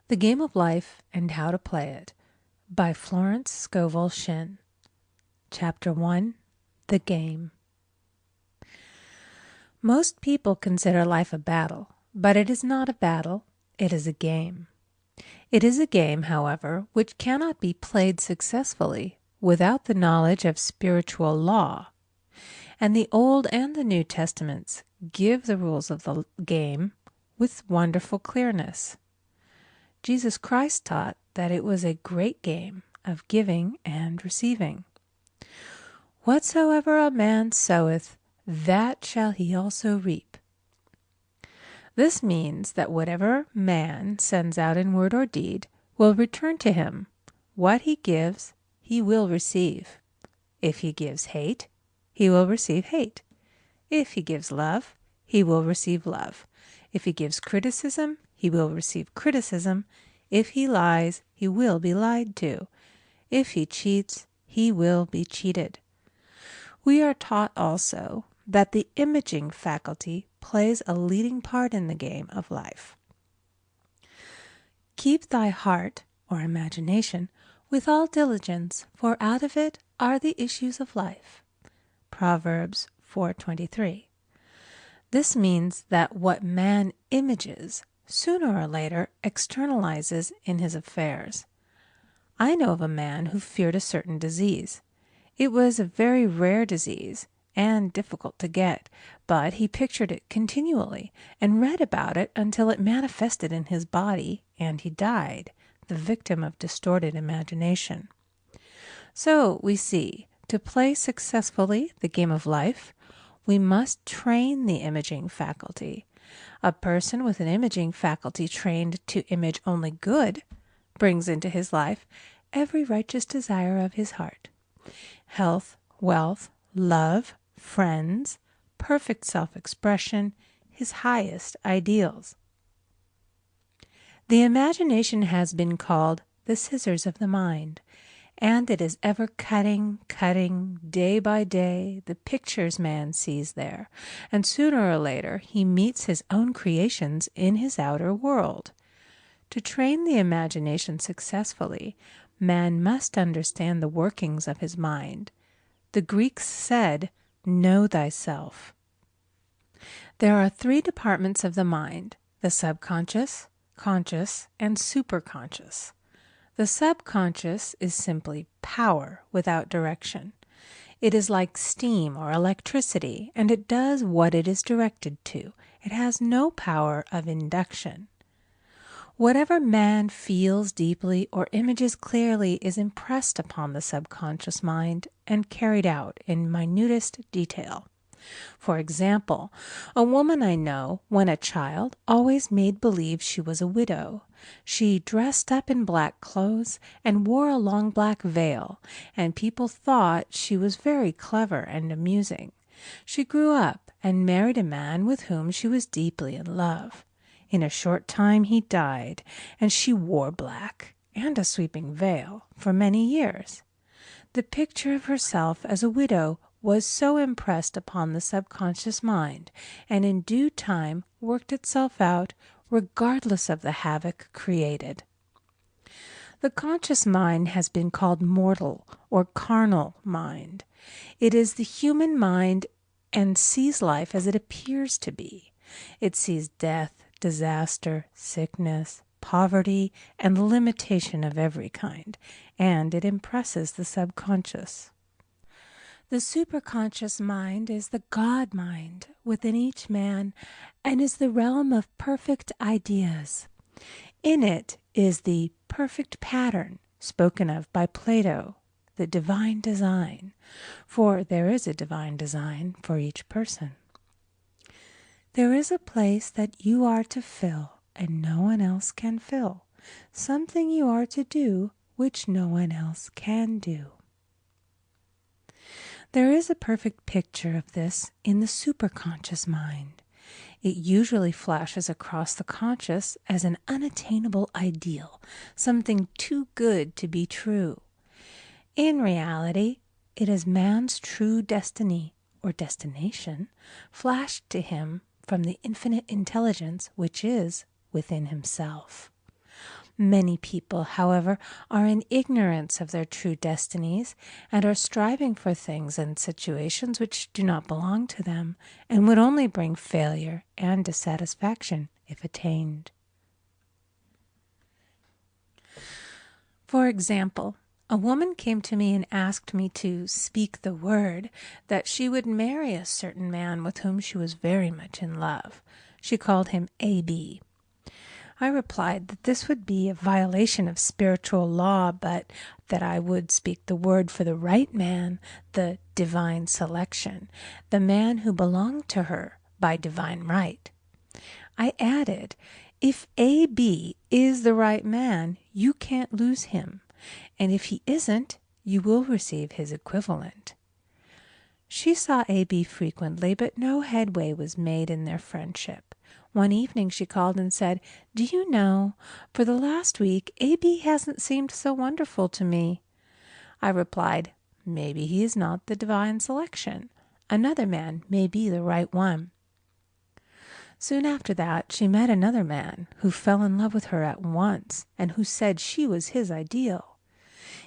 The Game of Life and How to Play It by Florence Scovel Shinn. Chapter 1. The Game. Most people consider life a battle, but it is not a battle, it is a game. It is a game, however, which cannot be played successfully without the knowledge of spiritual law. And the Old and the New Testaments give the rules of the game with wonderful clearness. Jesus Christ taught that it was a great game of giving and receiving. Whatsoever a man soweth, that shall he also reap. This means that whatever man sends out in word or deed will return to him. What he gives, he will receive. If he gives hate, he will receive hate. If he gives love, he will receive love. If he gives criticism, he will receive criticism. If he lies, he will be lied to. If he cheats, he will be cheated. We are taught also that the imaging faculty plays a leading part in the game of life. Keep thy heart, or imagination, with all diligence, for out of it are the issues of life. Proverbs 4:23. This means that what man images sooner or later externalizes in his affairs. I know of a man who feared a certain disease. It was a very rare disease and difficult to get, but he pictured it continually and read about it until it manifested in his body, and he died, the victim of distorted imagination. So we see, to play successfully the game of life, we must train the imaging faculty. A person with an imaging faculty trained to image only good brings into his life every righteous desire of his heart. Health, wealth, love, friends, perfect self-expression, his highest ideals. The imagination has been called the scissors of the mind, and it is ever cutting, day by day, the pictures man sees there, and sooner or later he meets his own creations in his outer world. To train the imagination successfully, man must understand the workings of his mind. The Greeks said, "Know thyself." There are three departments of the mind: the subconscious, conscious, and superconscious. The subconscious is simply power without direction. It is like steam or electricity, and it does what it is directed to. It has no power of induction. Whatever man feels deeply or images clearly is impressed upon the subconscious mind and carried out in minutest detail. For example, a woman I know, when a child, always made believe she was a widow. She dressed up in black clothes and wore a long black veil, and people thought she was very clever and amusing. She grew up and married a man with whom she was deeply in love. In a short time he died, and she wore black and a sweeping veil for many years. The picture of herself as a widow was so impressed upon the subconscious mind, and in due time worked itself out regardless of the havoc created. The conscious mind has been called mortal or carnal mind. It is the human mind and sees life as it appears to be. It sees death, disaster, sickness, poverty, and limitation of every kind, and it impresses the subconscious. The superconscious mind is the God mind within each man and is the realm of perfect ideas. In it is the perfect pattern spoken of by Plato, the divine design, for there is a divine design for each person. There is a place that you are to fill and no one else can fill, something you are to do which no one else can do. There is a perfect picture of this in the superconscious mind. It usually flashes across the conscious as an unattainable ideal, something too good to be true. In reality, it is man's true destiny or destination flashed to him from the infinite intelligence which is within himself. Many people, however, are in ignorance of their true destinies and are striving for things and situations which do not belong to them and would only bring failure and dissatisfaction if attained. For example, a woman came to me and asked me to speak the word that she would marry a certain man with whom she was very much in love. She called him A.B. I replied that this would be a violation of spiritual law, but that I would speak the word for the right man, the divine selection, the man who belonged to her by divine right. I added, if A.B. is the right man, you can't lose him, and if he isn't, you will receive his equivalent. She saw A.B. frequently, but no headway was made in their friendship. One evening she called and said, "Do you know, for the last week, A.B. hasn't seemed so wonderful to me." I replied, "Maybe he is not the divine selection. Another man may be the right one." Soon after that, she met another man who fell in love with her at once and who said she was his ideal.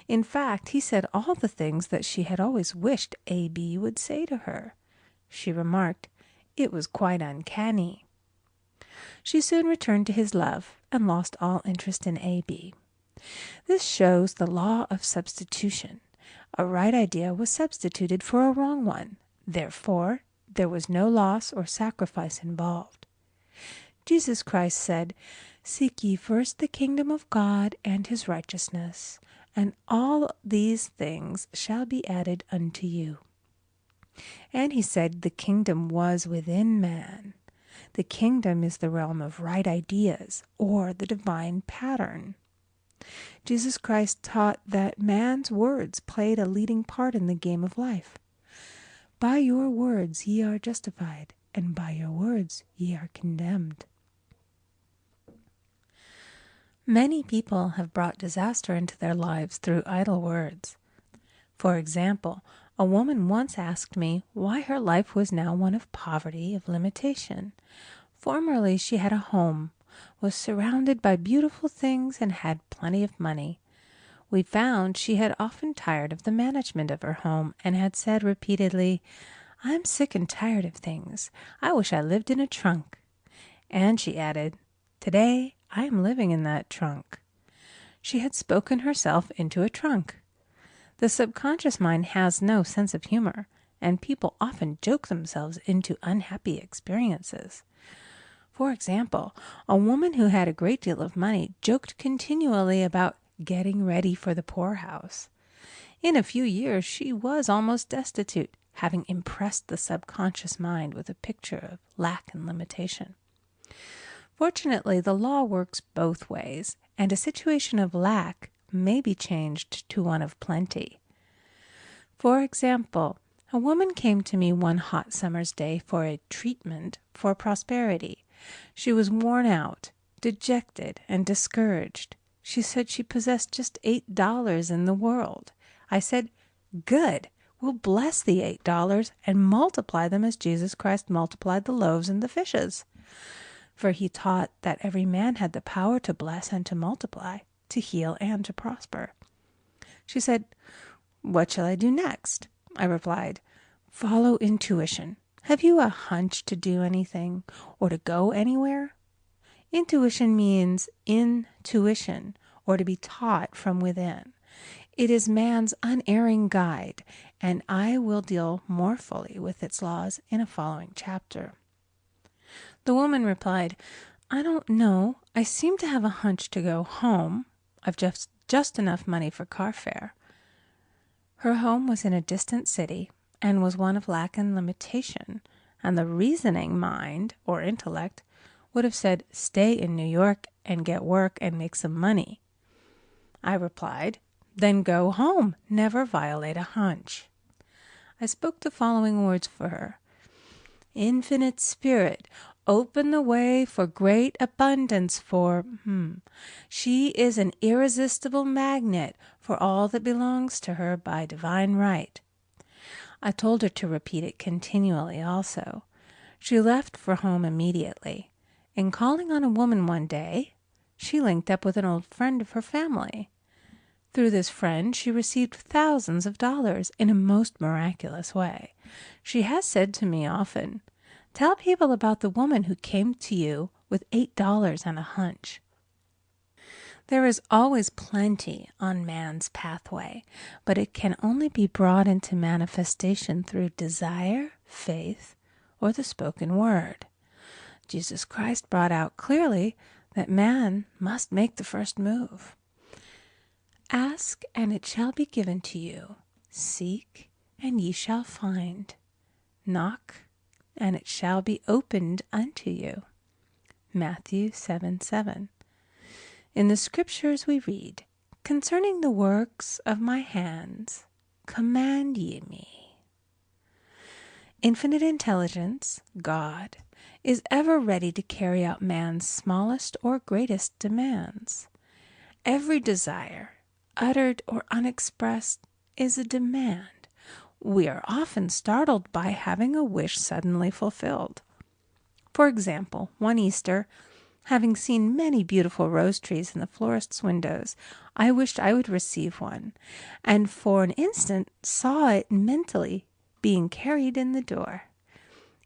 In fact, he said all the things that she had always wished A.B. would say to her. She remarked, it was quite uncanny. She soon returned to his love and lost all interest in A.B. This shows the law of substitution. A right idea was substituted for a wrong one. Therefore, there was no loss or sacrifice involved. Jesus Christ said, "Seek ye first the kingdom of God and his righteousness, and all these things shall be added unto you." And he said the kingdom was within man. The kingdom is the realm of right ideas, or the divine pattern. Jesus Christ taught that man's words played a leading part in the game of life. By your words ye are justified, and by your words ye are condemned. Many people have brought disaster into their lives through idle words. For example, a woman once asked me why her life was now one of poverty, of limitation. Formerly she had a home, was surrounded by beautiful things, and had plenty of money. We found she had often tired of the management of her home and had said repeatedly, "I'm sick and tired of things. I wish I lived in a trunk." And she added, "Today I am living in that trunk." She had spoken herself into a trunk. The subconscious mind has no sense of humor, and people often joke themselves into unhappy experiences. For example, a woman who had a great deal of money joked continually about getting ready for the poorhouse. In a few years she was almost destitute, having impressed the subconscious mind with a picture of lack and limitation. Fortunately, the law works both ways, and a situation of lack may be changed to one of plenty. For example, a woman came to me one hot summer's day for a treatment for prosperity. She was worn out, dejected, and discouraged. She said she possessed just $8 in the world. I said, "Good. We'll bless the $8 and multiply them as Jesus Christ multiplied the loaves and the fishes." For he taught that every man had the power to bless and to multiply, to heal and to prosper. She said, "What shall I do next?" I replied, "Follow intuition. Have you a hunch to do anything or to go anywhere?" Intuition means intuition, or to be taught from within. It is man's unerring guide, and I will deal more fully with its laws in a following chapter. The woman replied, "I don't know. I seem to have a hunch to go home. I've just enough money for car fare." Her home was in a distant city and was one of lack and limitation, and the reasoning mind, or intellect, would have said, "Stay in New York and get work and make some money." I replied, "Then go home. Never violate a hunch." I spoke the following words for her. "Infinite Spirit, open the way for great abundance for She is an irresistible magnet for all that belongs to her by divine right." I told her to repeat it continually also. She left for home immediately, and calling on a woman one day, she linked up with an old friend of her family. Through this friend, she received thousands of dollars in a most miraculous way. She has said to me often, "Tell people about the woman who came to you with $8 and a hunch." There is always plenty on man's pathway, but it can only be brought into manifestation through desire, faith, or the spoken word. Jesus Christ brought out clearly that man must make the first move. Ask, and it shall be given to you. Seek, and ye shall find. Knock, and it shall be opened unto you. Matthew 7:7. In the Scriptures we read, "Concerning the works of my hands, command ye me." Infinite intelligence, God, is ever ready to carry out man's smallest or greatest demands. Every desire, uttered or unexpressed, is a demand. We are often startled by having a wish suddenly fulfilled. For example, one Easter, having seen many beautiful rose trees in the florist's windows, I wished I would receive one, and for an instant saw it mentally being carried in the door.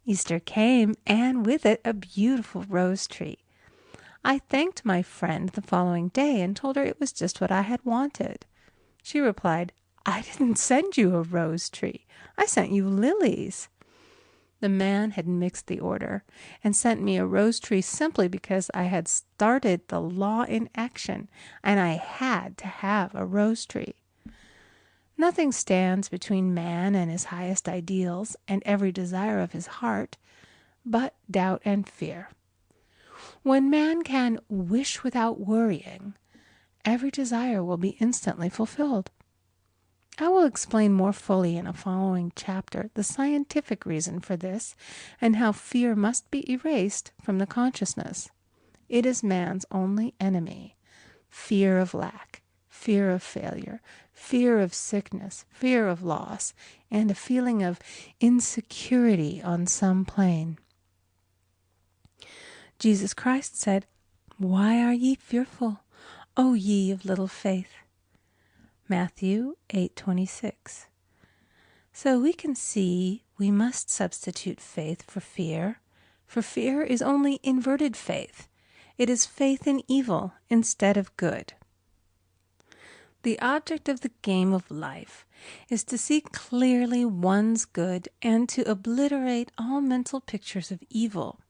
Easter came, and with it a beautiful rose tree. I thanked my friend the following day and told her it was just what I had wanted. She replied, "I didn't send you a rose tree. I sent you lilies." The man had mixed the order and sent me a rose tree simply because I had started the law in action, and I had to have a rose tree. Nothing stands between man and his highest ideals and every desire of his heart but doubt and fear. When man can wish without worrying, every desire will be instantly fulfilled. I will explain more fully in a following chapter the scientific reason for this and how fear must be erased from the consciousness. It is man's only enemy. Fear of lack, fear of failure, fear of sickness, fear of loss, and a feeling of insecurity on some plane. Jesus Christ said, "Why are ye fearful, O ye of little faith?" Matthew 8:26. So we can see we must substitute faith for fear is only inverted faith. It is faith in evil instead of good. The object of the game of life is to see clearly one's good and to obliterate all mental pictures of evil.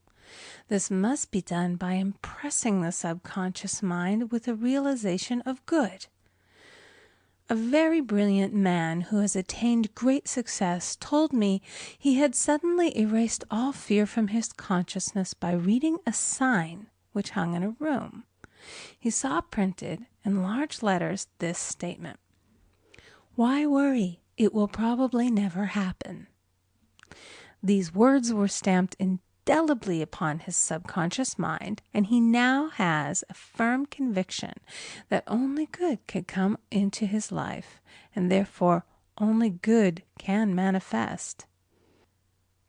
This must be done by impressing the subconscious mind with a realization of good. A very brilliant man who has attained great success told me he had suddenly erased all fear from his consciousness by reading a sign which hung in a room. He saw printed in large letters this statement: "Why worry? It will probably never happen." These words were stamped indelibly upon his subconscious mind, and he now has a firm conviction that only good can come into his life, and therefore only good can manifest.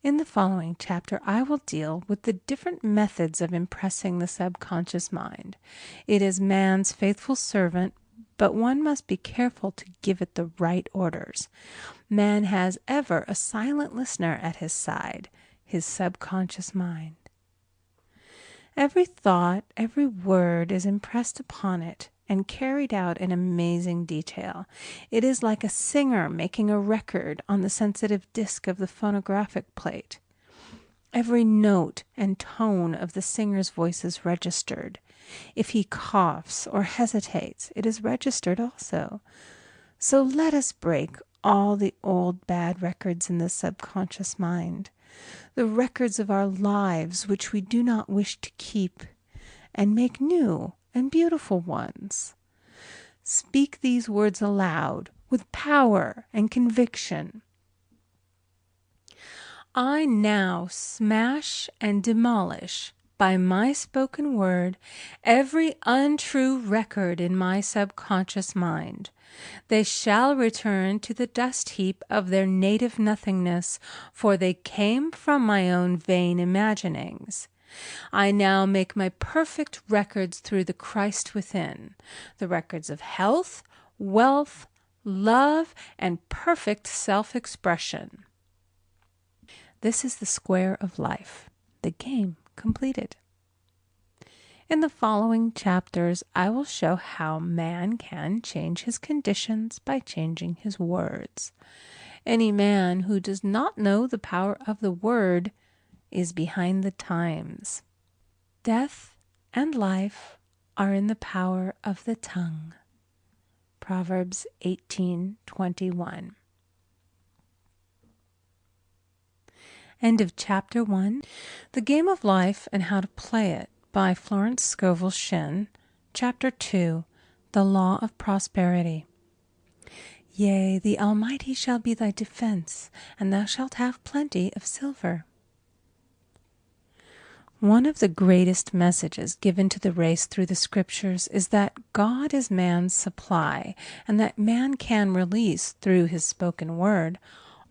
In the following chapter, I will deal with the different methods of impressing the subconscious mind. It is man's faithful servant, but one must be careful to give it the right orders. Man has ever a silent listener at his side, his subconscious mind. Every thought, every word is impressed upon it and carried out in amazing detail. It is like a singer making a record on the sensitive disc of the phonographic plate. Every note and tone of the singer's voice is registered. If he coughs or hesitates, it is registered also. So let us break all the old bad records in the subconscious mind, the records of our lives which we do not wish to keep, and make new and beautiful ones. Speak these words aloud with power and conviction. I now smash and demolish by my spoken word every untrue record in my subconscious mind. They shall return to the dust heap of their native nothingness, for they came from my own vain imaginings. I now make my perfect records through the Christ within, the records of health, wealth, love, and perfect self-expression. This is the square of life, the game completed. In the following chapters, I will show how man can change his conditions by changing his words. Any man who does not know the power of the word is behind the times. Death and life are in the power of the tongue. Proverbs 18:21. End of Chapter 1. The Game of Life and How to Play It by Florence Scovel Shinn. Chapter 2. The Law of Prosperity. Yea, the Almighty shall be thy defense, and thou shalt have plenty of silver. One of the greatest messages given to the race through the Scriptures is that God is man's supply, and that man can release, through his spoken word,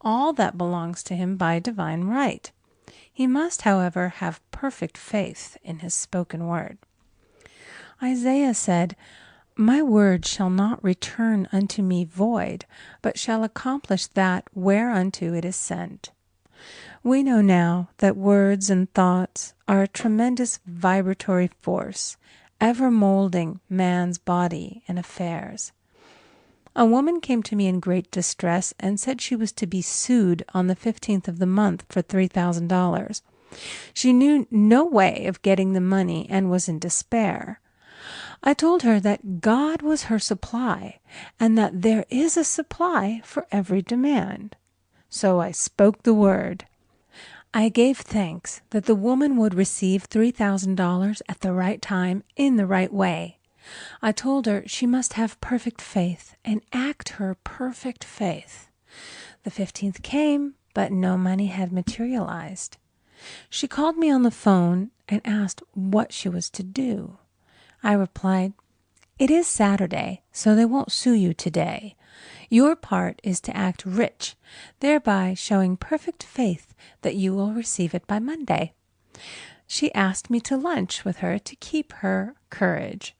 all that belongs to him by divine right. He must, however, have perfect faith in his spoken word. Isaiah said, My word shall not return unto me void, but shall accomplish that whereunto it is sent. We know now that words and thoughts are a tremendous vibratory force, ever molding man's body and affairs. A woman came to me in great distress and said she was to be sued on the 15th of the month for $3,000. She knew no way of getting the money and was in despair. I told her that God was her supply, and that there is a supply for every demand. So I spoke the word. I gave thanks that the woman would receive $3,000 at the right time in the right way. I told her she must have perfect faith and act her perfect faith. The 15th came, but no money had materialized. She called me on the phone and asked what she was to do. I replied, It is Saturday, so they won't sue you today. Your part is to act rich, thereby showing perfect faith that you will receive it by Monday. She asked me to lunch with her to keep her courage.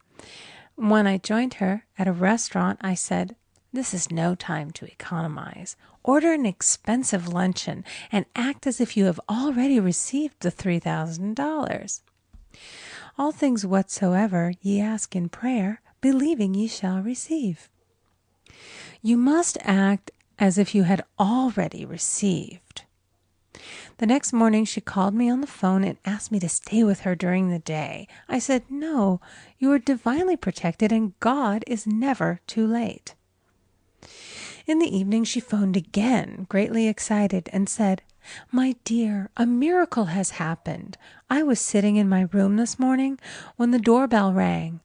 When I joined her at a restaurant, I said, This is no time to economize. Order an expensive luncheon and act as if you have already received the $3,000. All things whatsoever ye ask in prayer, believing ye shall receive. You must act as if you had already received. The next morning she called me on the phone and asked me to stay with her during the day. I said, No, you are divinely protected and God is never too late. In the evening she phoned again, greatly excited, and said, My dear, a miracle has happened. I was sitting in my room this morning when the doorbell rang.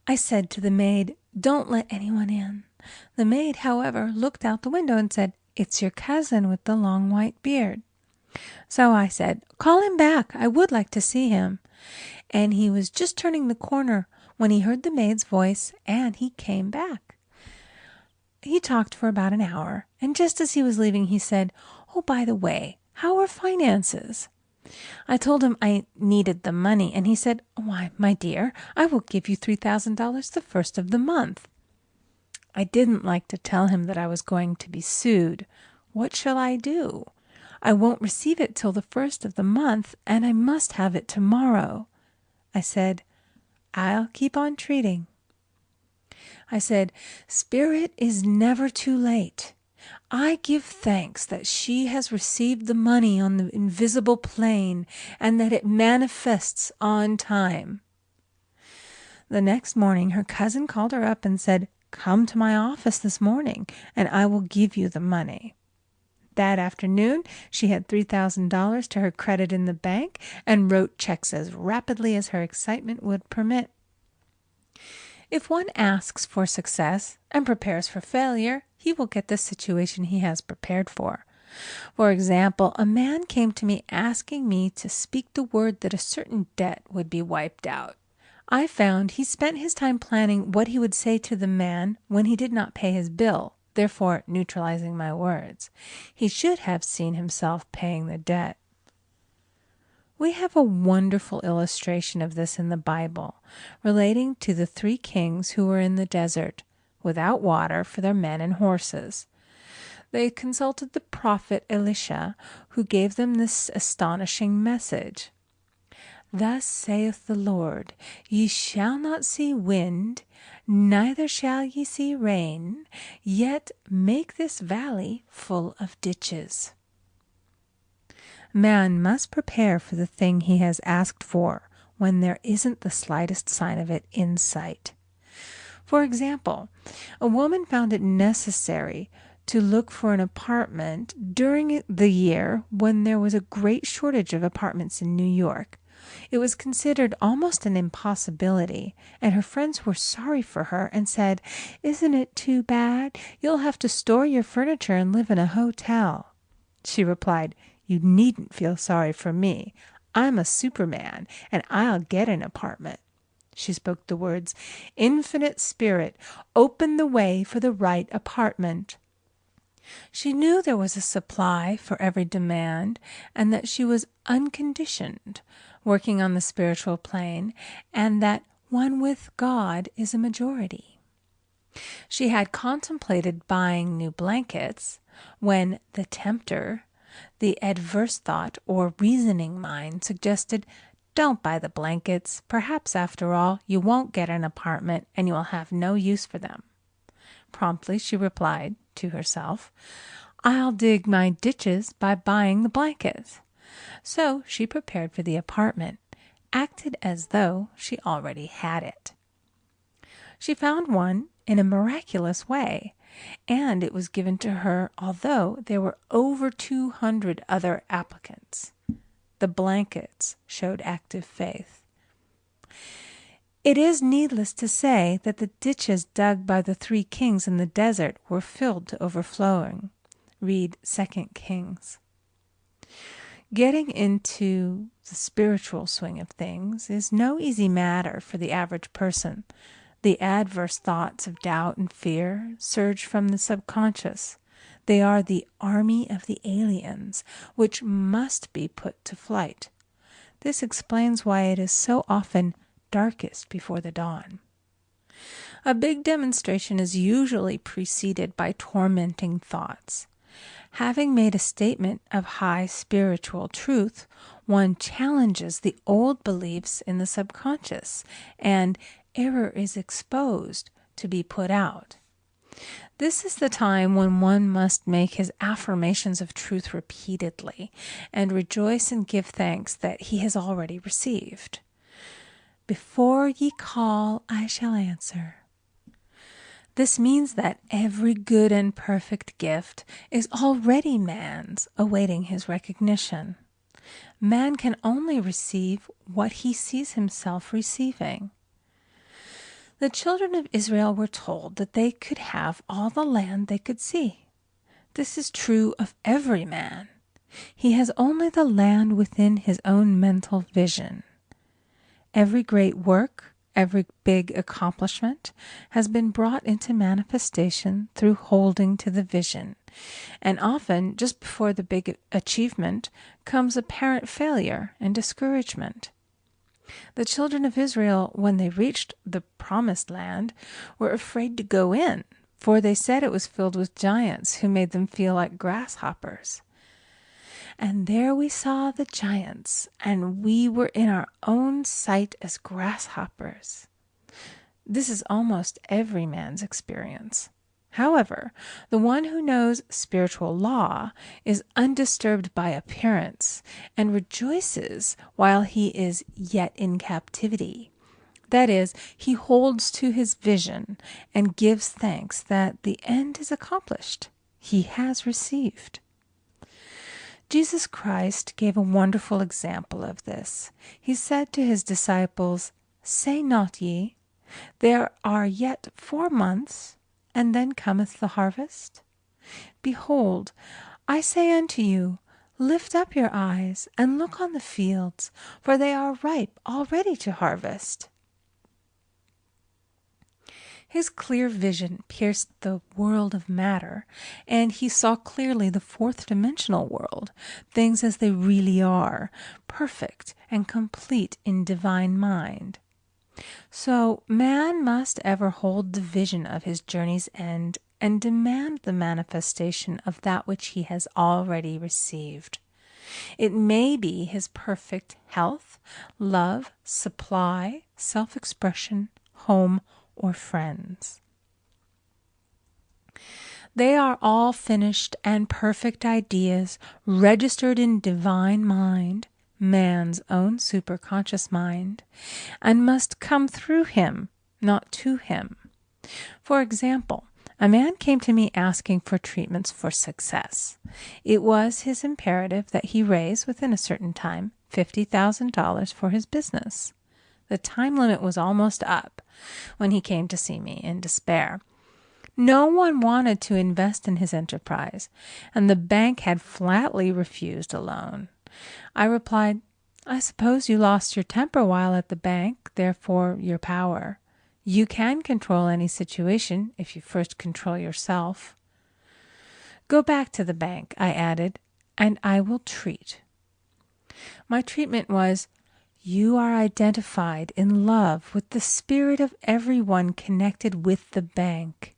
I said to the maid, Don't let anyone in. The maid, however, looked out the window and said, It's your cousin with the long white beard. So I said, Call him back. I would like to see him. And he was just turning the corner when he heard the maid's voice, and he came back. He talked for about an hour, and just as he was leaving, he said, Oh, by the way, how are finances? I told him I needed the money, and he said, Why, my dear, I will give you $3,000 the first of the month. I didn't like to tell him that I was going to be sued. What shall I do? I won't receive it till the first of the month, and I must have it tomorrow. I said, I'll keep on treating. I said, Spirit is never too late. I give thanks that she has received the money on the invisible plane and that it manifests on time. The next morning, her cousin called her up and said, Come to my office this morning, and I will give you the money. That afternoon, she had $3,000 to her credit in the bank and wrote checks as rapidly as her excitement would permit. If one asks for success and prepares for failure, he will get the situation he has prepared for. For example, a man came to me asking me to speak the word that a certain debt would be wiped out. I found he spent his time planning what he would say to the man when he did not pay his bill, therefore neutralizing my words. He should have seen himself paying the debt. We have a wonderful illustration of this in the Bible, relating to the 3 kings who were in the desert, without water for their men and horses. They consulted the prophet Elisha, who gave them this astonishing message. Thus saith the Lord, Ye shall not see wind, neither shall ye see rain, yet make this valley full of ditches. Man must prepare for the thing he has asked for when there isn't the slightest sign of it in sight. For example, a woman found it necessary to look for an apartment during the year when there was a great shortage of apartments in New York. It was considered almost an impossibility, and her friends were sorry for her and said, "Isn't it too bad? You'll have to store your furniture and live in a hotel." She replied, "You needn't feel sorry for me. I'm a Superman, and I'll get an apartment." She spoke the words, "Infinite Spirit, open the way for the right apartment." She knew there was a supply for every demand, and that she was unconditioned, working on the spiritual plane, and that one with God is a majority. She had contemplated buying new blankets when the tempter, the adverse thought or reasoning mind, suggested, "Don't buy the blankets. Perhaps, after all, you won't get an apartment and you will have no use for them." Promptly she replied to herself, "I'll dig my ditches by buying the blankets." So she prepared for the apartment, acted as though she already had it. She found one in a miraculous way, and it was given to her although there were over 200 other applicants. The blankets showed active faith. It is needless to say that the ditches dug by the 3 kings in the desert were filled to overflowing. Read 2 Kings. Getting into the spiritual swing of things is no easy matter for the average person. The adverse thoughts of doubt and fear surge from the subconscious. They are the army of the aliens, which must be put to flight. This explains why it is so often darkest before the dawn. A big demonstration is usually preceded by tormenting thoughts. Having made a statement of high spiritual truth, one challenges the old beliefs in the subconscious, and error is exposed to be put out. This is the time when one must make his affirmations of truth repeatedly, and rejoice and give thanks that he has already received. "Before ye call, I shall answer." This means that every good and perfect gift is already man's, awaiting his recognition. Man can only receive what he sees himself receiving. The children of Israel were told that they could have all the land they could see. This is true of every man. He has only the land within his own mental vision. Every great work, every big accomplishment has been brought into manifestation through holding to the vision, and often just before the big achievement comes apparent failure and discouragement. The children of Israel, when they reached the promised land, were afraid to go in, for they said it was filled with giants who made them feel like grasshoppers. "And there we saw the giants, and we were in our own sight as grasshoppers." This is almost every man's experience. However, the one who knows spiritual law is undisturbed by appearance and rejoices while he is yet in captivity. That is, he holds to his vision and gives thanks that the end is accomplished. He has received. Jesus Christ gave a wonderful example of this. He said to his disciples, "Say not ye, there are yet 4 months, and then cometh the harvest? Behold, I say unto you, lift up your eyes, and look on the fields, for they are ripe already to harvest." His clear vision pierced the world of matter, and he saw clearly the fourth-dimensional world, things as they really are, perfect and complete in divine mind. So man must ever hold the vision of his journey's end and demand the manifestation of that which he has already received. It may be his perfect health, love, supply, self-expression, home, or friends. They are all finished and perfect ideas registered in divine mind, man's own superconscious mind, and must come through him, not to him. For example, a man came to me asking for treatments for success. It was his imperative that he raise, within a certain time, $50,000 for his business. The time limit was almost up when he came to see me in despair. No one wanted to invest in his enterprise, and the bank had flatly refused a loan. I replied, "I suppose you lost your temper while at the bank, therefore your power. You can control any situation if you first control yourself. Go back to the bank," I added, "and I will treat." My treatment was, "You are identified in love with the spirit of everyone connected with the bank.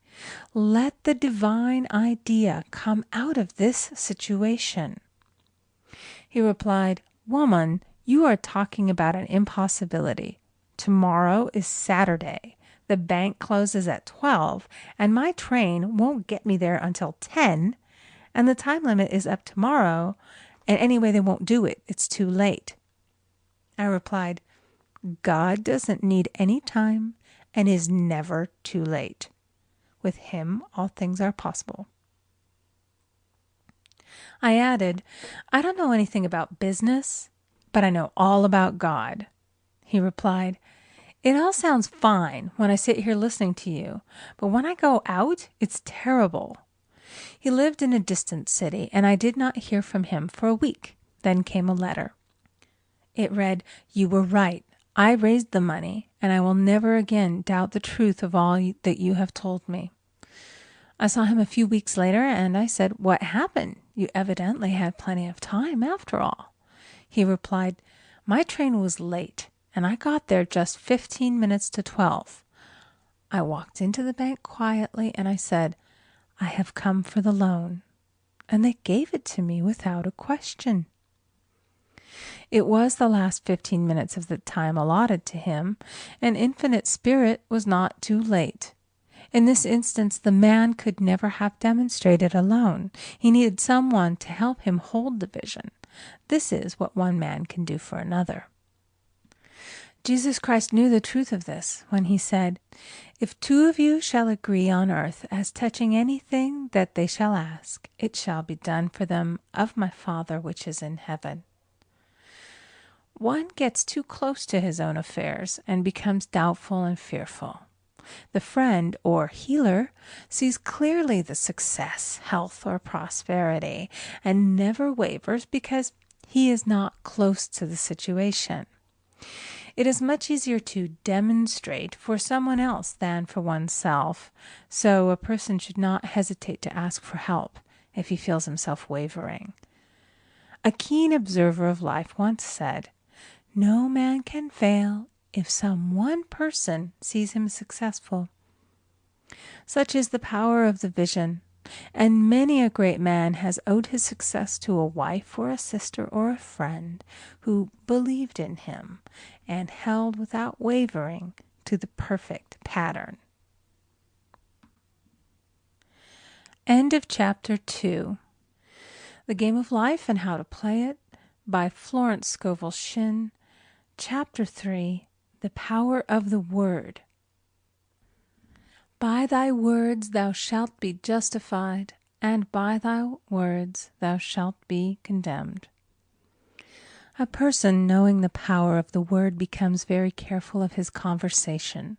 Let the divine idea come out of this situation." He replied, "Woman, you are talking about an impossibility. Tomorrow is Saturday. The bank closes at 12, and my train won't get me there until 10, and the time limit is up tomorrow, and anyway they won't do it. It's too late." I replied, "God doesn't need any time and is never too late. With him, all things are possible." I added, "I don't know anything about business, but I know all about God." He replied, "It all sounds fine when I sit here listening to you, but when I go out, it's terrible." He lived in a distant city, and I did not hear from him for a week. Then came a letter. It read, "You were right. I raised the money, and I will never again doubt the truth of all that you have told me." I saw him a few weeks later, and I said, "What happened? You evidently had plenty of time after all." He replied, "My train was late, and I got there just 15 minutes to 12. I walked into the bank quietly, and I said, 'I have come for the loan,' and they gave it to me without a question." It was the last 15 minutes of the time allotted to him, and Infinite Spirit was not too late. In this instance, the man could never have demonstrated alone. He needed someone to help him hold the vision. This is what one man can do for another. Jesus Christ knew the truth of this when he said, "If two of you shall agree on earth as touching anything that they shall ask, it shall be done for them of my Father which is in heaven." One gets too close to his own affairs and becomes doubtful and fearful. The friend or healer sees clearly the success, health, or prosperity and never wavers because he is not close to the situation. It is much easier to demonstrate for someone else than for oneself, so a person should not hesitate to ask for help if he feels himself wavering. A keen observer of life once said, "No man can fail if some one person sees him successful." Such is the power of the vision, and many a great man has owed his success to a wife or a sister or a friend who believed in him and held without wavering to the perfect pattern. End of Chapter 2. The Game of Life and How to Play It by Florence Scovel Shinn. Chapter 3. The Power of the Word. By thy words thou shalt be justified, and by thy words thou shalt be condemned. A person knowing the power of the word becomes very careful of his conversation.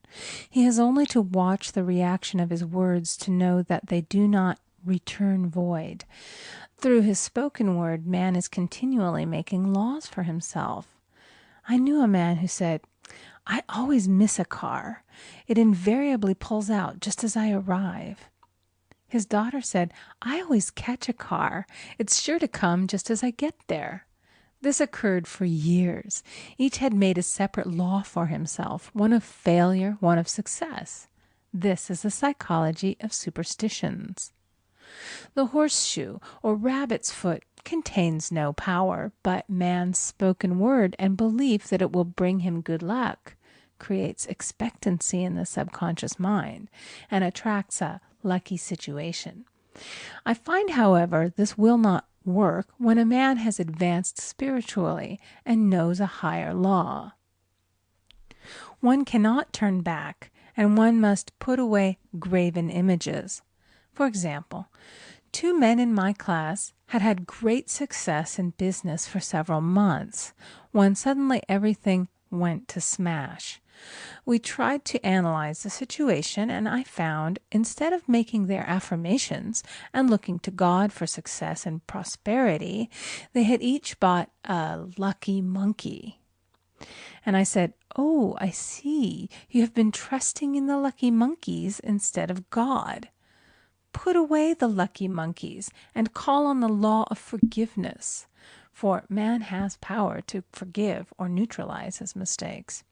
He has only to watch the reaction of his words to know that they do not return void. Through his spoken word, man is continually making laws for himself. I knew a man who said, I always miss a car. It invariably pulls out just as I arrive. His daughter said, I always catch a car. It's sure to come just as I get there. This occurred for years. Each had made a separate law for himself, one of failure, one of success. This is the psychology of superstitions. The horseshoe or rabbit's foot contains no power, but man's spoken word and belief that it will bring him good luck creates expectancy in the subconscious mind and attracts a lucky situation. I find, however, this will not work when a man has advanced spiritually and knows a higher law. One cannot turn back, and one must put away graven images. For example, 2 men in my class had had great success in business for several months, when suddenly everything went to smash. We tried to analyze the situation, and I found, instead of making their affirmations and looking to God for success and prosperity, they had each bought a lucky monkey. And I said, "Oh, I see. You have been trusting in the lucky monkeys instead of God. Put away the lucky monkeys and call on the law of forgiveness, for man has power to forgive or neutralize his mistakes."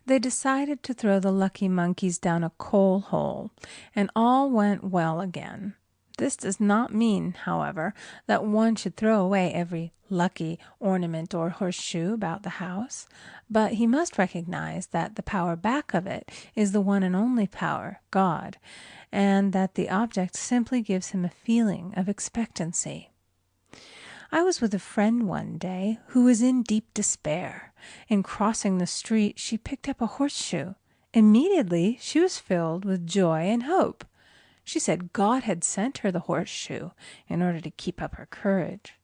They decided to throw the lucky monkeys down a coal hole, and all went well again. This does not mean, however, that one should throw away every lucky ornament or horseshoe about the house, but he must recognize that the power back of it is the one and only power, God, and that the object simply gives him a feeling of expectancy. I was with a friend one day who was in deep despair. In crossing the street, she picked up a horseshoe. Immediately, she was filled with joy and hope. She said God had sent her the horseshoe in order to keep up her courage.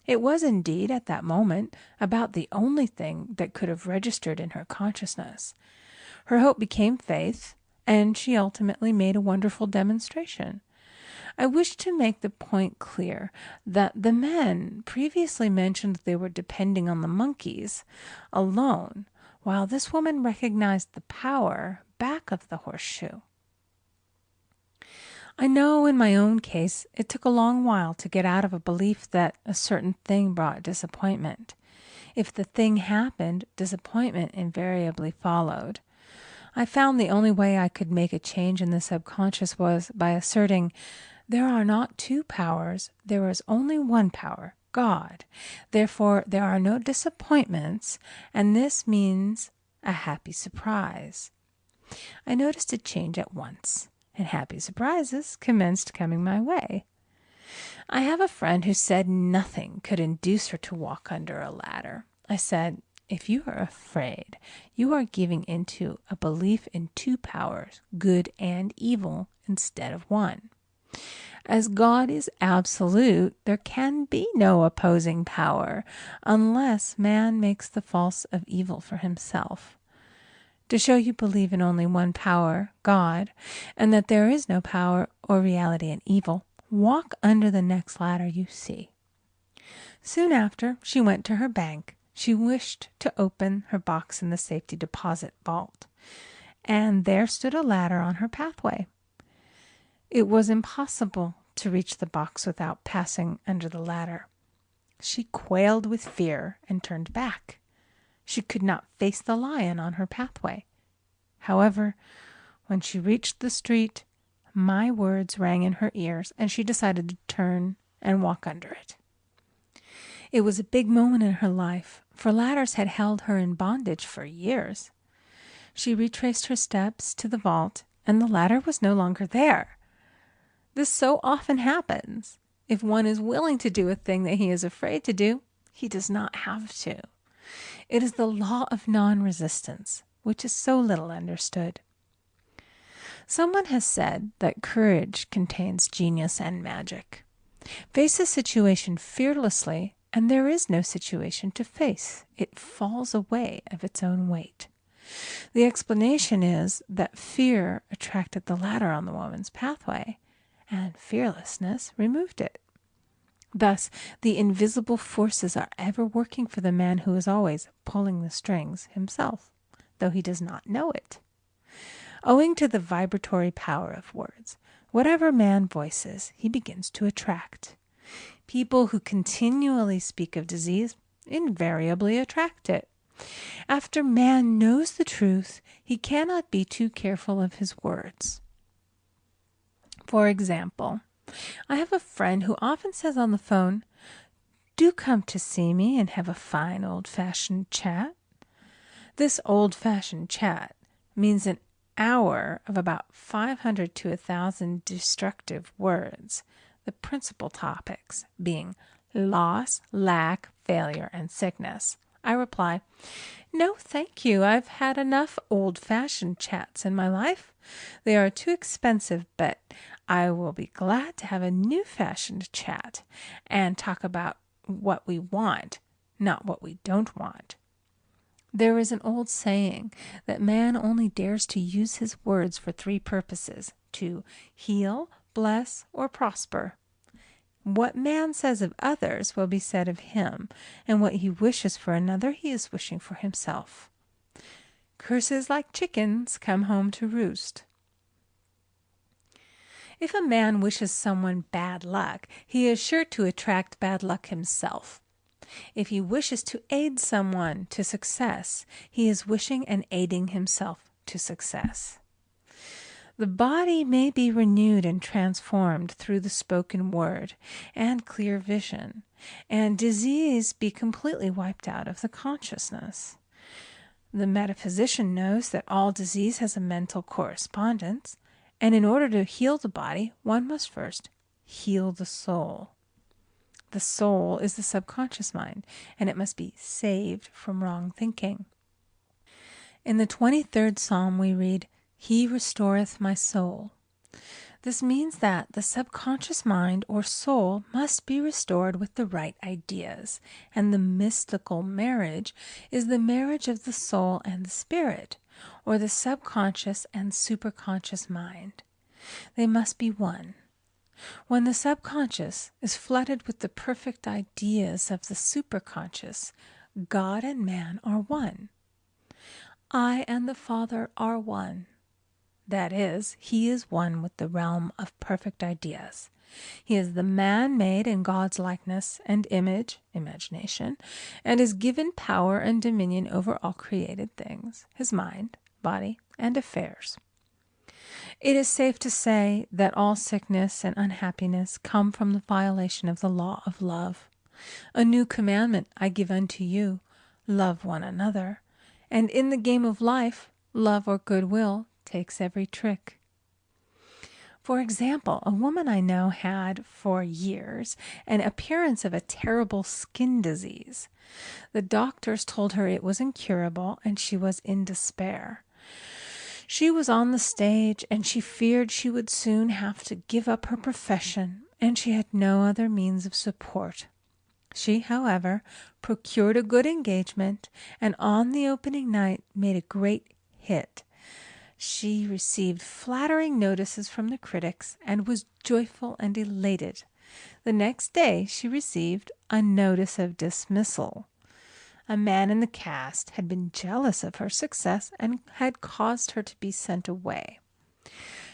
It was indeed, at that moment, about the only thing that could have registered in her consciousness. Her hope became faith, and she ultimately made a wonderful demonstration. I wish to make the point clear that the men previously mentioned they were depending on the monkeys alone, while this woman recognized the power back of the horseshoe. I know in my own case it took a long while to get out of a belief that a certain thing brought disappointment. If the thing happened, disappointment invariably followed. I found the only way I could make a change in the subconscious was by asserting, there are not 2 powers, there is only one power, God. Therefore, there are no disappointments, and this means a happy surprise. I noticed a change at once, and happy surprises commenced coming my way. I have a friend who said nothing could induce her to walk under a ladder. I said, if you are afraid, you are giving into a belief in 2 powers, good and evil, instead of one. As God is absolute, there can be no opposing power unless man makes the false of evil for himself. To show you believe in only one power, God, and that there is no power or reality in evil, walk under the next ladder you see. Soon after, she went to her bank. She wished to open her box in the safety deposit vault, and there stood a ladder on her pathway. It was impossible to reach the box without passing under the ladder. She quailed with fear and turned back. She could not face the lion on her pathway. However, when she reached the street, my words rang in her ears, and she decided to turn and walk under it. It was a big moment in her life, for ladders had held her in bondage for years. She retraced her steps to the vault, and the ladder was no longer there. This so often happens. If one is willing to do a thing that he is afraid to do, he does not have to. It is the law of non-resistance, which is so little understood. Someone has said that courage contains genius and magic. Face a situation fearlessly, and there is no situation to face. It falls away of its own weight. The explanation is that fear attracted the ladder on the woman's pathway, and fearlessness removed it. Thus, the invisible forces are ever working for the man who is always pulling the strings himself. though he does not know it. Owing to the vibratory power of words, whatever man voices, he begins to attract. People who continually speak of disease invariably attract it. After man knows the truth, he cannot be too careful of his words. For example, I have a friend who often says on the phone, "Do come to see me and have a fine old-fashioned chat." This old-fashioned chat means an hour of about 500 to 1,000 destructive words, the principal topics being loss, lack, failure, and sickness. I reply, "No, thank you. I've had enough old-fashioned chats in my life. They are too expensive, but I will be glad to have a new-fashioned chat and talk about what we want, not what we don't want." There is an old saying that man only dares to use his words for three purposes: to heal, bless, or prosper. What man says of others will be said of him, and what he wishes for another he is wishing for himself. Curses like chickens come home to roost. If a man wishes someone bad luck, he is sure to attract bad luck himself. If he wishes to aid someone to success, he is wishing and aiding himself to success. The body may be renewed and transformed through the spoken word and clear vision, and disease be completely wiped out of the consciousness. The metaphysician knows that all disease has a mental correspondence, and in order to heal the body, one must first heal the soul. The soul is the subconscious mind, and it must be saved from wrong thinking. In the 23rd Psalm we read, "He restoreth my soul." This means that the subconscious mind or soul must be restored with the right ideas, and the mystical marriage is the marriage of the soul and the spirit, or the subconscious and superconscious mind. They must be one. When the subconscious is flooded with the perfect ideas of the superconscious, God and man are one. I and the Father are one. That is, he is one with the realm of perfect ideas. He is the man made in God's likeness and image, imagination, and is given power and dominion over all created things, his mind, body, and affairs. It is safe to say that all sickness and unhappiness come from the violation of the law of love. A new commandment I give unto you, love one another. And in the game of life, love or goodwill takes every trick. For example, a woman I know had, for years, an appearance of a terrible skin disease. The doctors told her it was incurable, and she was in despair. She was on the stage, and she feared she would soon have to give up her profession, and she had no other means of support. She, however, procured a good engagement, and on the opening night made a great hit. She received flattering notices from the critics, and was joyful and elated. The next day she received a notice of dismissal. A man in the cast had been jealous of her success and had caused her to be sent away.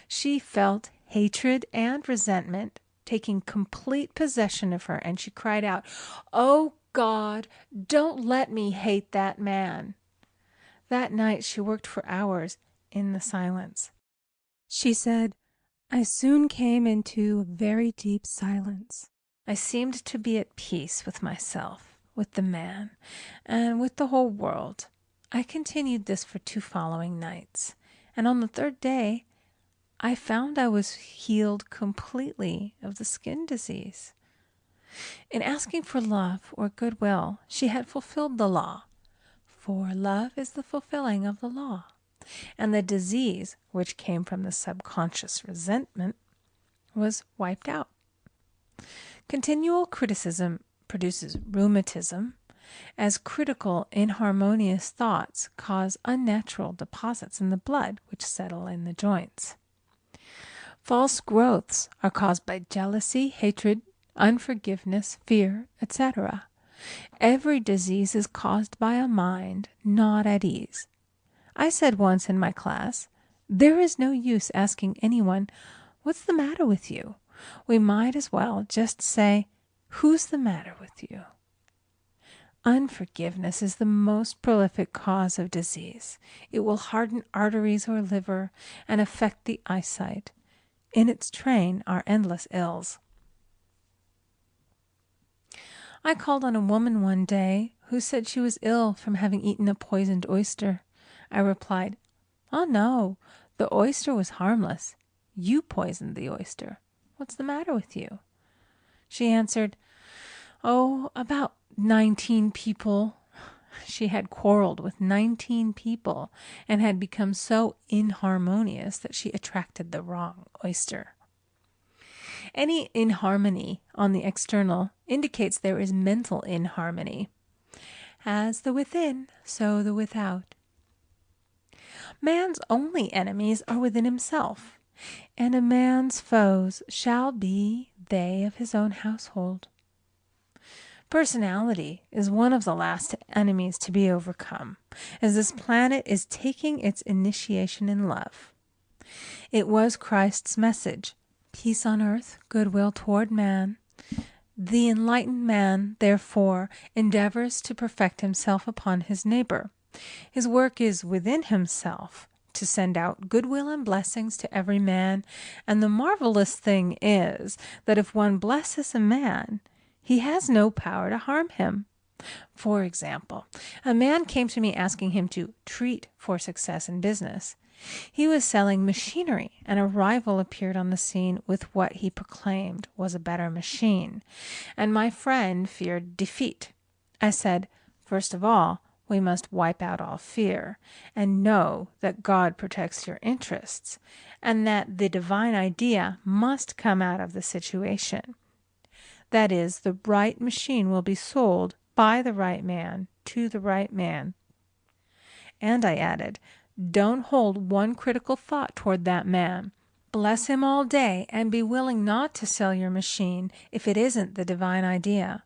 She felt hatred and resentment taking complete possession of her, and she cried out, "Oh God, don't let me hate that man." That night she worked for hours in the silence. She said, "I soon came into a very deep silence. I seemed to be at peace with myself, with the man, and with the whole world. I continued this for 2 following nights, and on the 3rd day I found I was healed completely of the skin disease." In asking for love or goodwill, she had fulfilled the law, for love is the fulfilling of the law, and the disease, which came from the subconscious resentment, was wiped out. Continual criticism produces rheumatism, as critical, inharmonious thoughts cause unnatural deposits in the blood which settle in the joints. False growths are caused by jealousy, hatred, unforgiveness, fear, etc. Every disease is caused by a mind not at ease. I said once in my class, "There is no use asking anyone, 'What's the matter with you?' We might as well just say, 'Who's the matter with you?'" Unforgiveness is the most prolific cause of disease. It will harden arteries or liver and affect the eyesight. In its train are endless ills. I called on a woman one day who said she was ill from having eaten a poisoned oyster. I replied, "Oh no, the oyster was harmless. You poisoned the oyster. What's the matter with you?" She answered, "Oh, about 19 people." She had quarreled with 19 people and had become so inharmonious that she attracted the wrong oyster. Any inharmony on the external indicates there is mental inharmony. As the within, so the without. Man's only enemies are within himself, and a man's foes shall be they of his own household. Personality is one of the last enemies to be overcome, as this planet is taking its initiation in love. It was Christ's message, peace on earth, goodwill toward man. The enlightened man, therefore, endeavors to perfect himself upon his neighbor. His work is within himself, to send out goodwill and blessings to every man, and the marvelous thing is that if one blesses a man, he has no power to harm him. For example, a man came to me asking him to treat for success in business. He was selling machinery, and a rival appeared on the scene with what he proclaimed was a better machine, and my friend feared defeat. I said, "First of all, we must wipe out all fear, and know that God protects your interests, and that the divine idea must come out of the situation. That is, the right machine will be sold by the right man to the right man." And I added, "Don't hold one critical thought toward that man. Bless him all day and be willing not to sell your machine if it isn't the divine idea."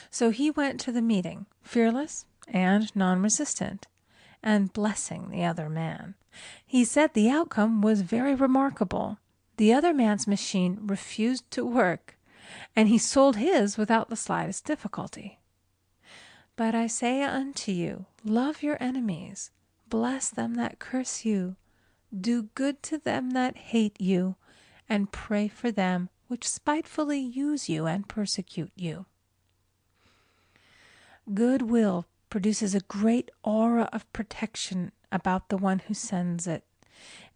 So he went to the meeting, fearless and non-resistant, and blessing the other man. He said the outcome was very remarkable. The other man's machine refused to work, and he sold his without the slightest difficulty. But I say unto you, love your enemies, bless them that curse you, do good to them that hate you, and pray for them which spitefully use you and persecute you. Goodwill produces a great aura of protection about the one who sends it,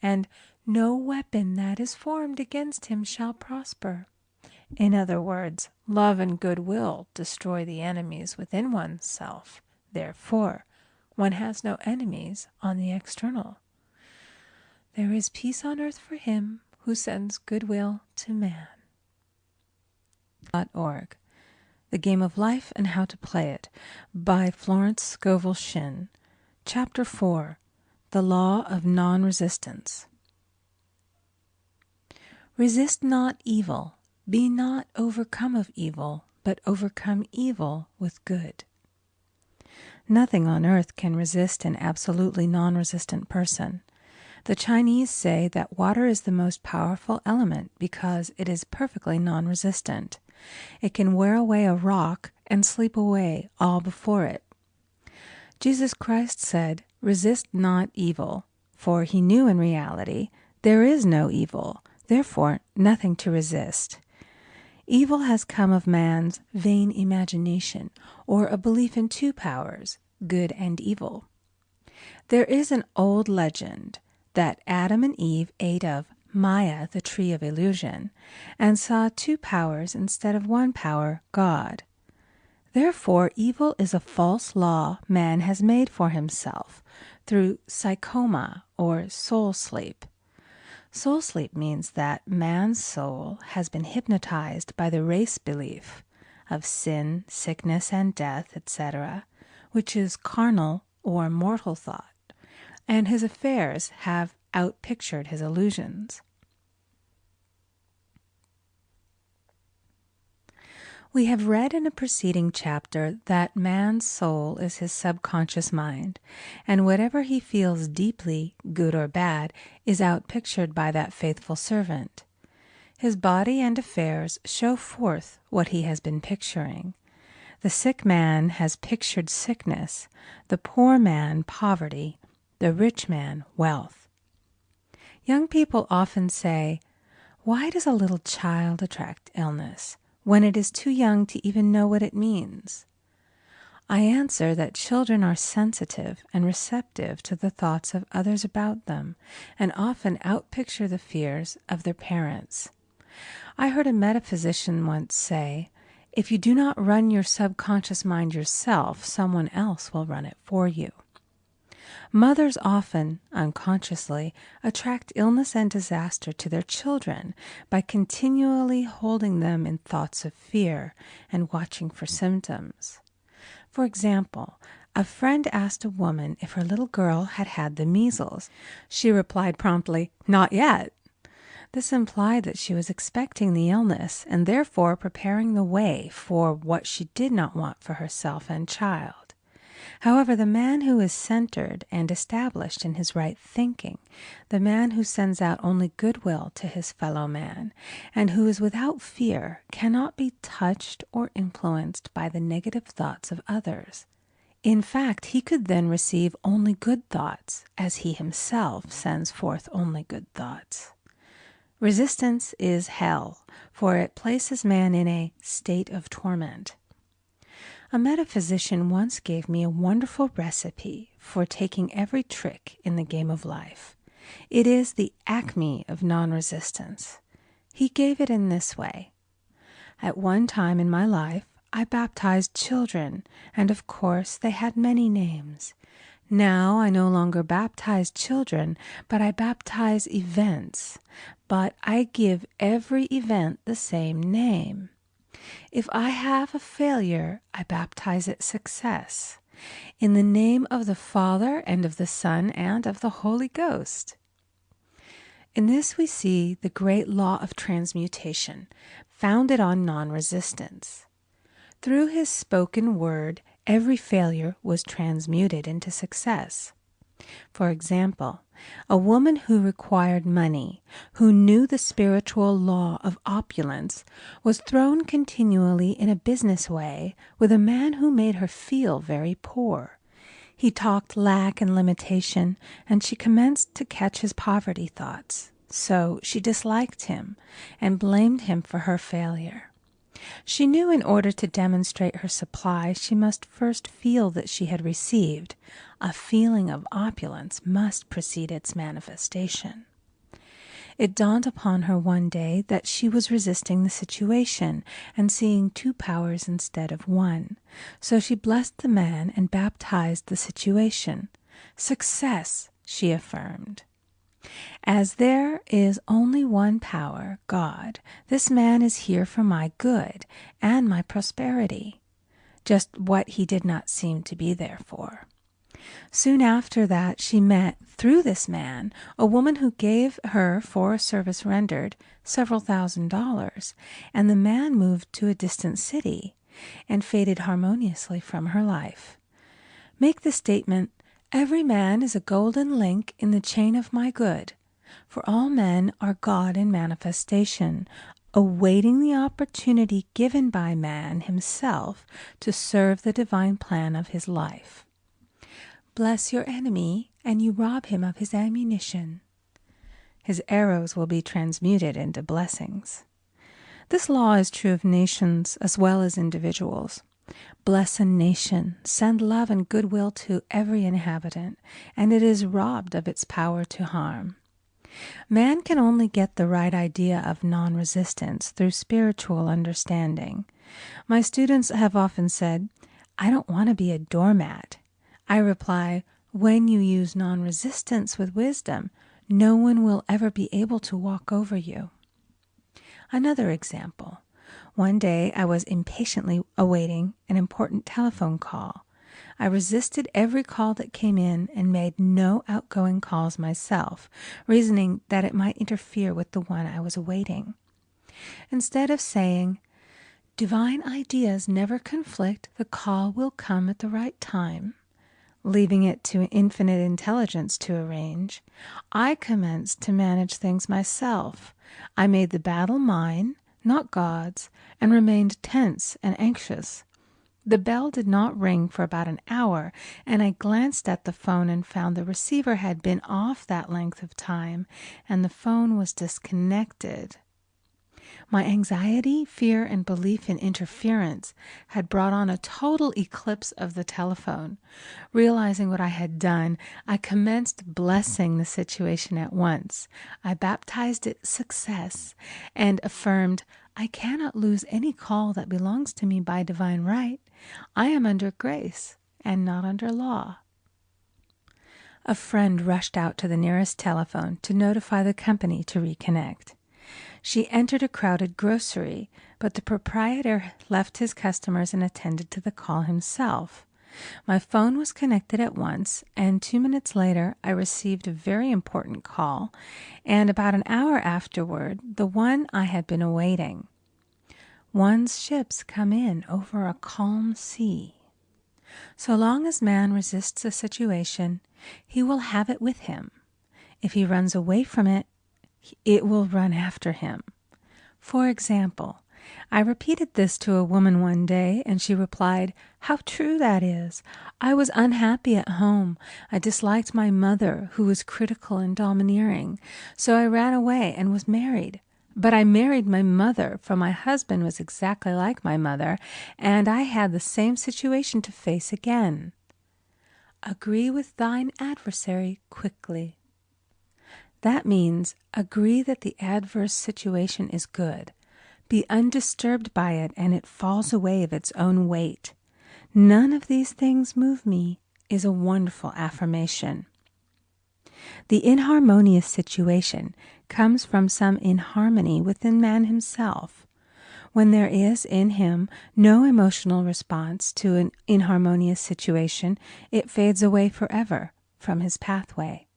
and no weapon that is formed against him shall prosper. In other words, love and goodwill destroy the enemies within oneself. Therefore, one has no enemies on the external. There is peace on earth for him who sends goodwill to man. .org. The Game of Life and How to Play It by Florence Scovel Shinn. Chapter 4. The Law of Non-Resistance. Resist not evil. Be not overcome of evil, but overcome evil with good. Nothing on earth can resist an absolutely non-resistant person. The Chinese say that water is the most powerful element because it is perfectly non-resistant. It can wear away a rock and sleep away all before it. Jesus Christ said, "Resist not evil," for he knew in reality there is no evil, therefore nothing to resist. Evil has come of man's vain imagination, or a belief in two powers, good and evil. There is an old legend that Adam and Eve ate of Maya, the tree of illusion, and saw two powers instead of one power, God. Therefore, evil is a false law man has made for himself through psychoma, or soul sleep. Soul sleep means that man's soul has been hypnotized by the race belief of sin, sickness, and death, etc., which is carnal or mortal thought, and his affairs have outpictured his illusions. We have read in a preceding chapter that man's soul is his subconscious mind, and whatever he feels deeply, good or bad, is outpictured by that faithful servant. His body and affairs show forth what he has been picturing. The sick man has pictured sickness, the poor man poverty, the rich man wealth. Young people often say, "Why does a little child attract illness when it is too young to even know what it means?" I answer that children are sensitive and receptive to the thoughts of others about them, and often outpicture the fears of their parents. I heard a metaphysician once say, "If you do not run your subconscious mind yourself, someone else will run it for you." Mothers often, unconsciously, attract illness and disaster to their children by continually holding them in thoughts of fear and watching for symptoms. For example, a friend asked a woman if her little girl had had the measles. She replied promptly, "Not yet." This implied that she was expecting the illness and therefore preparing the way for what she did not want for herself and child. However, the man who is centered and established in his right thinking, the man who sends out only goodwill to his fellow man, and who is without fear, cannot be touched or influenced by the negative thoughts of others. In fact, he could then receive only good thoughts, as he himself sends forth only good thoughts. Resistance is hell, for it places man in a state of torment. A metaphysician once gave me a wonderful recipe for taking every trick in the game of life. It is the acme of non-resistance. He gave it in this way. At one time in my life, I baptized children, and of course they had many names. Now I no longer baptize children, but I baptize events. But I give every event the same name. If I have a failure, I baptize it success. In the name of the Father, and of the Son, and of the Holy Ghost. In this we see the great law of transmutation, founded on non-resistance. Through his spoken word, every failure was transmuted into success. For example, a woman who required money, who knew the spiritual law of opulence, was thrown continually in a business way with a man who made her feel very poor. He talked lack and limitation, and she commenced to catch his poverty thoughts. So she disliked him and blamed him for her failure. She knew in order to demonstrate her supply, she must first feel that she had received. A feeling of opulence must precede its manifestation. It dawned upon her one day that she was resisting the situation and seeing two powers instead of one. So she blessed the man and baptized the situation. "Success," she affirmed. "As there is only one power, God, this man is here for my good and my prosperity," just what he did not seem to be there for. Soon after that she met, through this man, a woman who gave her, for a service rendered, several $1,000s, and the man moved to a distant city and faded harmoniously from her life. Make the statement, "Every man is a golden link in the chain of my good," for all men are God in manifestation, awaiting the opportunity given by man himself to serve the divine plan of his life. Bless your enemy, and you rob him of his ammunition. His arrows will be transmuted into blessings. This law is true of nations as well as individuals. Bless a nation, send love and goodwill to every inhabitant, and it is robbed of its power to harm. Man can only get the right idea of non-resistance through spiritual understanding. My students have often said, "I don't want to be a doormat." I reply, when you use non-resistance with wisdom, no one will ever be able to walk over you. Another example. One day I was impatiently awaiting an important telephone call. I resisted every call that came in and made no outgoing calls myself, reasoning that it might interfere with the one I was awaiting. Instead of saying, Divine ideas never conflict. The call will come at the right time. Leaving it to infinite intelligence to arrange, I commenced to manage things myself. I made the battle mine, not God's, and remained tense and anxious. The bell did not ring for about an hour, and I glanced at the phone and found the receiver had been off that length of time, and the phone was disconnected. My anxiety, fear, and belief in interference had brought on a total eclipse of the telephone. Realizing what I had done, I commenced blessing the situation at once. I baptized it success and affirmed, I cannot lose any call that belongs to me by divine right. I am under grace and not under law. A friend rushed out to the nearest telephone to notify the company to reconnect. She entered a crowded grocery, but the proprietor left his customers and attended to the call himself. My phone was connected at once, and 2 minutes later I received a very important call, and about an hour afterward, the one I had been awaiting. One's ships come in over a calm sea. So long as man resists a situation, he will have it with him. If he runs away from it, it will run after him. For example, I repeated this to a woman one day, and she replied, "How true that is! I was unhappy at home. I disliked my mother, who was critical and domineering, so I ran away and was married. But I married my mother, for my husband was exactly like my mother, and I had the same situation to face again." Agree with thine adversary quickly. That means agree that the adverse situation is good. Be undisturbed by it, and it falls away of its own weight. None of these things move me is a wonderful affirmation. The inharmonious situation comes from some inharmony within man himself. When there is in him no emotional response to an inharmonious situation, it fades away forever from his pathway.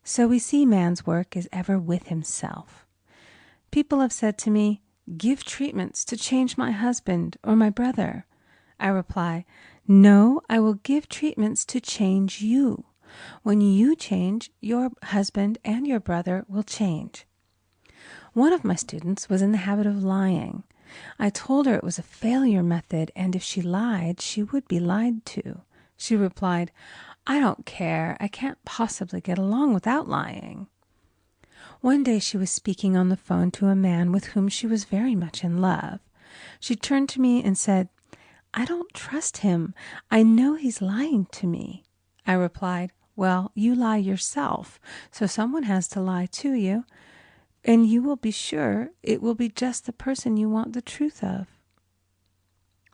So we see man's work is ever with himself. People have said to me, "Give treatments to change my husband or my brother." I reply, "No, I will give treatments to change you. When you change, your husband and your brother will change." One of my students was in the habit of lying. I told her it was a failure method, and if she lied, she would be lied to. She replied, "I don't care. I can't possibly get along without lying." One day she was speaking on the phone to a man with whom she was very much in love. She turned to me and said, "I don't trust him. I know he's lying to me." I replied, "Well, you lie yourself, so someone has to lie to you, and you will be sure it will be just the person you want the truth of."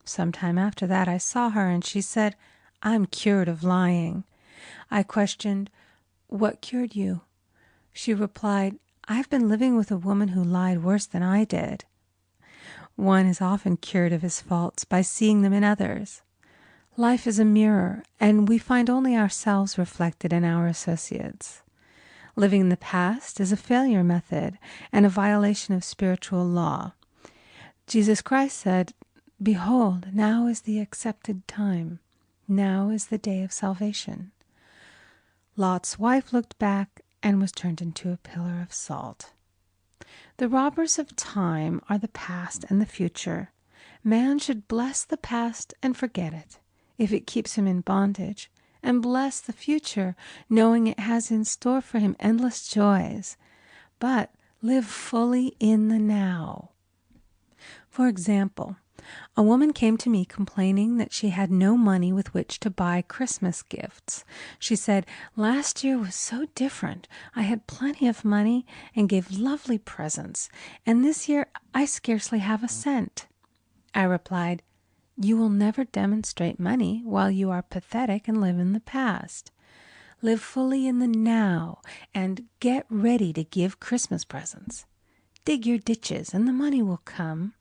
Some time after that I saw her, and she said, "I'm cured of lying." I questioned, "What cured you?" She replied, "I've been living with a woman who lied worse than I did." One is often cured of his faults by seeing them in others. Life is a mirror, and we find only ourselves reflected in our associates. Living in the past is a failure method and a violation of spiritual law. Jesus Christ said, "Behold, now is the accepted time. Now is the day of salvation." Lot's wife looked back and was turned into a pillar of salt. The robbers of time are the past and the future. Man should bless the past and forget it, if it keeps him in bondage, and bless the future, knowing it has in store for him endless joys. But live fully in the now. For example, a woman came to me complaining that she had no money with which to buy Christmas gifts. She said, "Last year was so different. I had plenty of money and gave lovely presents, and this year I scarcely have a cent." I replied, "You will never demonstrate money while you are pathetic and live in the past. Live fully in the now and get ready to give Christmas presents. Dig your ditches and the money will come."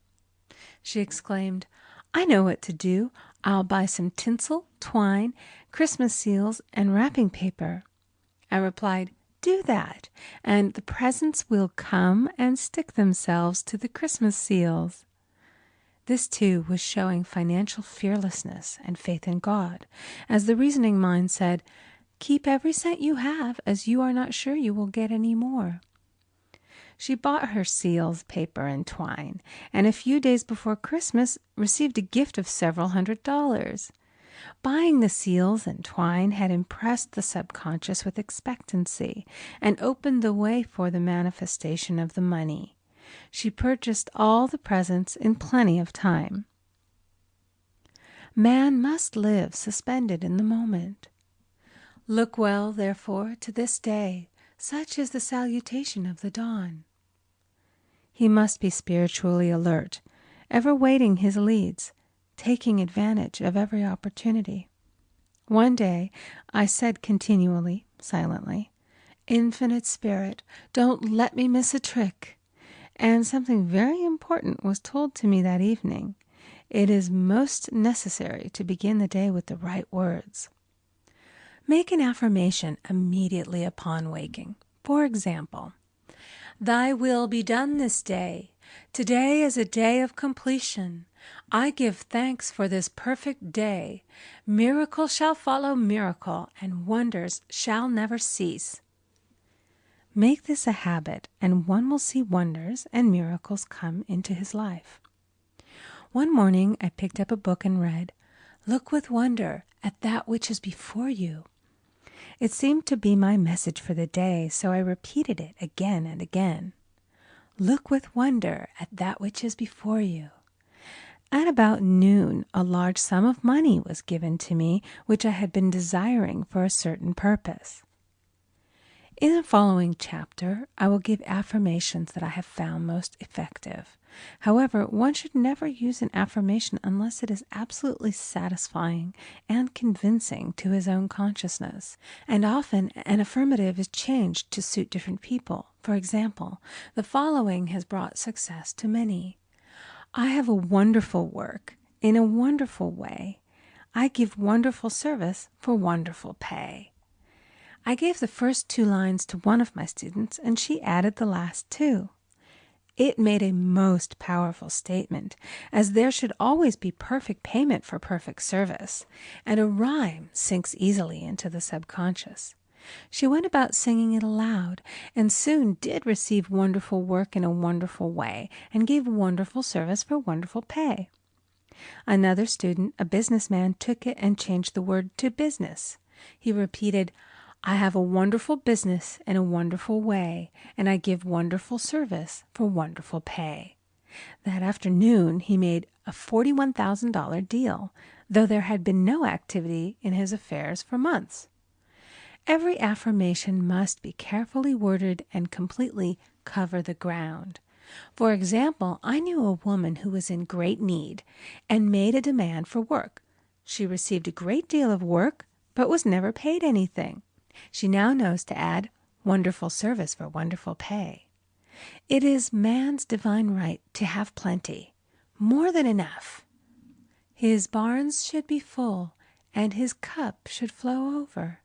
She exclaimed, "I know what to do. I'll buy some tinsel, twine, Christmas seals, and wrapping paper." I replied, "Do that, and the presents will come and stick themselves to the Christmas seals." This, too, was showing financial fearlessness and faith in God, as the reasoning mind said, "Keep every cent you have, as you are not sure you will get any more." She bought her seals, paper, and twine, and a few days before Christmas received a gift of several $100s. Buying the seals and twine had impressed the subconscious with expectancy and opened the way for the manifestation of the money. She purchased all the presents in plenty of time. Man must live suspended in the moment. Look well, therefore, to this day. Such is the salutation of the dawn. He must be spiritually alert, ever waiting his leads, taking advantage of every opportunity. One day I said continually, silently, "Infinite Spirit, don't let me miss a trick." And something very important was told to me that evening. It is most necessary to begin the day with the right words. Make an affirmation immediately upon waking. For example, "Thy will be done this day. Today is a day of completion. I give thanks for this perfect day. Miracle shall follow miracle, and wonders shall never cease." Make this a habit, and one will see wonders and miracles come into his life. One morning I picked up a book and read, "Look with wonder at that which is before you." It seemed to be my message for the day, so I repeated it again and again. Look with wonder at that which is before you. At about noon, a large sum of money was given to me, which I had been desiring for a certain purpose. In the following chapter, I will give affirmations that I have found most effective. However, one should never use an affirmation unless it is absolutely satisfying and convincing to his own consciousness. And often an affirmative is changed to suit different people. For example, the following has brought success to many. "I have a wonderful work in a wonderful way. I give wonderful service for wonderful pay." I gave the first 2 lines to one of my students, and she added the last 2. It made a most powerful statement, as there should always be perfect payment for perfect service, and a rhyme sinks easily into the subconscious. She went about singing it aloud, and soon did receive wonderful work in a wonderful way, and gave wonderful service for wonderful pay. Another student, a businessman, took it and changed the word to business. He repeated, "I have a wonderful business in a wonderful way, and I give wonderful service for wonderful pay." That afternoon he made a $41,000 deal, though there had been no activity in his affairs for months. Every affirmation must be carefully worded and completely cover the ground. For example, I knew a woman who was in great need and made a demand for work. She received a great deal of work, but was never paid anything. She now knows to add wonderful service for wonderful pay. It is man's divine right to have plenty, more than enough. His barns should be full, and his cup should flow over.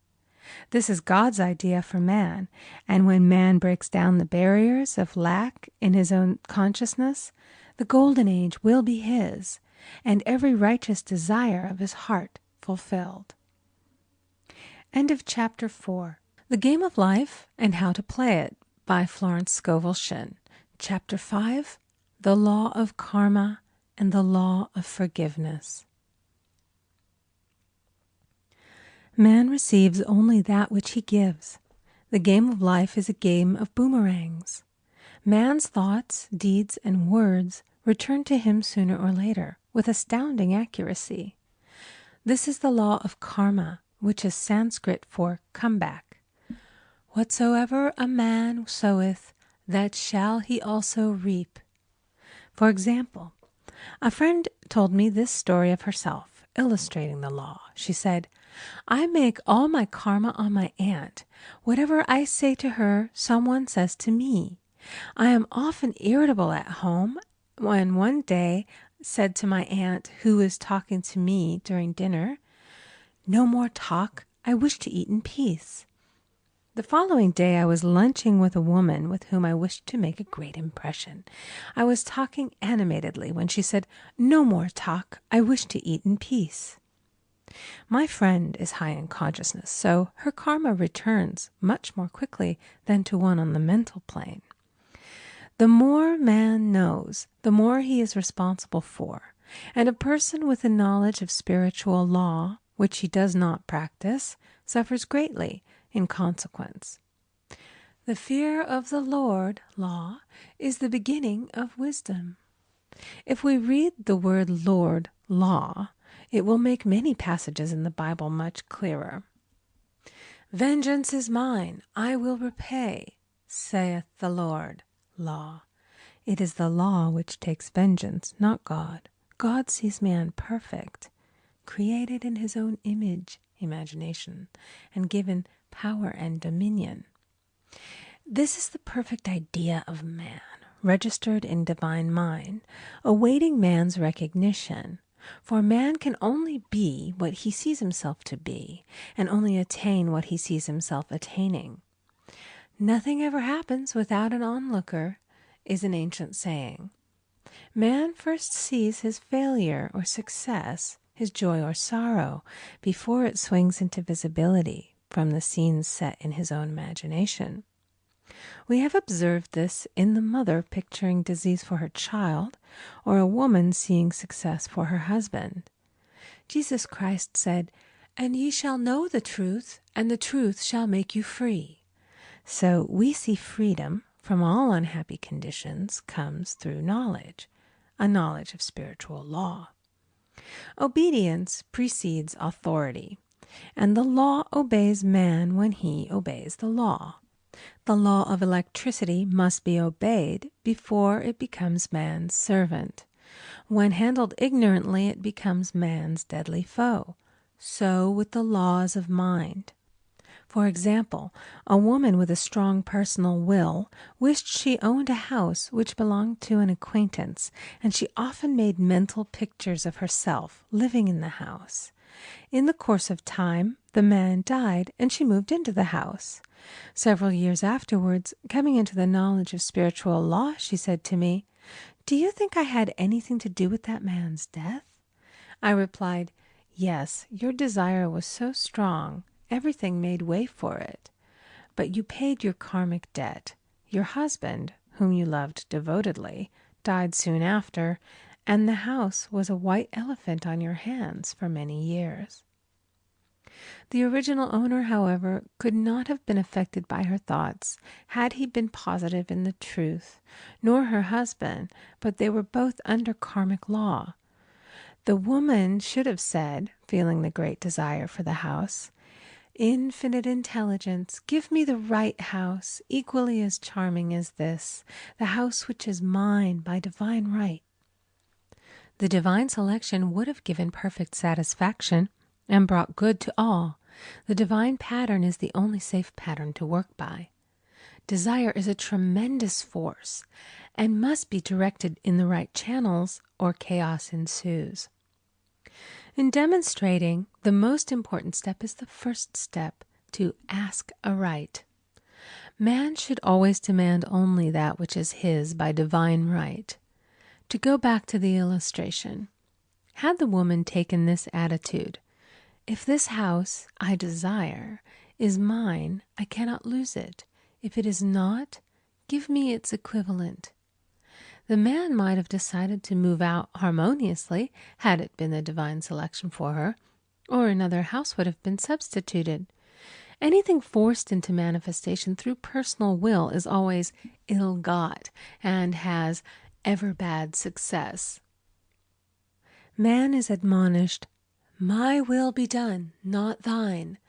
This is God's idea for man, and when man breaks down the barriers of lack in his own consciousness, the golden age will be his, and every righteous desire of his heart fulfilled. End of chapter 4. The Game of Life and How to Play It by Florence Scovel Shinn. Chapter 5. The Law of Karma and the Law of Forgiveness. Man receives only that which he gives. The game of life is a game of boomerangs. Man's thoughts, deeds, and words return to him sooner or later with astounding accuracy. This is the law of karma, which is Sanskrit for comeback. Whatsoever a man soweth, that shall he also reap. For example, a friend told me this story of herself, illustrating the law. She said, "I make all my karma on my aunt. Whatever I say to her, someone says to me. I am often irritable at home, when one day said to my aunt, who was talking to me during dinner, 'No more talk. I wish to eat in peace.' The following day I was lunching with a woman with whom I wished to make a great impression. I was talking animatedly when she said, "No more talk. I wish to eat in peace." My friend is high in consciousness, so her karma returns much more quickly than to one on the mental plane. The more man knows, the more he is responsible for, and a person with a knowledge of spiritual law, which he does not practice, suffers greatly in consequence. The fear of the Lord, law, is the beginning of wisdom. If we read the word Lord, law, it will make many passages in the Bible much clearer. "Vengeance is mine, I will repay, saith the Lord," law. It is the law which takes vengeance, not God. God sees man perfect, created in his own image, imagination, and given power and dominion. This is the perfect idea of man, registered in divine mind, awaiting man's recognition. For man can only be what he sees himself to be, and only attain what he sees himself attaining. "Nothing ever happens without an onlooker," is an ancient saying. Man first sees his failure or success, his joy or sorrow, before it swings into visibility from the scenes set in his own imagination. We have observed this in the mother picturing disease for her child, or a woman seeing success for her husband. Jesus Christ said, "And ye shall know the truth, and the truth shall make you free." So we see freedom from all unhappy conditions comes through knowledge, a knowledge of spiritual law. Obedience precedes authority, and the law obeys man when he obeys the law. The law of electricity must be obeyed before it becomes man's servant. When handled ignorantly, it becomes man's deadly foe. So with the laws of mind. For example, a woman with a strong personal will wished she owned a house which belonged to an acquaintance, and she often made mental pictures of herself living in the house. In the course of time, the man died, and she moved into the house. Several years afterwards, coming into the knowledge of spiritual law, she said to me, "Do you think I had anything to do with that man's death?" I replied, "Yes, your desire was so strong, everything made way for it. But you paid your karmic debt. Your husband, whom you loved devotedly, died soon after, and the house was a white elephant on your hands for many years." The original owner, however, could not have been affected by her thoughts had he been positive in the truth, nor her husband, but they were both under karmic law. The woman should have said, feeling the great desire for the house, "Infinite intelligence, give me the right house, equally as charming as this, the house which is mine by divine right." The divine selection would have given perfect satisfaction and brought good to all. The divine pattern is the only safe pattern to work by. Desire is a tremendous force and must be directed in the right channels, or chaos ensues. In demonstrating, the most important step is the first step, to ask aright. Man should always demand only that which is his by divine right. To go back to the illustration, had the woman taken this attitude, "If this house I desire is mine, I cannot lose it. If it is not, give me its equivalent," the man might have decided to move out harmoniously had it been the divine selection for her, or another house would have been substituted. Anything forced into manifestation through personal will is always ill-got and has ever bad success. Man is admonished, "My will be done, not thine."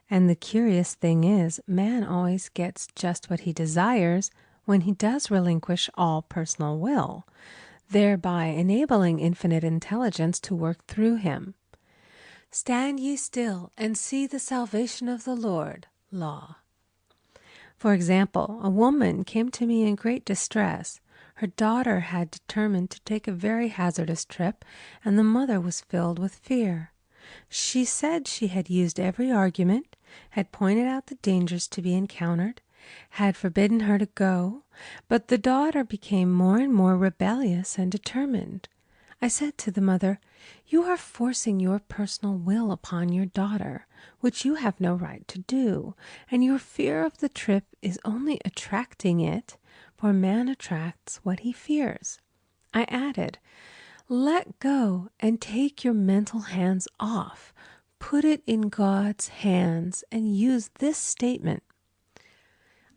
And the curious thing is, man always gets just what he desires when he does relinquish all personal will, thereby enabling infinite intelligence to work through him. "Stand ye still and see the salvation of the Lord," law. For example, a woman came to me in great distress. Her daughter had determined to take a very hazardous trip, and the mother was filled with fear. She said she had used every argument, had pointed out the dangers to be encountered, had forbidden her to go, but the daughter became more and more rebellious and determined. I said to the mother, "You are forcing your personal will upon your daughter, which you have no right to do, and your fear of the trip is only attracting it, for man attracts what he fears." I added, "Let go and take your mental hands off. Put it in God's hands and use this statement: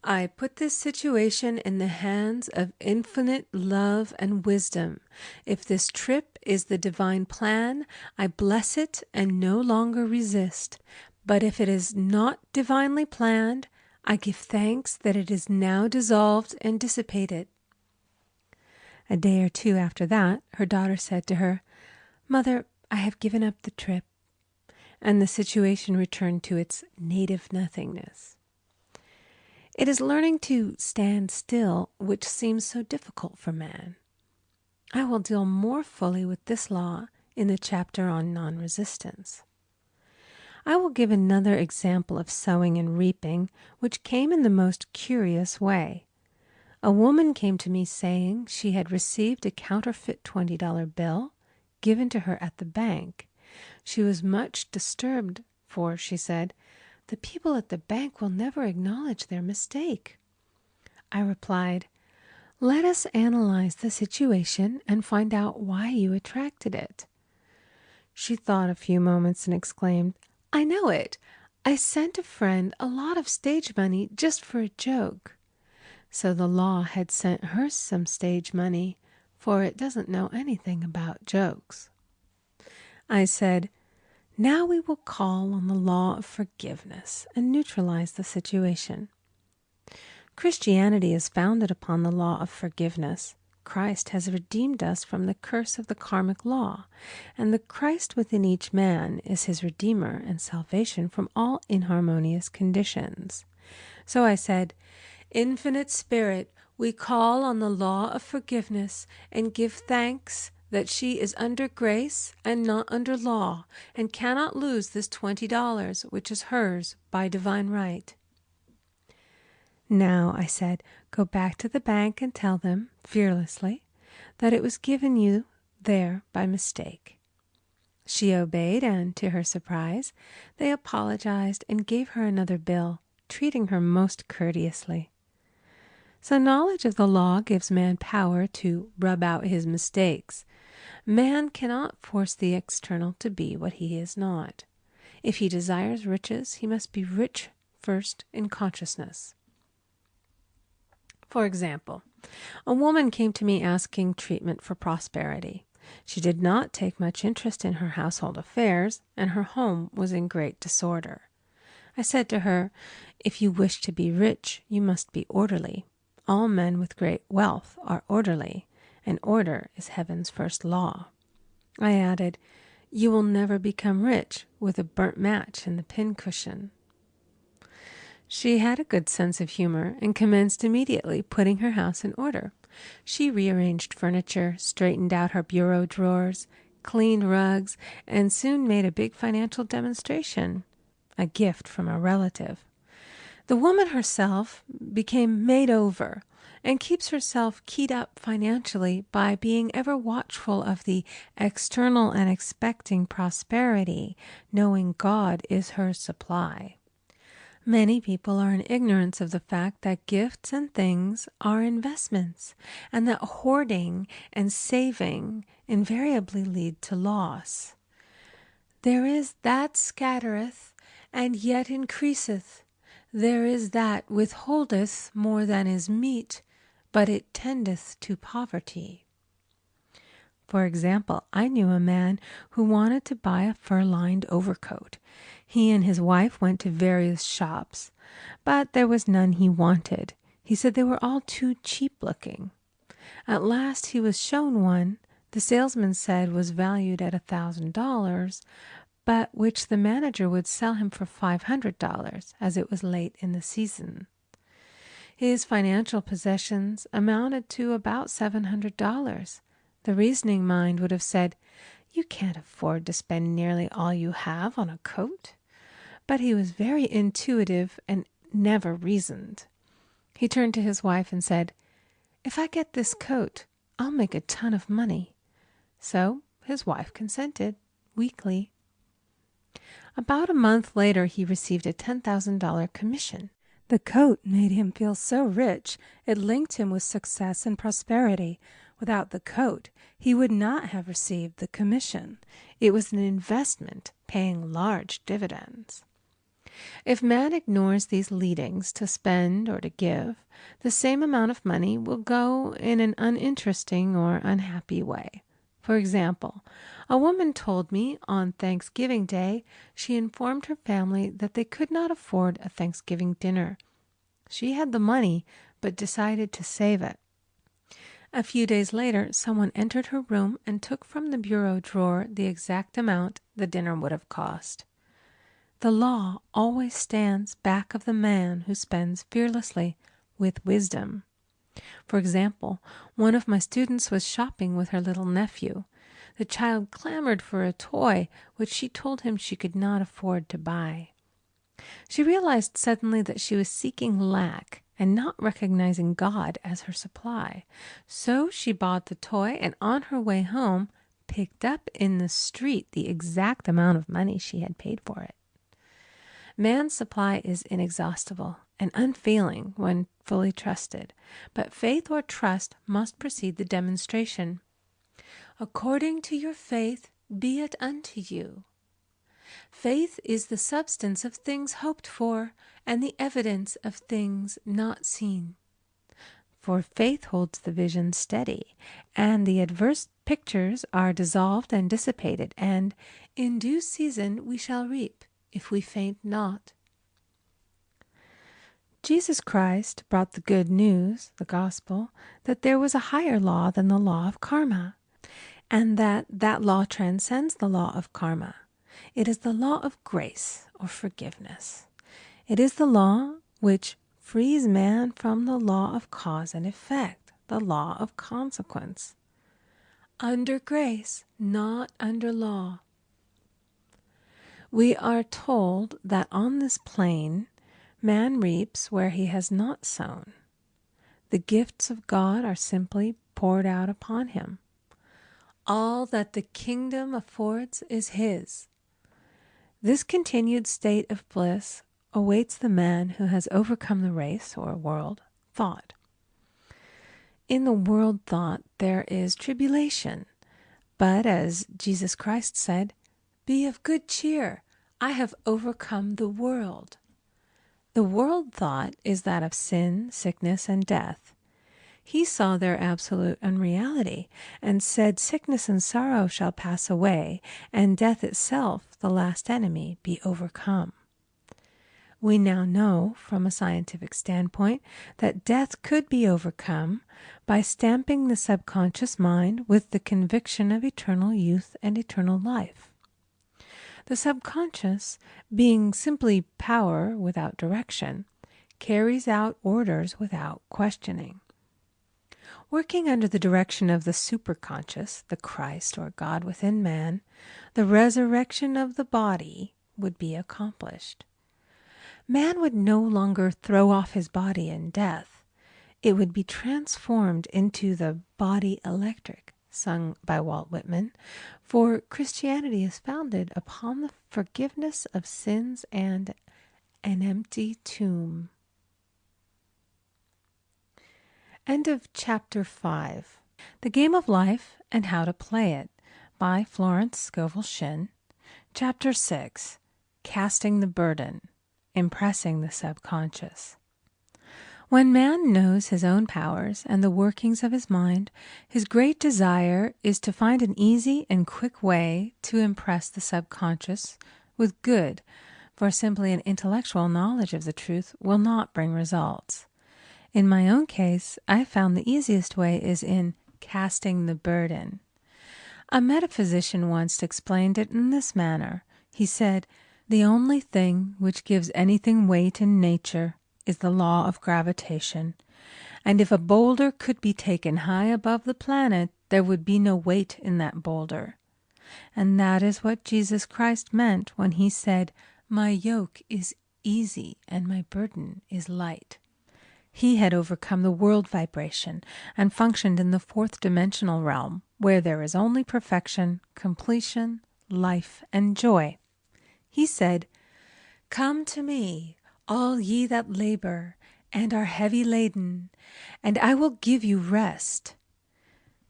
I put this situation in the hands of infinite love and wisdom. If this trip is the divine plan, I bless it and no longer resist. But if it is not divinely planned, I give thanks that it is now dissolved and dissipated." A day or two after that, her daughter said to her, "Mother, I have given up the trip," and the situation returned to its native nothingness. It is learning to stand still which seems so difficult for man. I will deal more fully with this law in the chapter on non-resistance. I will give another example of sowing and reaping, which came in the most curious way. A woman came to me saying she had received a counterfeit $20 bill given to her at the bank. She was much disturbed, for, she said, "The people at the bank will never acknowledge their mistake." I replied, "Let us analyze the situation and find out why you attracted it." She thought a few moments and exclaimed, "I know it. I sent a friend a lot of stage money just for a joke." So the law had sent her some stage money, for it doesn't know anything about jokes. I said, "Now we will call on the law of forgiveness and neutralize the situation." Christianity is founded upon the law of forgiveness. Christ has redeemed us from the curse of the karmic law, and the Christ within each man is his redeemer and salvation from all inharmonious conditions. So I said, "Infinite Spirit, we call on the law of forgiveness and give thanks that she is under grace and not under law, and cannot lose this $20, which is hers by divine right." "Now," I said, "go back to the bank and tell them, fearlessly, that it was given you there by mistake." She obeyed, and, to her surprise, they apologized and gave her another bill, treating her most courteously. So knowledge of the law gives man power to rub out his mistakes. Man cannot force the external to be what he is not. If he desires riches, he must be rich first in consciousness. For example, a woman came to me asking treatment for prosperity. She did not take much interest in her household affairs, and her home was in great disorder. I said to her, "If you wish to be rich, you must be orderly. All men with great wealth are orderly, and order is heaven's first law." I added, "You will never become rich with a burnt match in the pincushion." She had a good sense of humor and commenced immediately putting her house in order. She rearranged furniture, straightened out her bureau drawers, cleaned rugs, and soon made a big financial demonstration, a gift from a relative. The woman herself became made over and keeps herself keyed up financially by being ever watchful of the external and expecting prosperity, knowing God is her supply. Many people are in ignorance of the fact that gifts and things are investments, and that hoarding and saving invariably lead to loss. "There is that scattereth, and yet increaseth. There is that withholdeth more than is meet, but it tendeth to poverty." For example, I knew a man who wanted to buy a fur-lined overcoat. He and his wife went to various shops, but there was none he wanted. He said they were all too cheap-looking. At last he was shown one the salesman said was valued at $1,000, but which the manager would sell him for $500, as it was late in the season. His financial possessions amounted to about $700. The reasoning mind would have said, "You can't afford to spend nearly all you have on a coat." but he was very intuitive and never reasoned. He turned to his wife and said, "If I get this coat, I'll make a ton of money." So his wife consented, weakly. About a month later, he received a $10,000 commission. The coat made him feel so rich, it linked him with success and prosperity. Without the coat, he would not have received the commission. It was an investment paying large dividends. If man ignores these leadings to spend or to give, the same amount of money will go in an uninteresting or unhappy way. For example, a woman told me on Thanksgiving Day she informed her family that they could not afford a Thanksgiving dinner. She had the money, but decided to save it. A few days later, someone entered her room and took from the bureau drawer the exact amount the dinner would have cost. The law always stands back of the man who spends fearlessly with wisdom. For example, one of my students was shopping with her little nephew. The child clamored for a toy, which she told him she could not afford to buy. She realized suddenly that she was seeking lack and not recognizing God as her supply. So she bought the toy and on her way home picked up in the street the exact amount of money she had paid for it. Man's supply is inexhaustible and unfailing when fully trusted, but faith or trust must precede the demonstration. According to your faith, be it unto you. Faith is the substance of things hoped for and the evidence of things not seen. For faith holds the vision steady, and the adverse pictures are dissolved and dissipated, and in due season we shall reap, if we faint not. Jesus Christ brought the good news, the gospel, that there was a higher law than the law of karma, and that law transcends the law of karma. It is the law of grace or forgiveness. It is the law which frees man from the law of cause and effect, the law of consequence. Under grace, not under law. We are told that on this plane, man reaps where he has not sown. The gifts of God are simply poured out upon him. All that the kingdom affords is his. This continued state of bliss awaits the man who has overcome the race or world thought. In the world thought there is tribulation, but as Jesus Christ said, "Be of good cheer, I have overcome the world." The world thought is that of sin, sickness, and death. He saw their absolute unreality and said sickness and sorrow shall pass away, and death itself, the last enemy, be overcome. We now know, from a scientific standpoint, that death could be overcome by stamping the subconscious mind with the conviction of eternal youth and eternal life. The subconscious, being simply power without direction, carries out orders without questioning. Working under the direction of the superconscious, the Christ or God within man, the resurrection of the body would be accomplished. Man would no longer throw off his body in death. It would be transformed into the body electric, sung by Walt Whitman, for Christianity is founded upon the forgiveness of sins and an empty tomb. End of Chapter 5. The Game of Life and How to Play It by Florence Scovel Shinn. Chapter 6. Casting the Burden. Impressing the Subconscious. When man knows his own powers and the workings of his mind, his great desire is to find an easy and quick way to impress the subconscious with good, for simply an intellectual knowledge of the truth will not bring results. In my own case, I found the easiest way is in casting the burden. A metaphysician once explained it in this manner. He said, "The only thing which gives anything weight in nature is the law of gravitation, and if a boulder could be taken high above the planet, there would be no weight in that boulder." And that is what Jesus Christ meant when he said, My yoke is easy and my burden is light. He had overcome the world vibration and functioned in the fourth dimensional realm, where there is only perfection, completion, life, and joy. He said, "Come to me, all ye that labor and are heavy laden, and I will give you rest.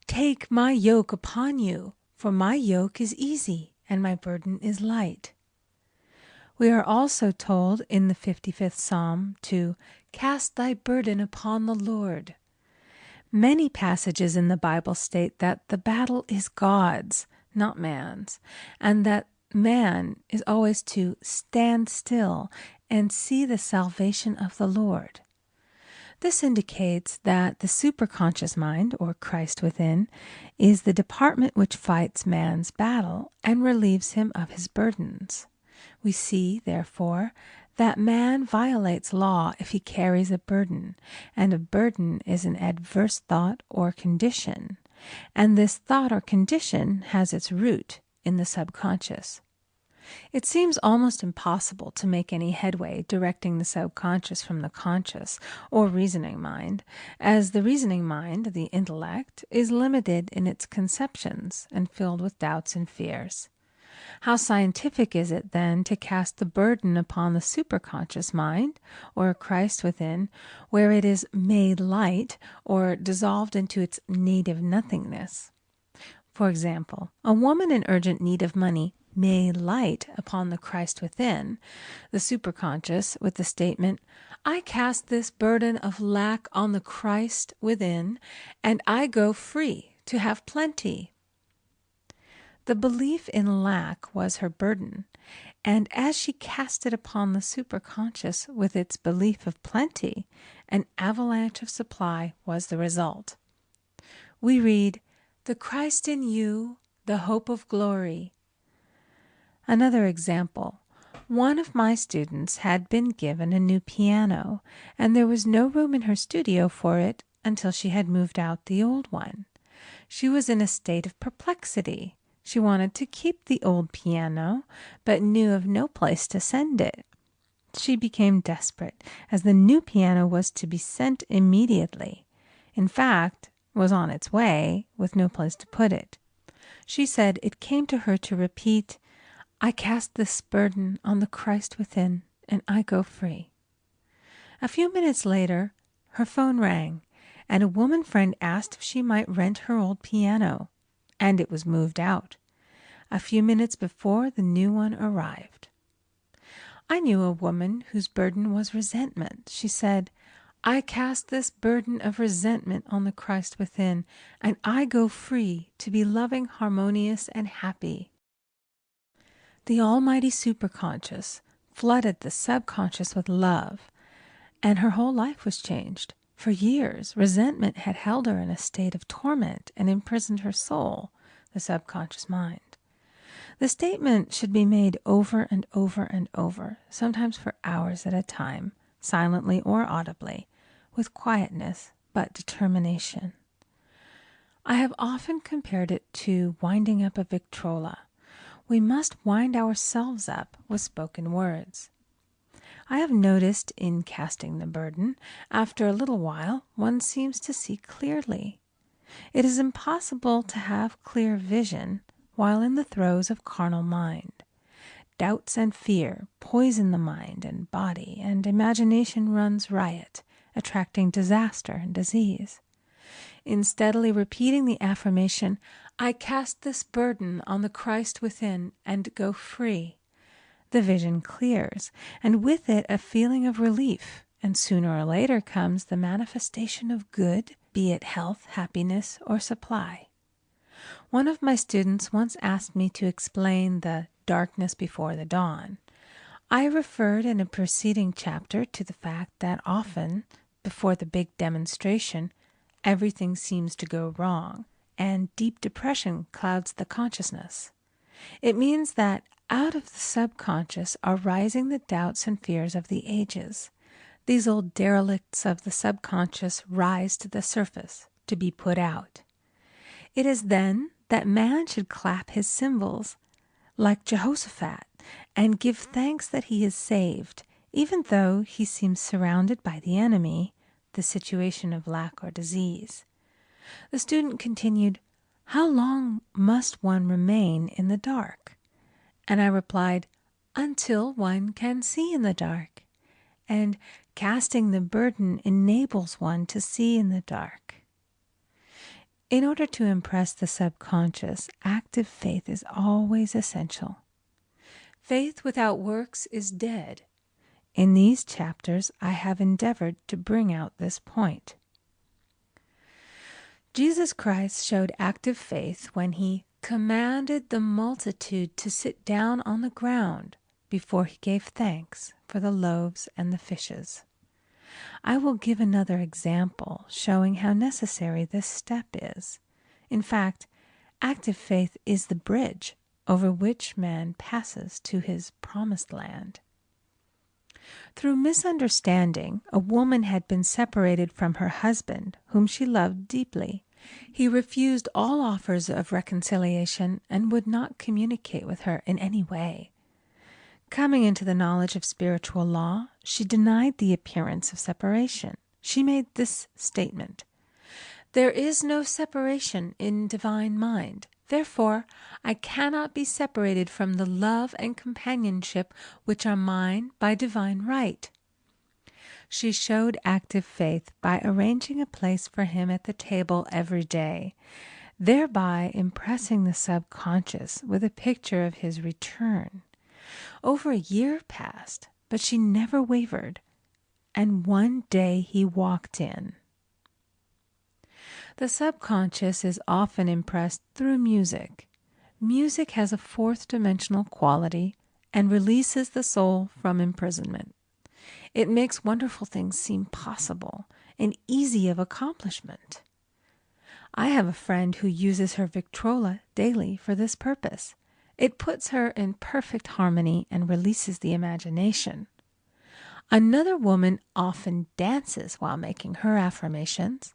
Take my yoke upon you, for my yoke is easy and my burden is light." We are also told in the 55th Psalm to cast thy burden upon the Lord. Many passages in the Bible state that the battle is God's, not man's, and that man is always to stand still and see the salvation of the Lord. This indicates that the superconscious mind, or Christ within, is the department which fights man's battle and relieves him of his burdens. We see, therefore, that man violates law if he carries a burden, and a burden is an adverse thought or condition, and this thought or condition has its root in the subconscious. It seems almost impossible to make any headway directing the subconscious from the conscious or reasoning mind, as the reasoning mind, the intellect, is limited in its conceptions and filled with doubts and fears. How scientific is it, then, to cast the burden upon the superconscious mind, or Christ within, where it is made light or dissolved into its native nothingness? For example, a woman in urgent need of money may light upon the Christ within, the superconscious, with the statement, "I cast this burden of lack on the Christ within, and I go free to have plenty." The belief in lack was her burden, and as she cast it upon the superconscious with its belief of plenty, an avalanche of supply was the result. We read, "The Christ in you, the hope of glory." Another example. One of my students had been given a new piano, and there was no room in her studio for it until she had moved out the old one. She was in a state of perplexity. She wanted to keep the old piano, but knew of no place to send it. She became desperate, as the new piano was to be sent immediately. In fact, was on its way, with no place to put it. She said it came to her to repeat, "I cast this burden on the Christ within, and I go free." A few minutes later, her phone rang, and a woman friend asked if she might rent her old piano, and it was moved out. A few minutes before, the new one arrived. I knew a woman whose burden was resentment. She said, "I cast this burden of resentment on the Christ within, and I go free to be loving, harmonious, and happy." The almighty superconscious flooded the subconscious with love, and her whole life was changed. For years, resentment had held her in a state of torment and imprisoned her soul, the subconscious mind. The statement should be made over and over and over, sometimes for hours at a time, silently or audibly, with quietness but determination. I have often compared it to winding up a Victrola. We must wind ourselves up with spoken words. I have noticed in casting the burden, after a little while, one seems to see clearly. It is impossible to have clear vision while in the throes of carnal mind. Doubts and fear poison the mind and body, and imagination runs riot, attracting disaster and disease. In steadily repeating the affirmation, "I cast this burden on the Christ within and go free," the vision clears, and with it a feeling of relief, and sooner or later comes the manifestation of good, be it health, happiness, or supply. One of my students once asked me to explain the darkness before the dawn. I referred in a preceding chapter to the fact that often, before the big demonstration, everything seems to go wrong, and deep depression clouds the consciousness. It means that out of the subconscious are rising the doubts and fears of the ages. These old derelicts of the subconscious rise to the surface to be put out. It is then that man should clap his cymbals, like Jehoshaphat, and give thanks that he is saved, even though he seems surrounded by the enemy, the situation of lack or disease. The student continued, "How long must one remain in the dark?" And I replied, "Until one can see in the dark. And casting the burden enables one to see in the dark." In order to impress the subconscious, active faith is always essential. Faith without works is dead. In these chapters, I have endeavored to bring out this point. Jesus Christ showed active faith when he commanded the multitude to sit down on the ground before he gave thanks for the loaves and the fishes. I will give another example showing how necessary this step is. In fact, active faith is the bridge over which man passes to his promised land. Through misunderstanding, a woman had been separated from her husband, whom she loved deeply. He refused all offers of reconciliation and would not communicate with her in any way. Coming into the knowledge of spiritual law, she denied the appearance of separation. She made this statement: "There is no separation in divine mind. Therefore, I cannot be separated from the love and companionship which are mine by divine right." She showed active faith by arranging a place for him at the table every day, thereby impressing the subconscious with a picture of his return. Over a year passed, but she never wavered, and one day he walked in. The subconscious is often impressed through music. Music has a fourth-dimensional quality and releases the soul from imprisonment. It makes wonderful things seem possible and easy of accomplishment. I have a friend who uses her Victrola daily for this purpose. It puts her in perfect harmony and releases the imagination. Another woman often dances while making her affirmations.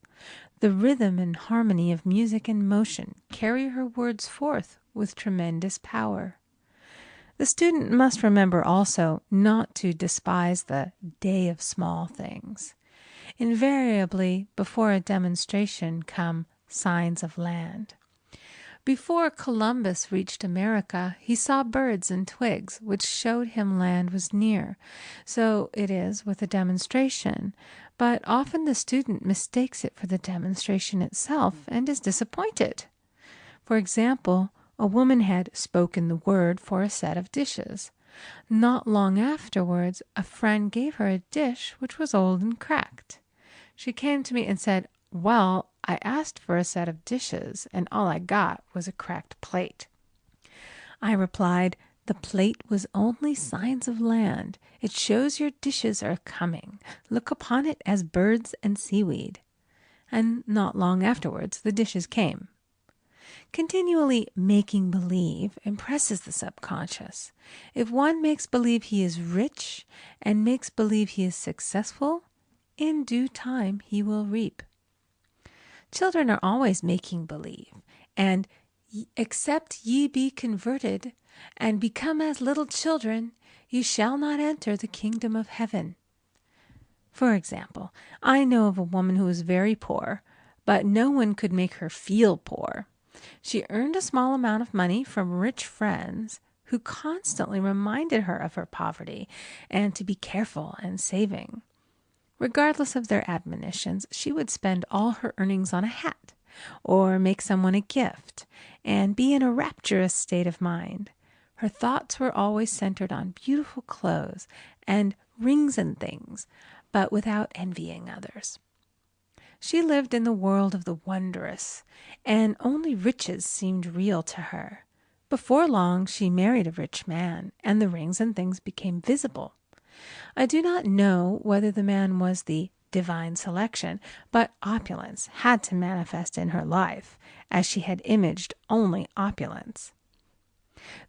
The rhythm and harmony of music and motion carry her words forth with tremendous power. The student must remember also not to despise the day of small things. Invariably, before a demonstration come signs of land. Before Columbus reached America, he saw birds and twigs, which showed him land was near. So it is with a demonstration, but often the student mistakes it for the demonstration itself and is disappointed. For example, a woman had spoken the word for a set of dishes. Not long afterwards, a friend gave her a dish which was old and cracked. She came to me and said, "Well, I asked for a set of dishes, and all I got was a cracked plate." I replied, "The plate was only signs of land. It shows your dishes are coming. Look upon it as birds and seaweed." And not long afterwards, the dishes came. Continually making believe impresses the subconscious. If one makes believe he is rich and makes believe he is successful, in due time he will reap. Children are always making believe, and "Except ye be converted and become as little children, ye shall not enter the kingdom of heaven." For example, I know of a woman who was very poor, but no one could make her feel poor. She earned a small amount of money from rich friends who constantly reminded her of her poverty and to be careful and saving. Regardless of their admonitions, she would spend all her earnings on a hat or make someone a gift and be in a rapturous state of mind. Her thoughts were always centered on beautiful clothes and rings and things, but without envying others. She lived in the world of the wondrous, and only riches seemed real to her. Before long, she married a rich man, and the rings and things became visible. I do not know whether the man was the divine selection, but opulence had to manifest in her life, as she had imaged only opulence.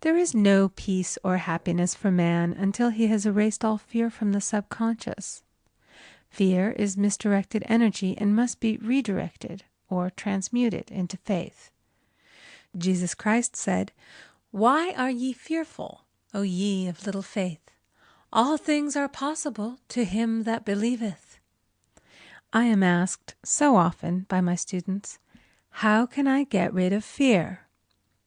There is no peace or happiness for man until he has erased all fear from the subconscious. Fear is misdirected energy and must be redirected or transmuted into faith. Jesus Christ said, "Why are ye fearful? O ye of little faith. All things are possible to him that believeth. I am asked so often by my students, how can I get rid of fear?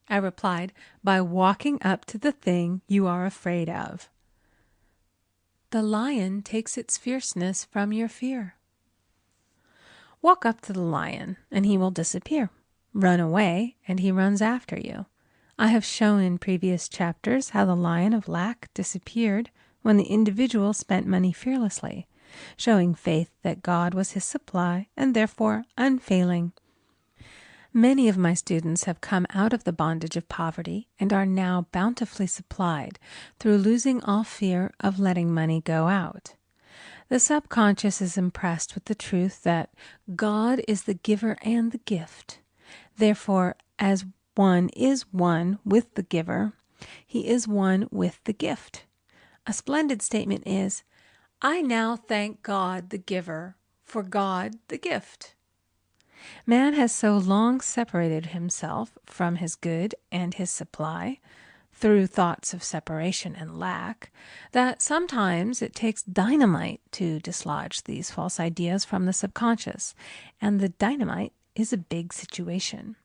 I replied, by walking up to the thing you are afraid of. The lion takes its fierceness from your fear. Walk up to the lion, and he will disappear. Run away, and he runs after you. I have shown in previous chapters how the lion of lack disappeared when the individual spent money fearlessly, showing faith that God was his supply and therefore unfailing. Many of my students have come out of the bondage of poverty and are now bountifully supplied through losing all fear of letting money go out. The subconscious is impressed with the truth that God is the giver and the gift. Therefore, as one is one with the giver, he is one with the gift. A splendid statement is, I now thank God the giver for God the gift. Man has so long separated himself from his good and his supply, through thoughts of separation and lack, that sometimes it takes dynamite to dislodge these false ideas from the subconscious, and the dynamite is a big situation.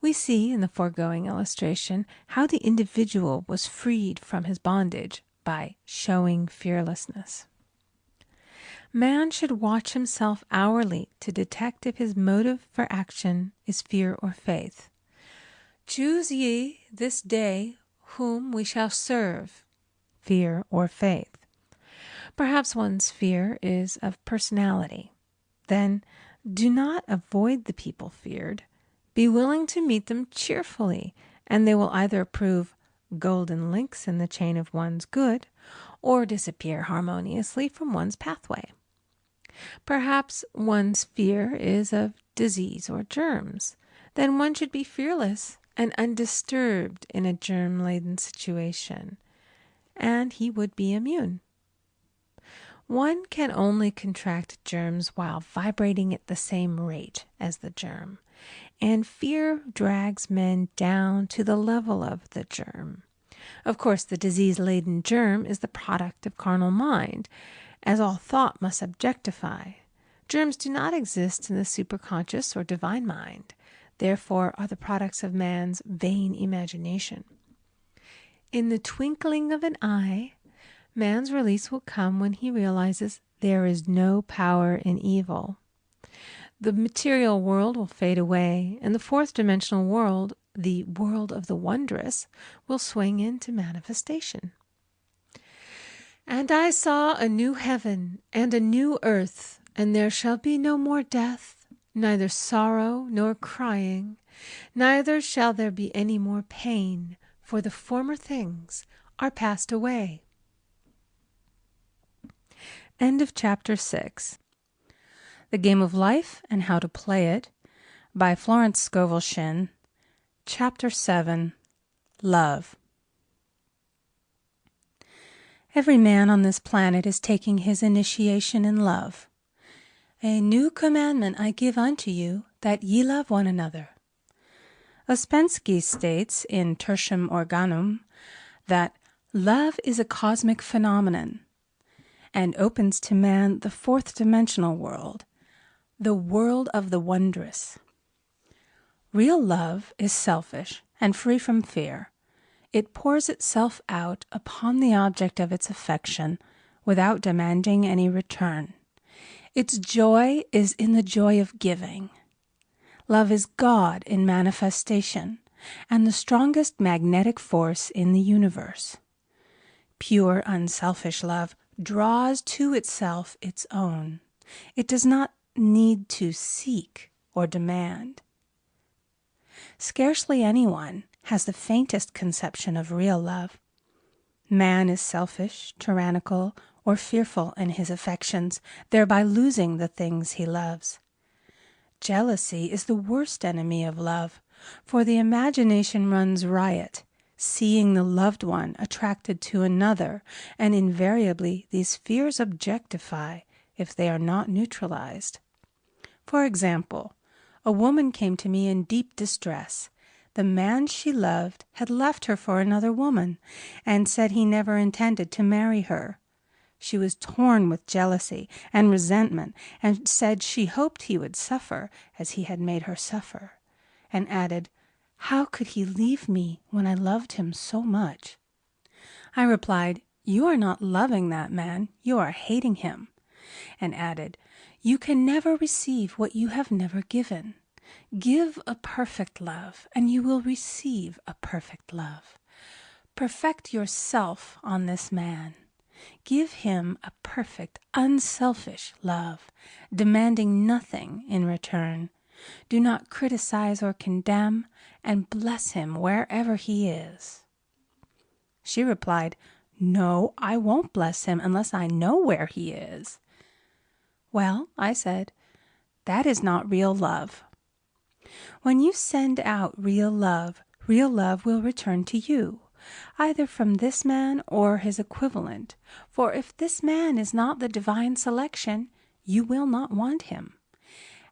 We see in the foregoing illustration how the individual was freed from his bondage by showing fearlessness. Man should watch himself hourly to detect if his motive for action is fear or faith. Choose ye this day whom we shall serve, fear or faith. Perhaps one's fear is of personality. Then do not avoid the people feared. Be willing to meet them cheerfully, and they will either prove golden links in the chain of one's good, or disappear harmoniously from one's pathway. Perhaps one's fear is of disease or germs. Then one should be fearless and undisturbed in a germ-laden situation, and he would be immune. One can only contract germs while vibrating at the same rate as the germ, and fear drags men down to the level of the germ. Of course, the disease-laden germ is the product of carnal mind, as all thought must objectify. Germs do not exist in the superconscious or divine mind, therefore are the products of man's vain imagination. In the twinkling of an eye, man's release will come when he realizes there is no power in evil. The material world will fade away, and the fourth dimensional world, the world of the wondrous, will swing into manifestation. And I saw a new heaven and a new earth, and there shall be no more death, neither sorrow nor crying, neither shall there be any more pain, for the former things are passed away. End of chapter 6. The Game of Life and How to Play It by Florence Scovel Shinn. Chapter 7. Love. Every man on this planet is taking his initiation in love. A new commandment I give unto you, that ye love one another. Ouspensky states in Tertium Organum that love is a cosmic phenomenon and opens to man the fourth dimensional world, the world of the wondrous. Real love is selfish and free from fear. It pours itself out upon the object of its affection without demanding any return. Its joy is in the joy of giving. Love is God in manifestation and the strongest magnetic force in the universe. Pure, unselfish love draws to itself its own. It does not need to seek or demand. Scarcely anyone has the faintest conception of real love. Man is selfish, tyrannical, or fearful in his affections, thereby losing the things he loves. Jealousy is the worst enemy of love, for the imagination runs riot, seeing the loved one attracted to another, and invariably these fears objectify if they are not neutralized. For example, a woman came to me in deep distress. The man she loved had left her for another woman and said he never intended to marry her. She was torn with jealousy and resentment and said she hoped he would suffer as he had made her suffer, and added, "How could he leave me when I loved him so much?" I replied, "You are not loving that man, you are hating him," and added, "You can never receive what you have never given. Give a perfect love, and you will receive a perfect love. Perfect yourself on this man. Give him a perfect, unselfish love, demanding nothing in return. Do not criticize or condemn, and bless him wherever he is." She replied, "No, I won't bless him unless I know where he is." "Well," I said, "that is not real love. When you send out real love will return to you, either from this man or his equivalent. For if this man is not the divine selection, you will not want him.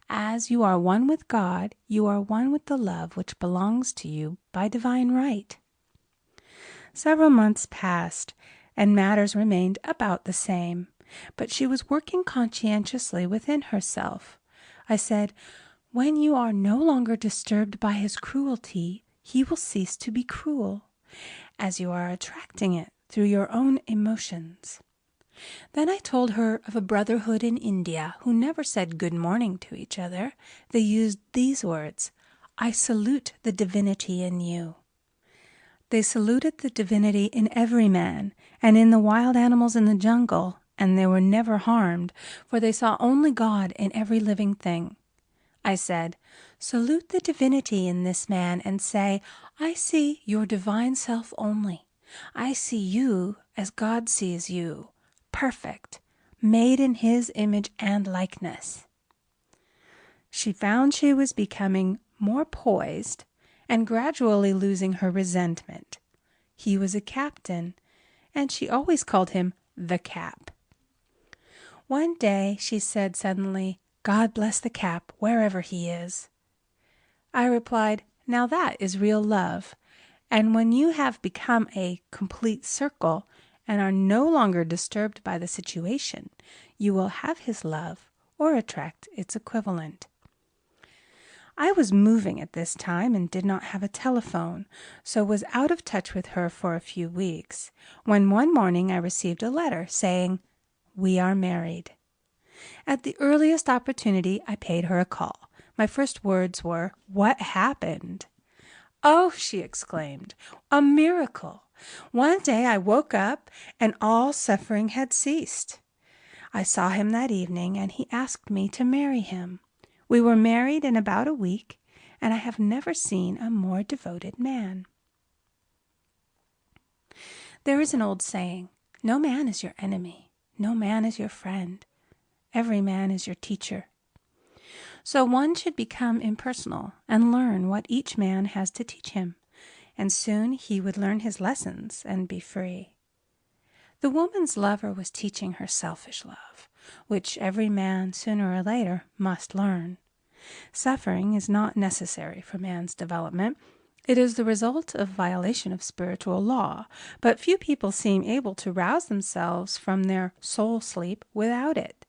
As you are one with God, you are one with the love which belongs to you by divine right." Several months passed, and matters remained about the same, but she was working conscientiously within herself. I said, "When you are no longer disturbed by his cruelty, he will cease to be cruel, as you are attracting it through your own emotions." Then I told her of a brotherhood in India who never said good morning to each other. They used these words, "I salute the divinity in you." They saluted the divinity in every man and in the wild animals in the jungle, and they were never harmed, for they saw only God in every living thing. I said, "Salute the divinity in this man and say, 'I see your divine self only. I see you as God sees you, perfect, made in his image and likeness.'" She found she was becoming more poised and gradually losing her resentment. He was a captain, and she always called him the Cap. One day she said suddenly, "God bless the Cap, wherever he is." I replied, "Now that is real love, and when you have become a complete circle and are no longer disturbed by the situation, you will have his love or attract its equivalent." I was moving at this time and did not have a telephone, so was out of touch with her for a few weeks, when one morning I received a letter saying, "We are married." At the earliest opportunity, I paid her a call. My first words were, "What happened?" "Oh," she exclaimed, "a miracle! One day I woke up and all suffering had ceased. I saw him that evening and he asked me to marry him. We were married in about a week, and I have never seen a more devoted man." There is an old saying, "No man is your enemy, no man is your friend. Every man is your teacher." So one should become impersonal and learn what each man has to teach him, and soon he would learn his lessons and be free. The woman's lover was teaching her selfish love, which every man sooner or later must learn. Suffering is not necessary for man's development. It is the result of violation of spiritual law, but few people seem able to rouse themselves from their soul sleep without it.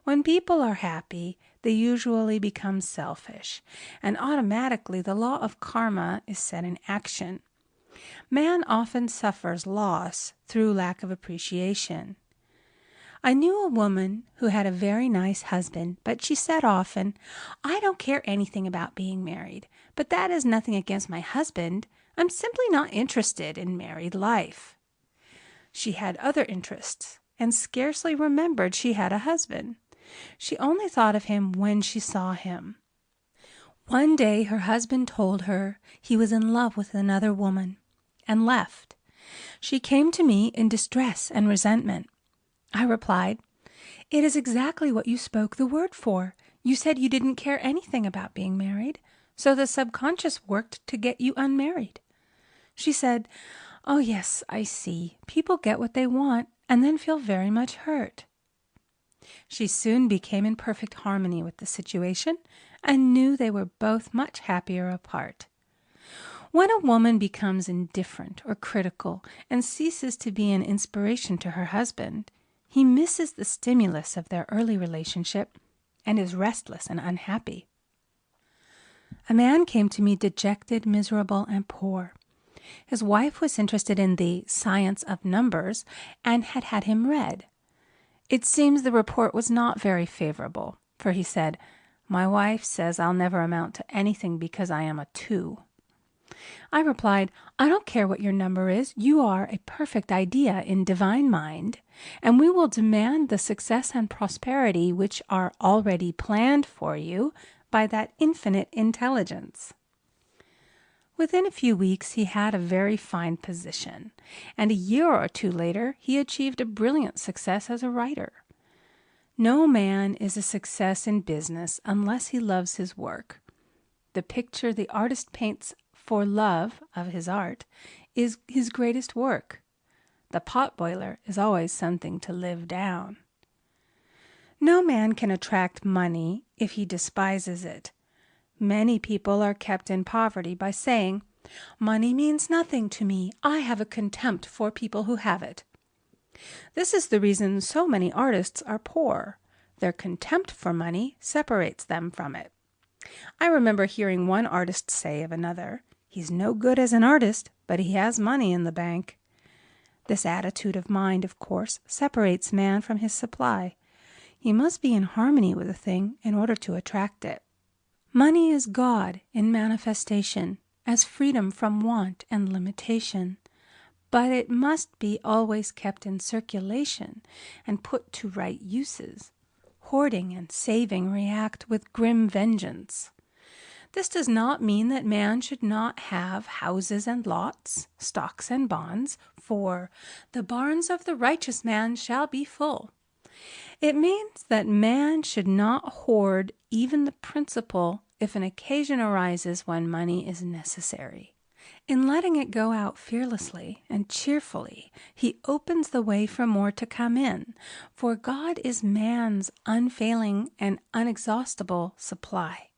When people are happy, they usually become selfish, and automatically the law of karma is set in action. Man often suffers loss through lack of appreciation. I knew a woman who had a very nice husband, but she said often, "I don't care anything about being married, but that is nothing against my husband. I'm simply not interested in married life." She had other interests and scarcely remembered she had a husband. She only thought of him when she saw him. One day her husband told her he was in love with another woman and left. She came to me in distress and resentment. I replied, "It is exactly what you spoke the word for. You said you didn't care anything about being married, so the subconscious worked to get you unmarried." She said, "Oh yes, I see. People get what they want and then feel very much hurt." She soon became in perfect harmony with the situation and knew they were both much happier apart. When a woman becomes indifferent or critical and ceases to be an inspiration to her husband, he misses the stimulus of their early relationship and is restless and unhappy. A man came to me dejected, miserable, and poor. His wife was interested in the science of numbers and had had him read. It seems the report was not very favorable, for he said, "My wife says I'll never amount to anything because I am a 2. I replied, "I don't care what your number is. You are a perfect idea in divine mind, and we will demand the success and prosperity which are already planned for you by that infinite intelligence." Within a few weeks, he had a very fine position, and a year or 2 later, he achieved a brilliant success as a writer. No man is a success in business unless he loves his work. The picture the artist paints for love of his art is his greatest work. The potboiler is always something to live down. No man can attract money if he despises it. Many people are kept in poverty by saying, "Money means nothing to me. I have a contempt for people who have it." This is the reason so many artists are poor. Their contempt for money separates them from it. I remember hearing one artist say of another, "He's no good as an artist, but he has money in the bank." This attitude of mind, of course, separates man from his supply. He must be in harmony with a thing in order to attract it. Money is God in manifestation, as freedom from want and limitation. But it must be always kept in circulation and put to right uses. Hoarding and saving react with grim vengeance. This does not mean that man should not have houses and lots, stocks and bonds, for "the barns of the righteous man shall be full." It means that man should not hoard even the principal if an occasion arises when money is necessary. In letting it go out fearlessly and cheerfully, he opens the way for more to come in, for God is man's unfailing and unexhaustible supply.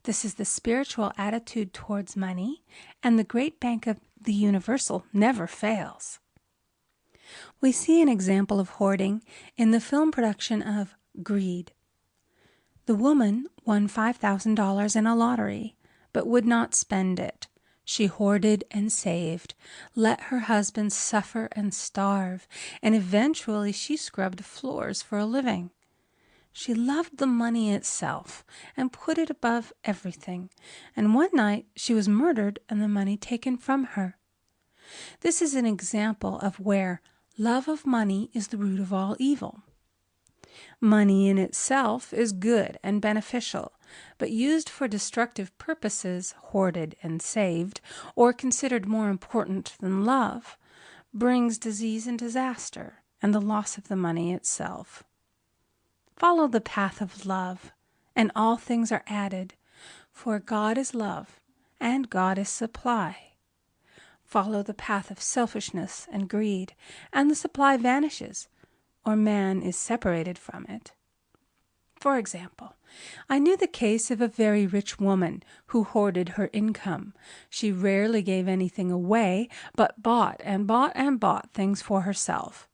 This is the spiritual attitude towards money, and the great bank of the universal never fails. We see an example of hoarding in the film production of Greed. The woman won $5,000 in a lottery, but would not spend it. She hoarded and saved, let her husband suffer and starve, and eventually she scrubbed floors for a living. She loved the money itself and put it above everything, and one night she was murdered and the money taken from her. This is an example of where love of money is the root of all evil. Money in itself is good and beneficial, but used for destructive purposes, hoarded and saved, or considered more important than love, brings disease and disaster and the loss of the money itself. Follow the path of love, and all things are added, for God is love, and God is supply. Follow the path of selfishness and greed, and the supply vanishes, or man is separated from it. For example, I knew the case of a very rich woman who hoarded her income. She rarely gave anything away, but bought and bought and bought things for herself.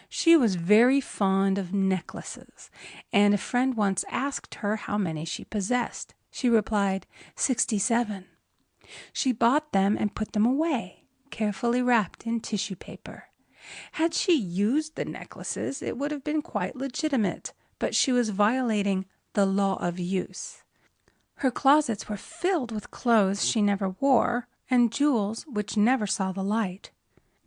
She was very fond of necklaces, and a friend once asked her how many she possessed. She replied, 67. She bought them and put them away, carefully wrapped in tissue paper. Had she used the necklaces, it would have been quite legitimate, but she was violating the law of use. Her closets were filled with clothes she never wore and jewels which never saw the light.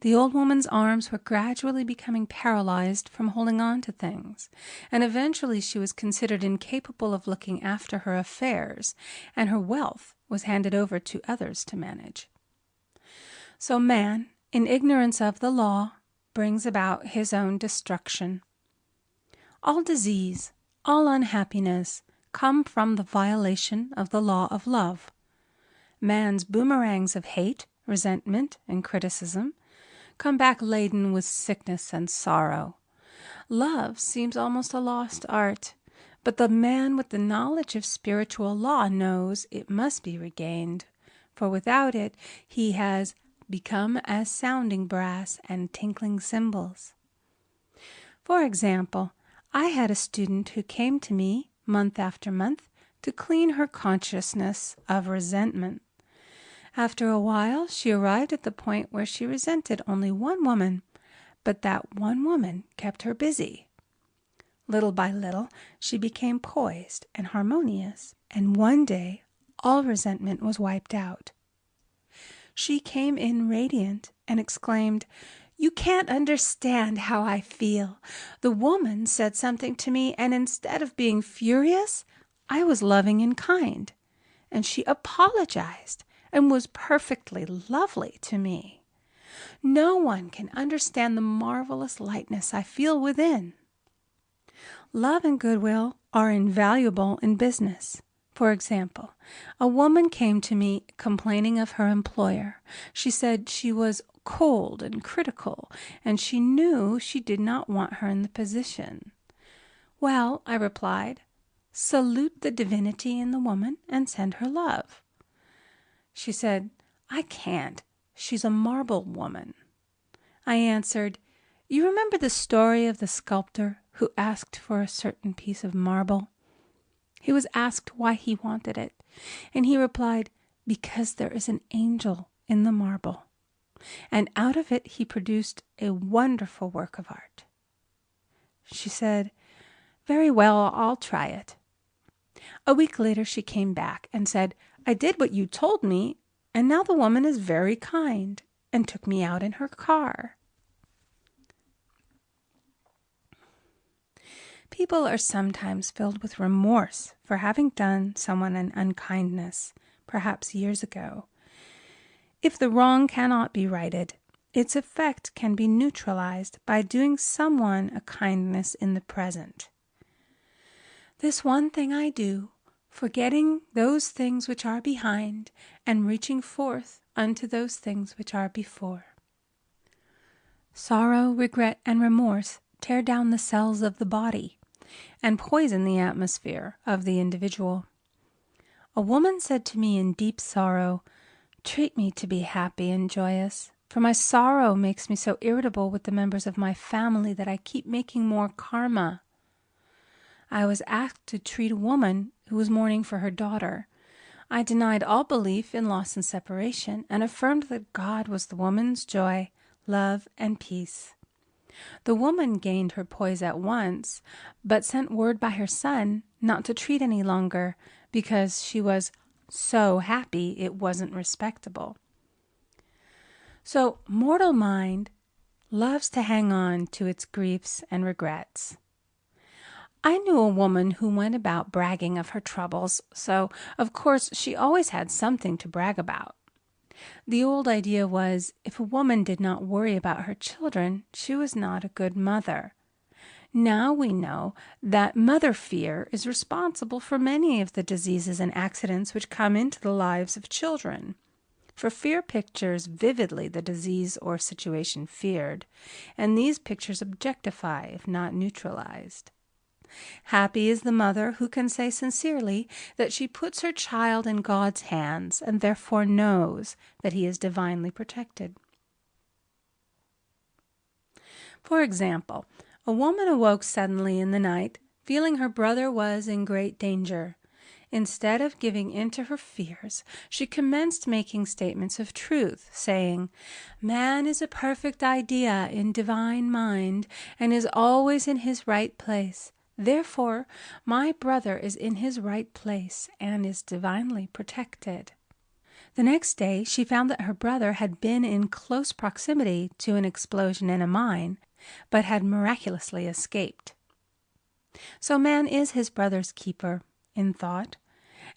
The old woman's arms were gradually becoming paralyzed from holding on to things, and eventually she was considered incapable of looking after her affairs, and her wealth was handed over to others to manage. So man, in ignorance of the law, brings about his own destruction. All disease, all unhappiness come from the violation of the law of love. Man's boomerangs of hate, resentment, and criticism come back laden with sickness and sorrow. Love seems almost a lost art, but the man with the knowledge of spiritual law knows it must be regained, for without it he has become as sounding brass and tinkling cymbals. For example, I had a student who came to me month after month to clean her consciousness of resentment. After a while, she arrived at the point where she resented only one woman, but that one woman kept her busy. Little by little, she became poised and harmonious, and one day all resentment was wiped out. She came in radiant and exclaimed, "You can't understand how I feel. The woman said something to me, and instead of being furious, I was loving and kind. And she apologized and was perfectly lovely to me. No one can understand the marvelous lightness I feel within." Love and goodwill are invaluable in business. For example, a woman came to me complaining of her employer. She said she was cold and critical, and she knew she did not want her in the position. "Well," I replied, "salute the divinity in the woman and send her love." She said, "I can't. She's a marble woman." I answered, "You remember the story of the sculptor who asked for a certain piece of marble? He was asked why he wanted it, and he replied, 'Because there is an angel in the marble.' And out of it he produced a wonderful work of art." She said, "Very well, I'll try it." A week later she came back and said, "I did what you told me, and now the woman is very kind," and took me out in her car. People are sometimes filled with remorse for having done someone an unkindness, perhaps years ago. If the wrong cannot be righted, its effect can be neutralized by doing someone a kindness in the present. This one thing I do, forgetting those things which are behind, and reaching forth unto those things which are before. Sorrow, regret, and remorse tear down the cells of the body and poison the atmosphere of the individual. A woman said to me in deep sorrow, "Treat me to be happy and joyous, for my sorrow makes me so irritable with the members of my family that I keep making more karma." I was asked to treat a woman who was mourning for her daughter. I denied all belief in loss and separation and affirmed that God was the woman's joy, love, and peace. The woman gained her poise at once, but sent word by her son not to treat any longer because she was so happy it wasn't respectable. So mortal mind loves to hang on to its griefs and regrets. I knew a woman who went about bragging of her troubles, so of course she always had something to brag about. The old idea was, if a woman did not worry about her children, she was not a good mother. Now we know that mother fear is responsible for many of the diseases and accidents which come into the lives of children. For fear pictures vividly the disease or situation feared, and these pictures objectify if not neutralized. Happy is the mother who can say sincerely that she puts her child in God's hands and therefore knows that he is divinely protected. For example, a woman awoke suddenly in the night, feeling her brother was in great danger. Instead of giving in to her fears, she commenced making statements of truth, saying, "Man is a perfect idea in divine mind and is always in his right place. Therefore, my brother is in his right place and is divinely protected." The next day, she found that her brother had been in close proximity to an explosion in a mine, but had miraculously escaped. So man is his brother's keeper, in thought,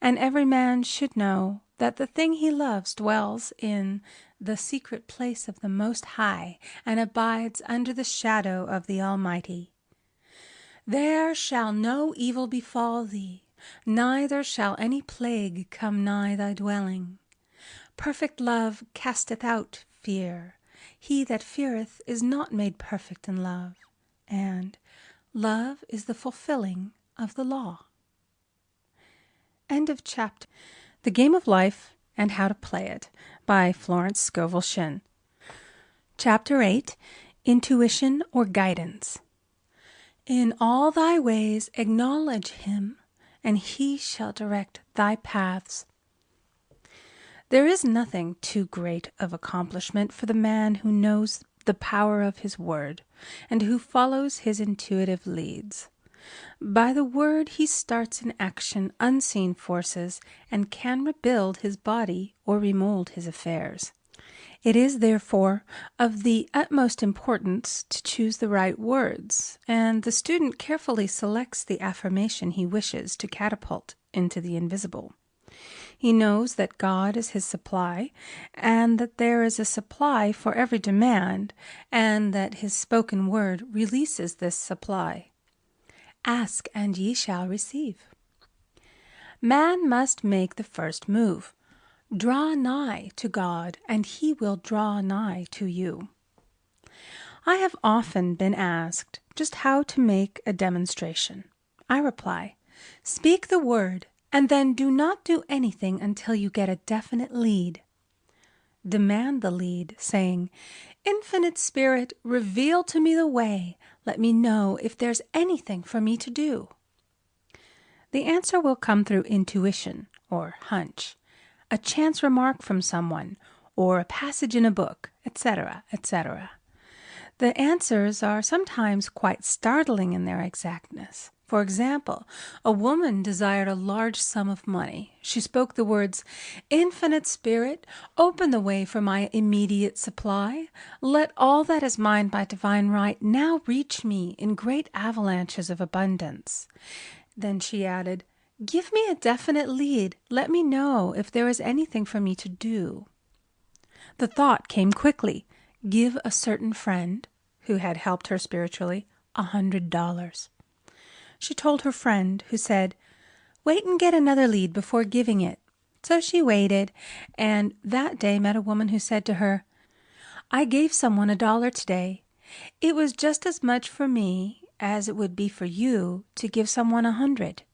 and every man should know that the thing he loves dwells in the secret place of the Most High and abides under the shadow of the Almighty. "There shall no evil befall thee, neither shall any plague come nigh thy dwelling. Perfect love casteth out fear. He that feareth is not made perfect in love. And love is the fulfilling of the law." End of chapter. The game of life and How to Play It by Florence Scovel Shinn. Chapter 8, Intuition or Guidance. In all thy ways acknowledge him, and he shall direct thy paths. There is nothing too great of accomplishment for the man who knows the power of his word, and who follows his intuitive leads. By the word he starts in action unseen forces, and can rebuild his body or remold his affairs. It is, therefore, of the utmost importance to choose the right words, and the student carefully selects the affirmation he wishes to catapult into the invisible. He knows that God is his supply, and that there is a supply for every demand, and that his spoken word releases this supply. Ask, and ye shall receive. Man must make the first move. Draw nigh to God, and he will draw nigh to you. I have often been asked just how to make a demonstration. I reply, speak the word, and then do not do anything until you get a definite lead. Demand the lead, saying, Infinite Spirit, reveal to me the way. Let me know if there's anything for me to do. The answer will come through intuition, or hunch, a chance remark from someone, or a passage in a book, etc., etc. The answers are sometimes quite startling in their exactness. For example, a woman desired a large sum of money. She spoke the words, Infinite Spirit, open the way for my immediate supply. Let all that is mine by divine right now reach me in great avalanches of abundance. Then she added, give me a definite lead. Let me know if there is anything for me to do. The thought came quickly. Give a certain friend, who had helped her spiritually, $100. She told her friend, who said, wait and get another lead before giving it. So she waited, and that day met a woman who said to her, I gave someone $1 today. It was just as much for me as it would be for you to give someone 100.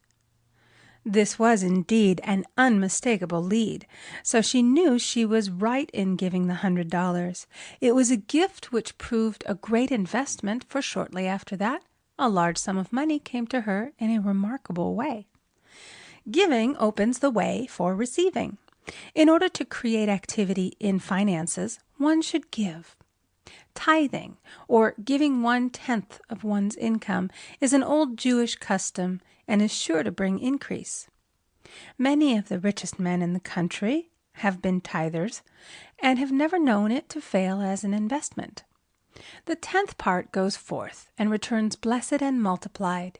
This was indeed an unmistakable lead, so she knew she was right in giving the $100. It was a gift which proved a great investment, for shortly after that, a large sum of money came to her in a remarkable way. Giving opens the way for receiving. In order to create activity in finances, one should give. Tithing, or giving 1/10 of one's income, is an old Jewish custom and is sure to bring increase. Many of the richest men in the country have been tithers and have never known it to fail as an investment. The 10th part goes forth and returns blessed and multiplied,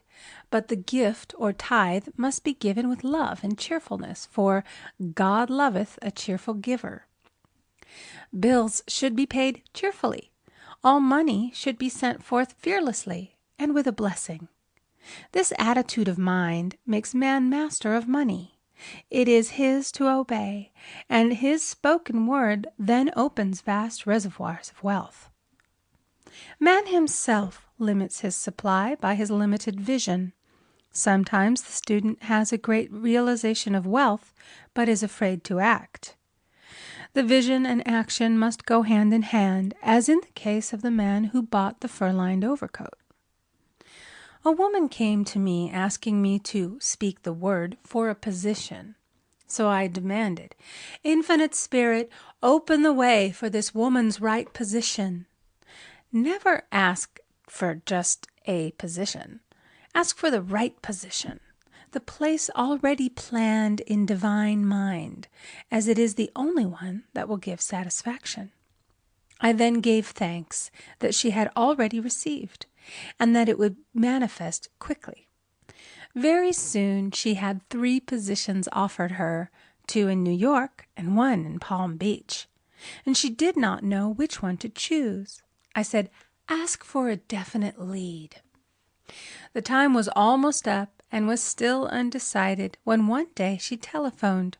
but the gift or tithe must be given with love and cheerfulness, for God loveth a cheerful giver. Bills should be paid cheerfully. All money should be sent forth fearlessly and with a blessing. This attitude of mind makes man master of money. It is his to obey, and his spoken word then opens vast reservoirs of wealth. Man himself limits his supply by his limited vision. Sometimes the student has a great realization of wealth, but is afraid to act. The vision and action must go hand in hand, as in the case of the man who bought the fur-lined overcoat. A woman came to me asking me to speak the word for a position. So I demanded, Infinite Spirit, open the way for this woman's right position. Never ask for just a position. Ask for the right position, the place already planned in divine mind, as it is the only one that will give satisfaction. I then gave thanks that she had already received, and that it would manifest quickly. Very soon she had 3 positions offered her, 2 in New York and 1 in Palm Beach, and she did not know which one to choose. I said, ask for a definite lead. The time was almost up and was still undecided when one day she telephoned.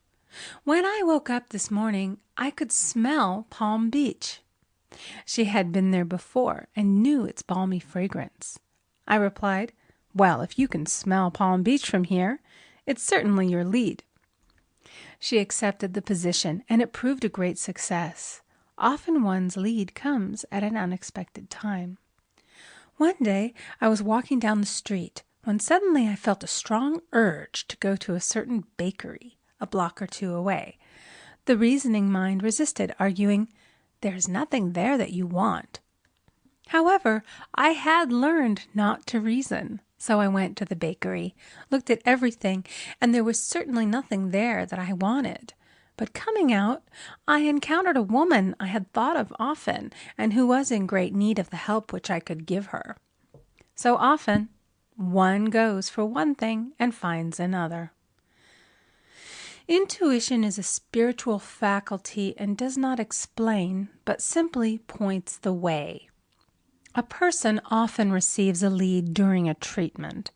When I woke up this morning, I could smell Palm Beach. She had been there before and knew its balmy fragrance. I replied, well, if you can smell Palm Beach from here, it's certainly your lead. She accepted the position, and it proved a great success. Often one's lead comes at an unexpected time. One day I was walking down the street when suddenly I felt a strong urge to go to a certain bakery a block or two away. The reasoning mind resisted, arguing, "There's nothing there that you want." However, I had learned not to reason, so I went to the bakery, looked at everything, and there was certainly nothing there that I wanted. But coming out, I encountered a woman I had thought of often and who was in great need of the help which I could give her. So often, one goes for one thing and finds another. Intuition is a spiritual faculty and does not explain, but simply points the way. A person often receives a lead during a treatment.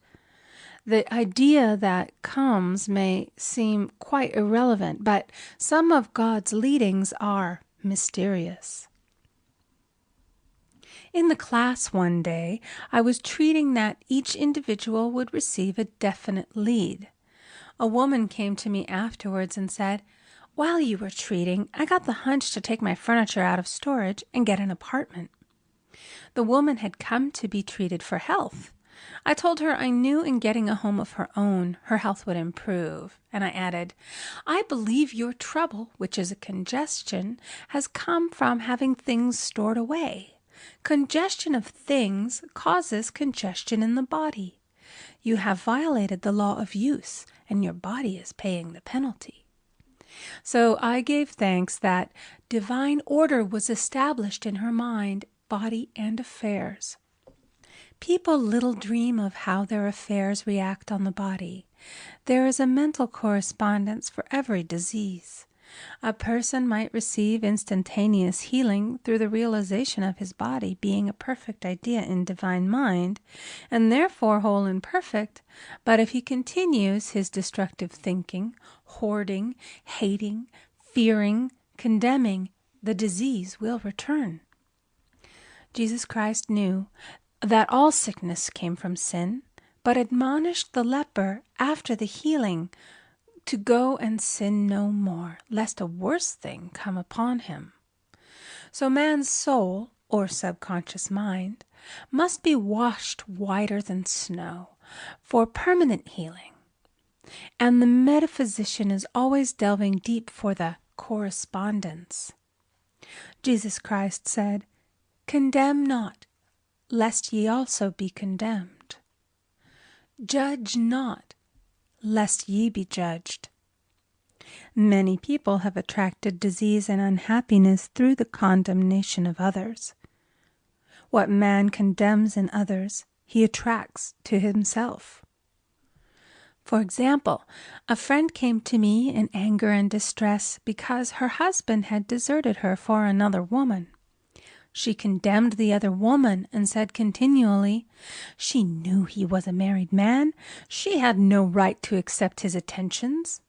The idea that comes may seem quite irrelevant, but some of God's leadings are mysterious. In the class one day, I was treating that each individual would receive a definite lead. A woman came to me afterwards and said, "While you were treating, I got the hunch to take my furniture out of storage and get an apartment." The woman had come to be treated for health. I told her I knew in getting a home of her own, her health would improve. And I added, "I believe your trouble, which is a congestion, has come from having things stored away. Congestion of things causes congestion in the body. You have violated the law of use, and your body is paying the penalty." So I gave thanks that divine order was established in her mind, body, and affairs. People little dream of how their affairs react on the body. There is a mental correspondence for every disease. A person might receive instantaneous healing through the realization of his body being a perfect idea in divine mind, and therefore whole and perfect, but if he continues his destructive thinking, hoarding, hating, fearing, condemning, the disease will return. Jesus Christ knew that all sickness came from sin, but admonished the leper after the healing to go and sin no more, lest a worse thing come upon him. So man's soul, or subconscious mind, must be washed whiter than snow for permanent healing. And the metaphysician is always delving deep for the correspondence. Jesus Christ said, "Condemn not, lest ye also be condemned. Judge not, lest ye be judged." Many people have attracted disease and unhappiness through the condemnation of others. What man condemns in others, he attracts to himself. For example, a friend came to me in anger and distress because her husband had deserted her for another woman. She condemned the other woman and said continually, "She knew he was a married man. She had no right to accept his attentions."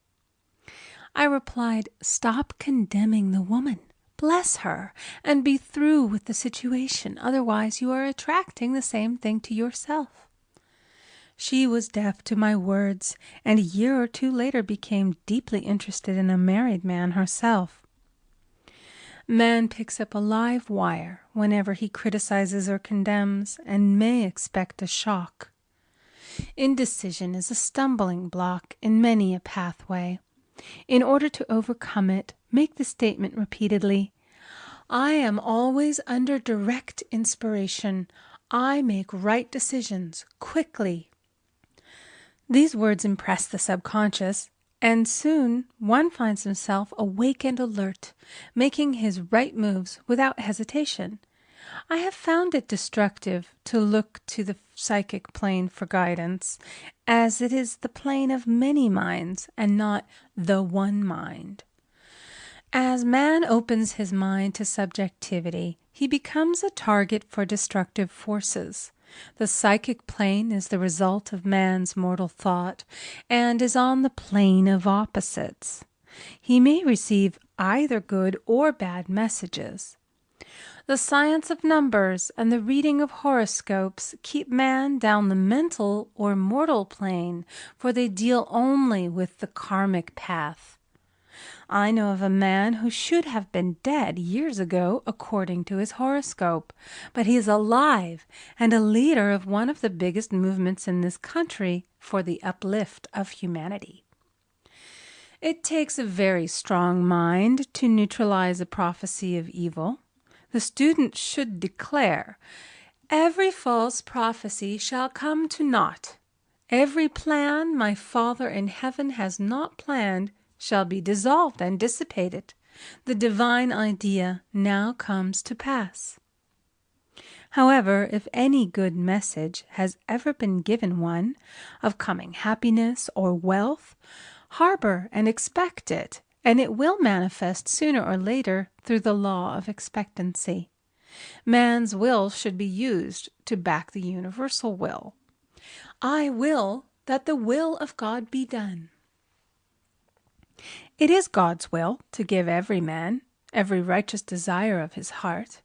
I replied, "Stop condemning the woman. Bless her and be through with the situation. Otherwise, you are attracting the same thing to yourself." She was deaf to my words, and a year or two later became deeply interested in a married man herself. Man picks up a live wire whenever he criticizes or condemns, and may expect a shock. Indecision is a stumbling block in many a pathway. In order to overcome it, make the statement repeatedly, "I am always under direct inspiration. I make right decisions quickly." These words impress the subconscious, and soon one finds himself awake and alert, making his right moves without hesitation. I have found it destructive to look to the psychic plane for guidance, as it is the plane of many minds and not the one mind. As man opens his mind to subjectivity, he becomes a target for destructive forces. The psychic plane is the result of man's mortal thought and is on the plane of opposites. He may receive either good or bad messages. The science of numbers and the reading of horoscopes keep man down the mental or mortal plane, for they deal only with the karmic path. I know of a man who should have been dead years ago according to his horoscope, but he is alive and a leader of one of the biggest movements in this country for the uplift of humanity. It takes a very strong mind to neutralize a prophecy of evil. The student should declare, "Every false prophecy shall come to naught. Every plan my Father in heaven has not planned shall be dissolved and dissipated. The divine idea now comes to pass." However, if any good message has ever been given one, of coming happiness or wealth, harbor and expect it, and it will manifest sooner or later through the law of expectancy. Man's will should be used to back the universal will. I will that the will of God be done. It is God's will to give every man every righteous desire of his heart,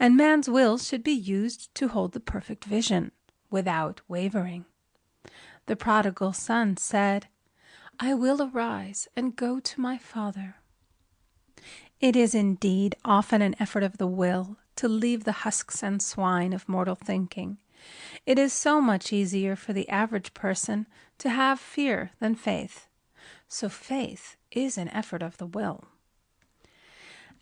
and man's will should be used to hold the perfect vision, without wavering. The prodigal son said, "I will arise and go to my father." It is indeed often an effort of the will to leave the husks and swine of mortal thinking. It is so much easier for the average person to have fear than faith. So faith is an effort of the will.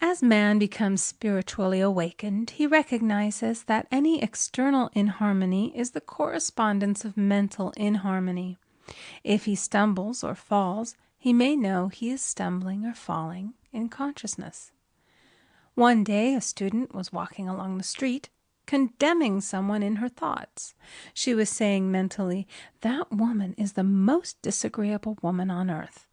As man becomes spiritually awakened, he recognizes that any external inharmony is the correspondence of mental inharmony. If he stumbles or falls, he may know he is stumbling or falling in consciousness. One day a student was walking along the street, condemning someone in her thoughts. She was saying mentally, "That woman is the most disagreeable woman on earth,"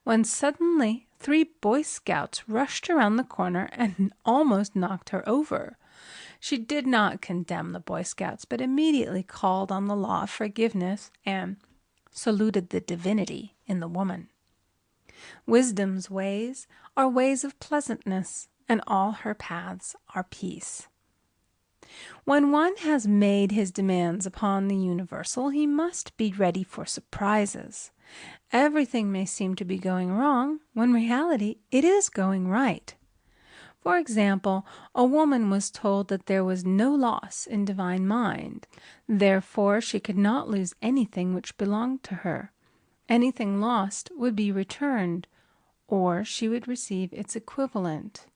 when suddenly 3 Boy Scouts rushed around the corner and almost knocked her over. She did not condemn the Boy Scouts, but immediately called on the law of forgiveness and saluted the divinity in the woman. Wisdom's ways are ways of pleasantness, and all her paths are peace. When one has made his demands upon the universal, he must be ready for surprises. Everything may seem to be going wrong, when in reality it is going right. For example, a woman was told that there was no loss in divine mind. Therefore, she could not lose anything which belonged to her. Anything lost would be returned, or she would receive its equivalent.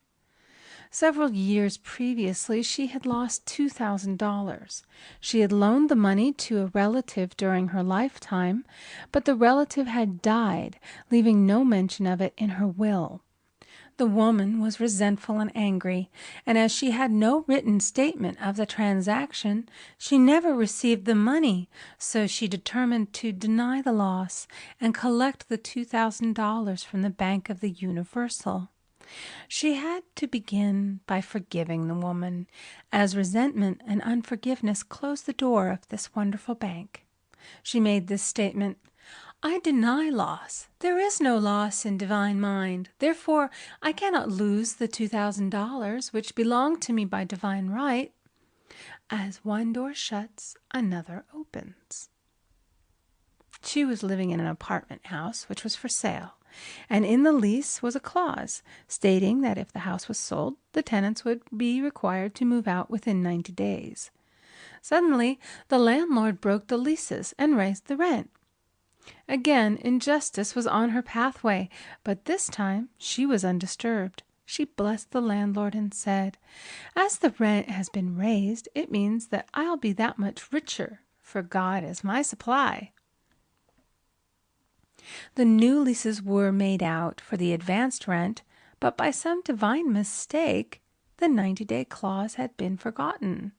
Several years previously, she had lost $2,000. She had loaned the money to a relative during her lifetime, but the relative had died, leaving no mention of it in her will. The woman was resentful and angry, and as she had no written statement of the transaction, she never received the money, so she determined to deny the loss and collect the $2,000 from the Bank of the Universal. She had to begin by forgiving the woman, as resentment and unforgiveness closed the door of this wonderful bank. She made this statement, "I deny loss. There is no loss in divine mind. Therefore, I cannot lose the $2,000 which belong to me by divine right. As one door shuts, another opens." She was living in an apartment house which was for sale, and in the lease was a clause stating that if the house was sold, the tenants would be required to move out within 90 days. Suddenly, the landlord broke the leases and raised the rent. Again, injustice was on her pathway, but this time she was undisturbed. She blessed the landlord and said, "As the rent has been raised, it means that I'll be that much richer, for God is my supply." The new leases were made out for the advanced rent, but by some divine mistake, the 90-day clause had been forgotten.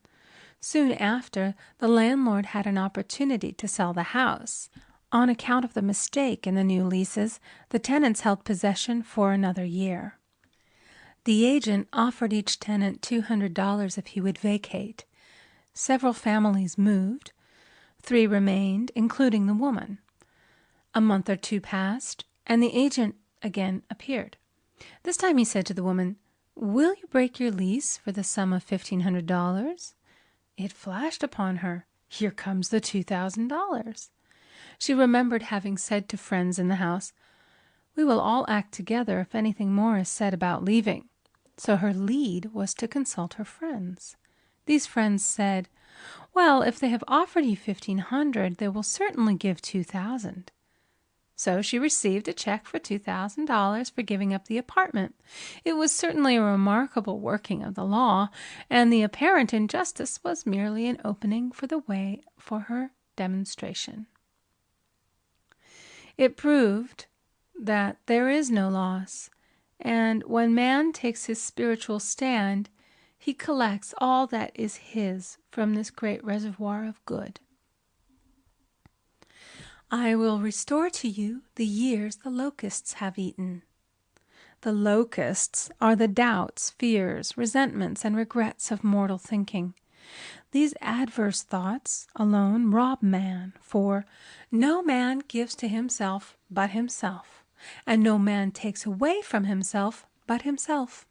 Soon after, the landlord had an opportunity to sell the house. On account of the mistake in the new leases, the tenants held possession for another year. The agent offered each tenant $200 if he would vacate. Several families moved. 3 remained, including the woman. A month or 2 passed, and the agent again appeared. This time he said to the woman, "Will you break your lease for the sum of $1,500? It flashed upon her, "Here comes the $2,000. She remembered having said to friends in the house, We will all act together if anything more is said about leaving. So her lead was to consult her friends. These friends said, well, if they have offered you $1,500, they will certainly give $2,000. So she received a check for $2,000 for giving up the apartment. It was certainly a remarkable working of the law, and the apparent injustice was merely an opening for the way for her demonstration. It proved that there is no loss, and when man takes his spiritual stand, he collects all that is his from this great reservoir of good. I will restore to you the years the locusts have eaten. The locusts are the doubts, fears, resentments, and regrets of mortal thinking. These adverse thoughts alone rob man, for no man gives to himself but himself, and no man takes away from himself but himself.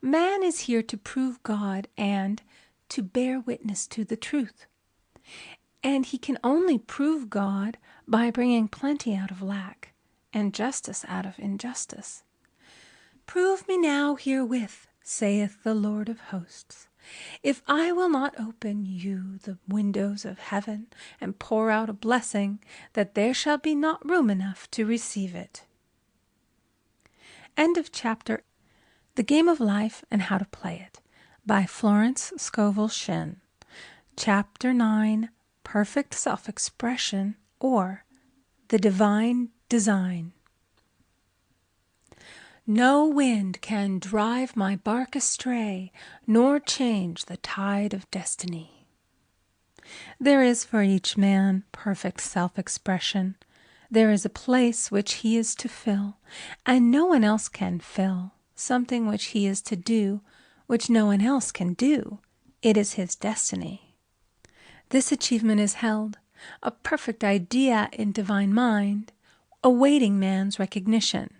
Man is here to prove God and to bear witness to the truth. And he can only prove God by bringing plenty out of lack and justice out of injustice. Prove me now herewith, saith the Lord of hosts, if I will not open you the windows of heaven and pour out a blessing, that there shall be not room enough to receive it. End of chapter. The Game of Life and How to Play It by Florence Scovel Shinn. Chapter 9. Perfect Self-Expression, or the Divine Design. No wind can drive my bark astray, nor change the tide of destiny. There is for each man perfect self-expression. There is a place which he is to fill, and no one else can fill, something which he is to do, which no one else can do. It is his destiny. This achievement is held, a perfect idea in divine mind, awaiting man's recognition.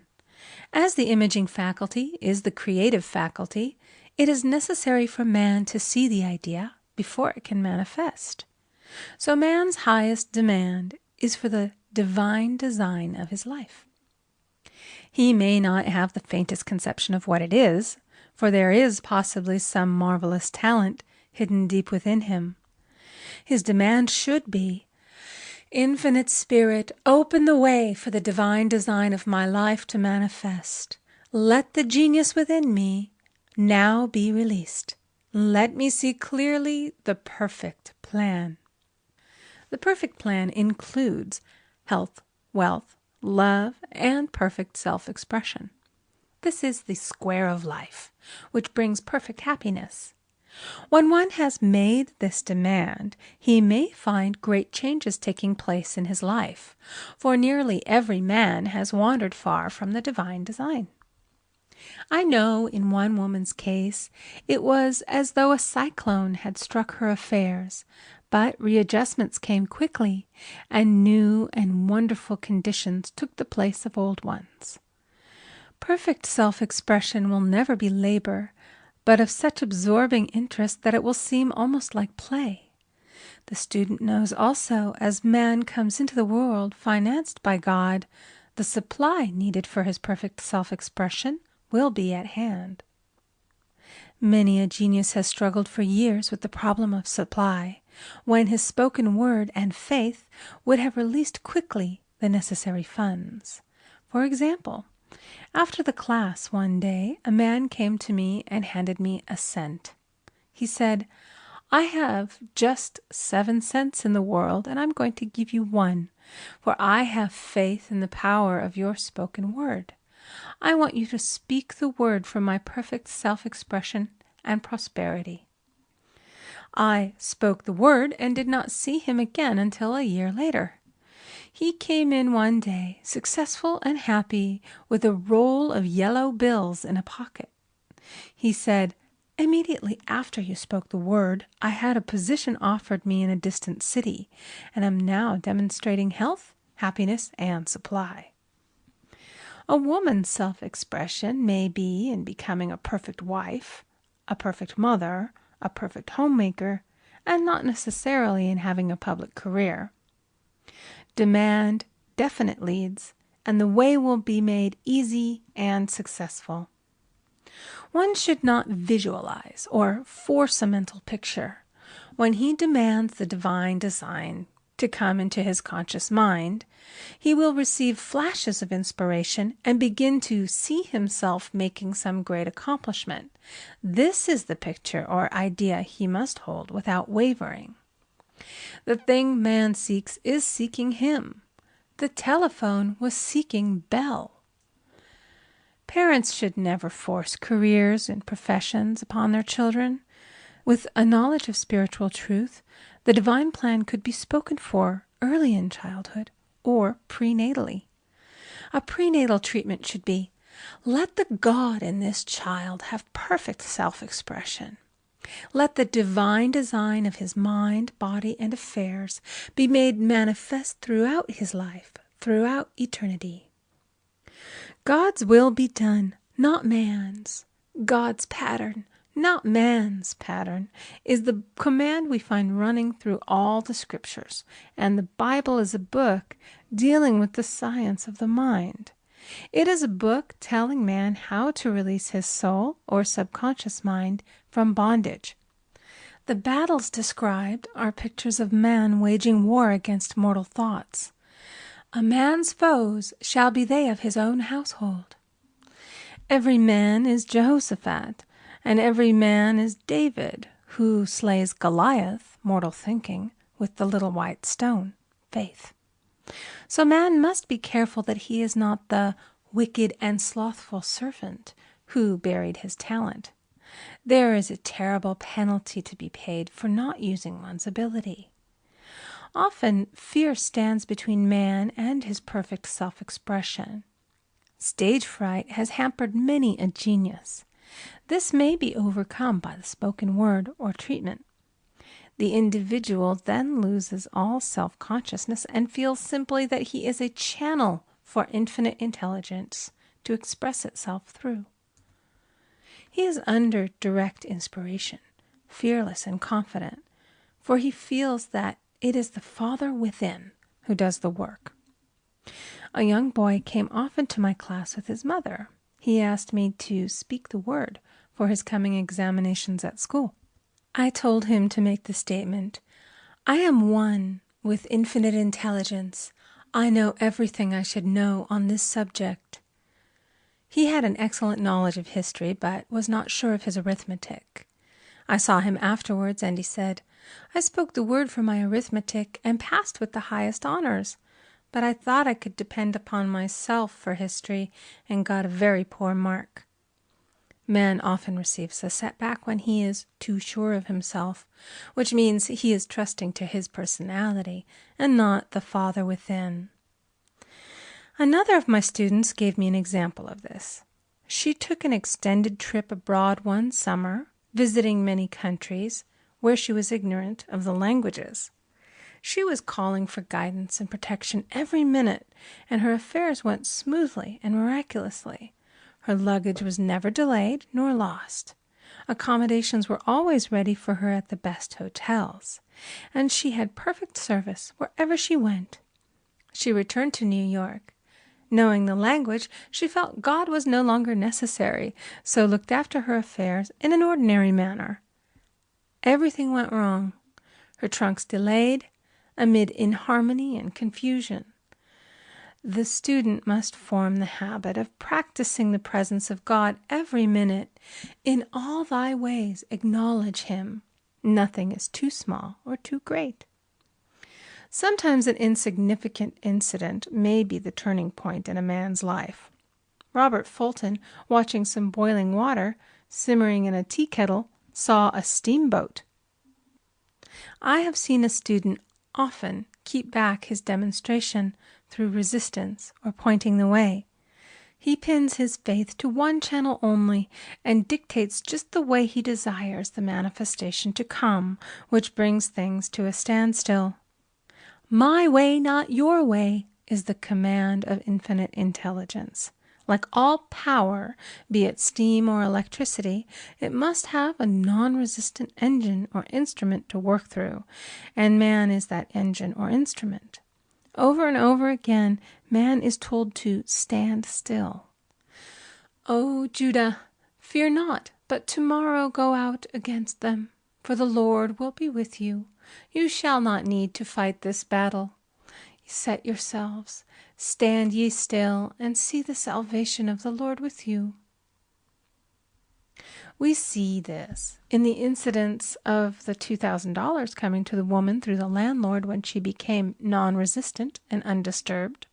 As the imaging faculty is the creative faculty, it is necessary for man to see the idea before it can manifest. So man's highest demand is for the divine design of his life. He may not have the faintest conception of what it is, for there is possibly some marvelous talent hidden deep within him. His demand should be, Infinite Spirit, open the way for the divine design of my life to manifest. Let the genius within me now be released. Let me see clearly the perfect plan. The perfect plan includes health, wealth, love, and perfect self-expression. This is the square of life, which brings perfect happiness. When one has made this demand, he may find great changes taking place in his life, for nearly every man has wandered far from the divine design. I know in one woman's case it was as though a cyclone had struck her affairs, but readjustments came quickly, and new and wonderful conditions took the place of old ones. Perfect self-expression will never be labor, but of such absorbing interest that it will seem almost like play. The student knows also, as man comes into the world financed by God, the supply needed for his perfect self-expression will be at hand. Many a genius has struggled for years with the problem of supply, when his spoken word and faith would have released quickly the necessary funds. For example, after the class one day, a man came to me and handed me a cent. He said, I have just 7 cents in the world, and I'm going to give you 1, for I have faith in the power of your spoken word. I want you to speak the word for my perfect self-expression and prosperity. I spoke the word and did not see him again until a year later. He came in one day, successful and happy, with a roll of yellow bills in a pocket. He said, immediately after you spoke the word, I had a position offered me in a distant city, and am now demonstrating health, happiness, and supply. A woman's self-expression may be in becoming a perfect wife, a perfect mother, a perfect homemaker, and not necessarily in having a public career. Demand definite leads, and the way will be made easy and successful. One should not visualize or force a mental picture. When he demands the divine design to come into his conscious mind, he will receive flashes of inspiration and begin to see himself making some great accomplishment. This is the picture or idea he must hold without wavering. The thing man seeks is seeking him. The telephone was seeking Bell. Parents should never force careers and professions upon their children. With a knowledge of spiritual truth, the divine plan could be spoken for early in childhood or prenatally. A prenatal treatment should be, let the God in this child have perfect self-expression. Let the divine design of his mind, body, and affairs be made manifest throughout his life, throughout eternity. God's will be done, not man's. God's pattern, not man's pattern, is the command we find running through all the scriptures, and the Bible is a book dealing with the science of the mind. It is a book telling man how to release his soul or subconscious mind from bondage. The battles described are pictures of man waging war against mortal thoughts. A man's foes shall be they of his own household. Every man is Jehoshaphat, and every man is David, who slays Goliath, mortal thinking, with the little white stone, faith. So man must be careful that he is not the wicked and slothful servant who buried his talent. There is a terrible penalty to be paid for not using one's ability. Often, fear stands between man and his perfect self-expression. Stage fright has hampered many a genius. This may be overcome by the spoken word or treatment. The individual then loses all self-consciousness and feels simply that he is a channel for infinite intelligence to express itself through. He is under direct inspiration, fearless and confident, for he feels that it is the Father within who does the work. A young boy came often to my class with his mother. He asked me to speak the word for his coming examinations at school. I told him to make the statement, I am one with infinite intelligence. I know everything I should know on this subject. He had an excellent knowledge of history, but was not sure of his arithmetic. I saw him afterwards, and he said, I spoke the word for my arithmetic and passed with the highest honors, but I thought I could depend upon myself for history and got a very poor mark. Man often receives a setback when he is too sure of himself, which means he is trusting to his personality and not the Father within. Another of my students gave me an example of this. She took an extended trip abroad one summer, visiting many countries where she was ignorant of the languages. She was calling for guidance and protection every minute, and her affairs went smoothly and miraculously. Her luggage was never delayed nor lost. Accommodations were always ready for her at the best hotels, and she had perfect service wherever she went. She returned to New York. Knowing the language, she felt God was no longer necessary, so looked after her affairs in an ordinary manner. Everything went wrong. Her trunks delayed, amid inharmony and confusion. The student must form the habit of practicing the presence of God every minute. In all thy ways acknowledge him. Nothing is too small or too great. Sometimes an insignificant incident may be the turning point in a man's life. Robert Fulton, watching some boiling water simmering in a tea kettle, saw a steamboat. I have seen a student often keep back his demonstration through resistance or pointing the way. He pins his faith to one channel only and dictates just the way he desires the manifestation to come, which brings things to a standstill. My way, not your way, is the command of infinite intelligence. Like all power, be it steam or electricity, it must have a non-resistant engine or instrument to work through, and man is that engine or instrument. Over and over again, man is told to stand still. O Judah, fear not, but tomorrow go out against them, for the Lord will be with you. You shall not need to fight this battle. Set yourselves, stand ye still, and see the salvation of the Lord with you. We see this in the incidents of the $2,000 coming to the woman through the landlord when she became non-resistant and undisturbed,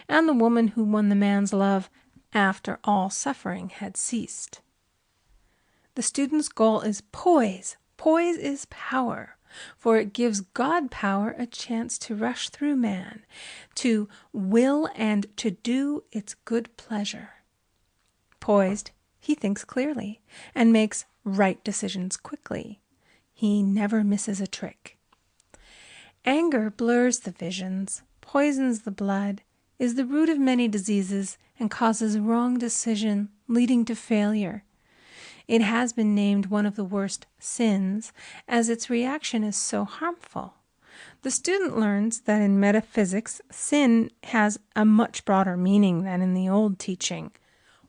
and the woman who won the man's love after all suffering had ceased. The student's goal is poise. Poise is power, for it gives God power a chance to rush through man, to will and to do its good pleasure. Poised, he thinks clearly and makes right decisions quickly. He never misses a trick. Anger blurs the visions, poisons the blood, is the root of many diseases, and causes wrong decision, leading to failure. It has been named one of the worst sins, as its reaction is so harmful. The student learns that in metaphysics, sin has a much broader meaning than in the old teaching.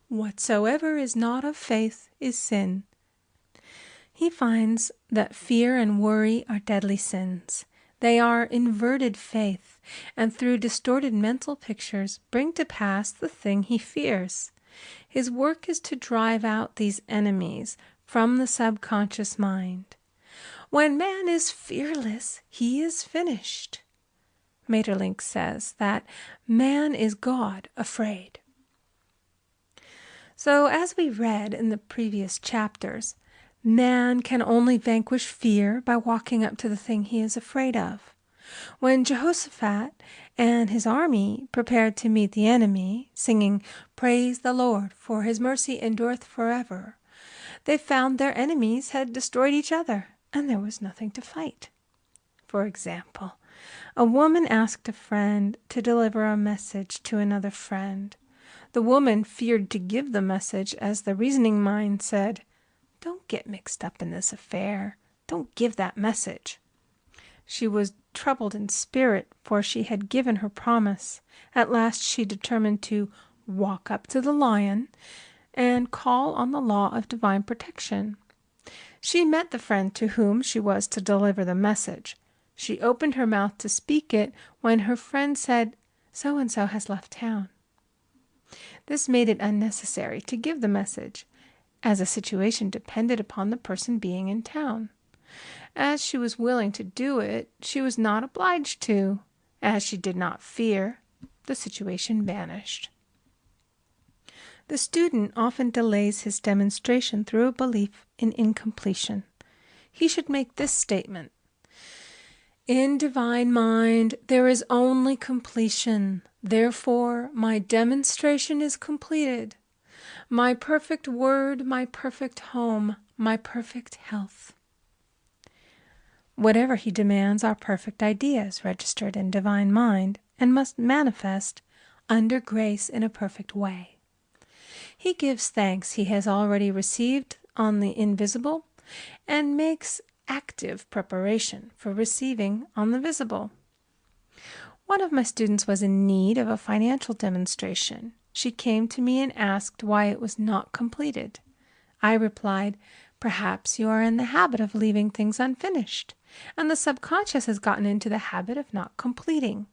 Whatsoever is not of faith is sin. He finds that fear and worry are deadly sins. They are inverted faith, and through distorted mental pictures bring to pass the thing he fears. His work is to drive out these enemies from the subconscious mind. When man is fearless, he is finished. Maeterlinck says that man is God afraid. So, as we read in the previous chapters, man can only vanquish fear by walking up to the thing he is afraid of. When Jehoshaphat and his army prepared to meet the enemy, singing, "Praise the Lord, for his mercy endureth forever," they found their enemies had destroyed each other, and there was nothing to fight. For example, a woman asked a friend to deliver a message to another friend. The woman feared to give the message, as the reasoning mind said, "Don't get mixed up in this affair. Don't give that message." She was troubled in spirit, for she had given her promise. At last she determined to walk up to the lion and call on the law of divine protection. She met the friend to whom she was to deliver the message. She opened her mouth to speak it when her friend said, "So-and-so has left town." This made it unnecessary to give the message, as the situation depended upon the person being in town. As she was willing to do it, she was not obliged to. As she did not fear, the situation vanished. The student often delays his demonstration through a belief in incompletion. He should make this statement: "In divine mind there is only completion. Therefore my demonstration is completed. My perfect word, my perfect home, my perfect health." Whatever he demands are perfect ideas registered in divine mind and must manifest under grace in a perfect way. He gives thanks he has already received on the invisible and makes active preparation for receiving on the visible. One of my students was in need of a financial demonstration. She came to me and asked why it was not completed. I replied, "Perhaps you are in the habit of leaving things unfinished, and the subconscious has gotten into the habit of not completing.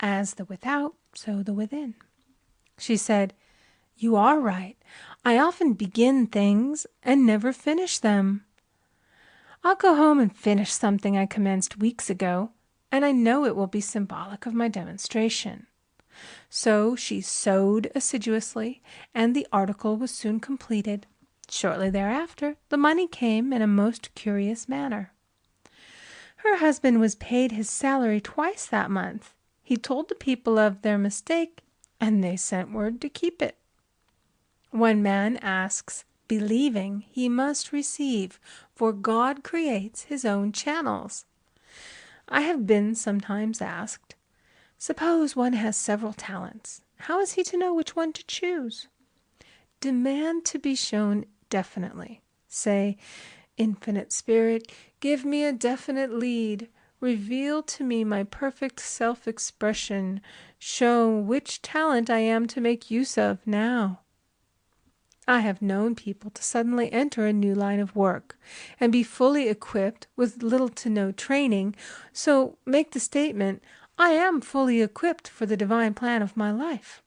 As the without, so the within." She said, "You are right. I often begin things and never finish them. I'll go home and finish something I commenced weeks ago, and I know it will be symbolic of my demonstration." So she sewed assiduously, and the article was soon completed. Shortly thereafter, the money came in a most curious manner. Her husband was paid his salary twice that month. He told the people of their mistake, and they sent word to keep it. When man asks, believing, he must receive, for God creates his own channels. I have been sometimes asked, suppose one has several talents. How is he to know which one to choose? Demand to be shown definitely. Say, "Infinite Spirit, give me a definite lead. Reveal to me my perfect self-expression. Show which talent I am to make use of now. I have known people to suddenly enter a new line of work and be fully equipped with little to no training, so make the statement, I am fully equipped for the divine plan of my life,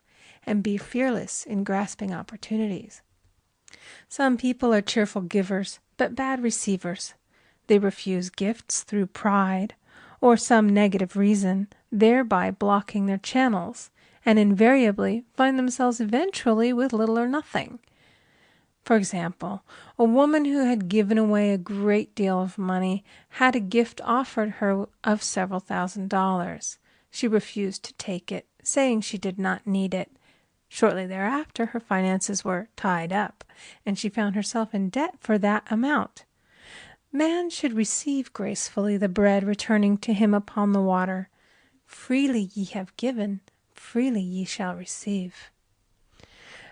and be fearless in grasping opportunities. Some people are cheerful givers, but bad receivers. They refuse gifts through pride or some negative reason, thereby blocking their channels, and invariably find themselves eventually with little or nothing. For example, a woman who had given away a great deal of money had a gift offered her of several $1,000s. She refused to take it, saying she did not need it. Shortly thereafter, her finances were tied up, and she found herself in debt for that amount. Man should receive gracefully the bread returning to him upon the water. Freely ye have given, freely ye shall receive.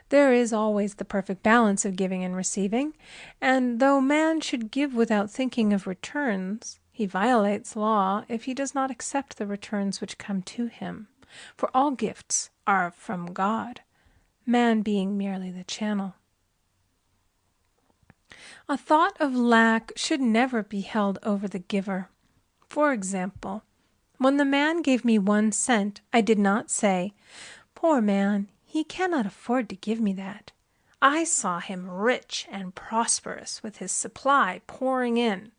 There is always the perfect balance of giving and receiving, and though man should give without thinking of returns, he violates law if he does not accept the returns which come to him, for all gifts are from God, man being merely the channel. A thought of lack should never be held over the giver. For example, when the man gave me 1 cent, I did not say, "Poor man, he cannot afford to give me that." I saw him rich and prosperous with his supply pouring in.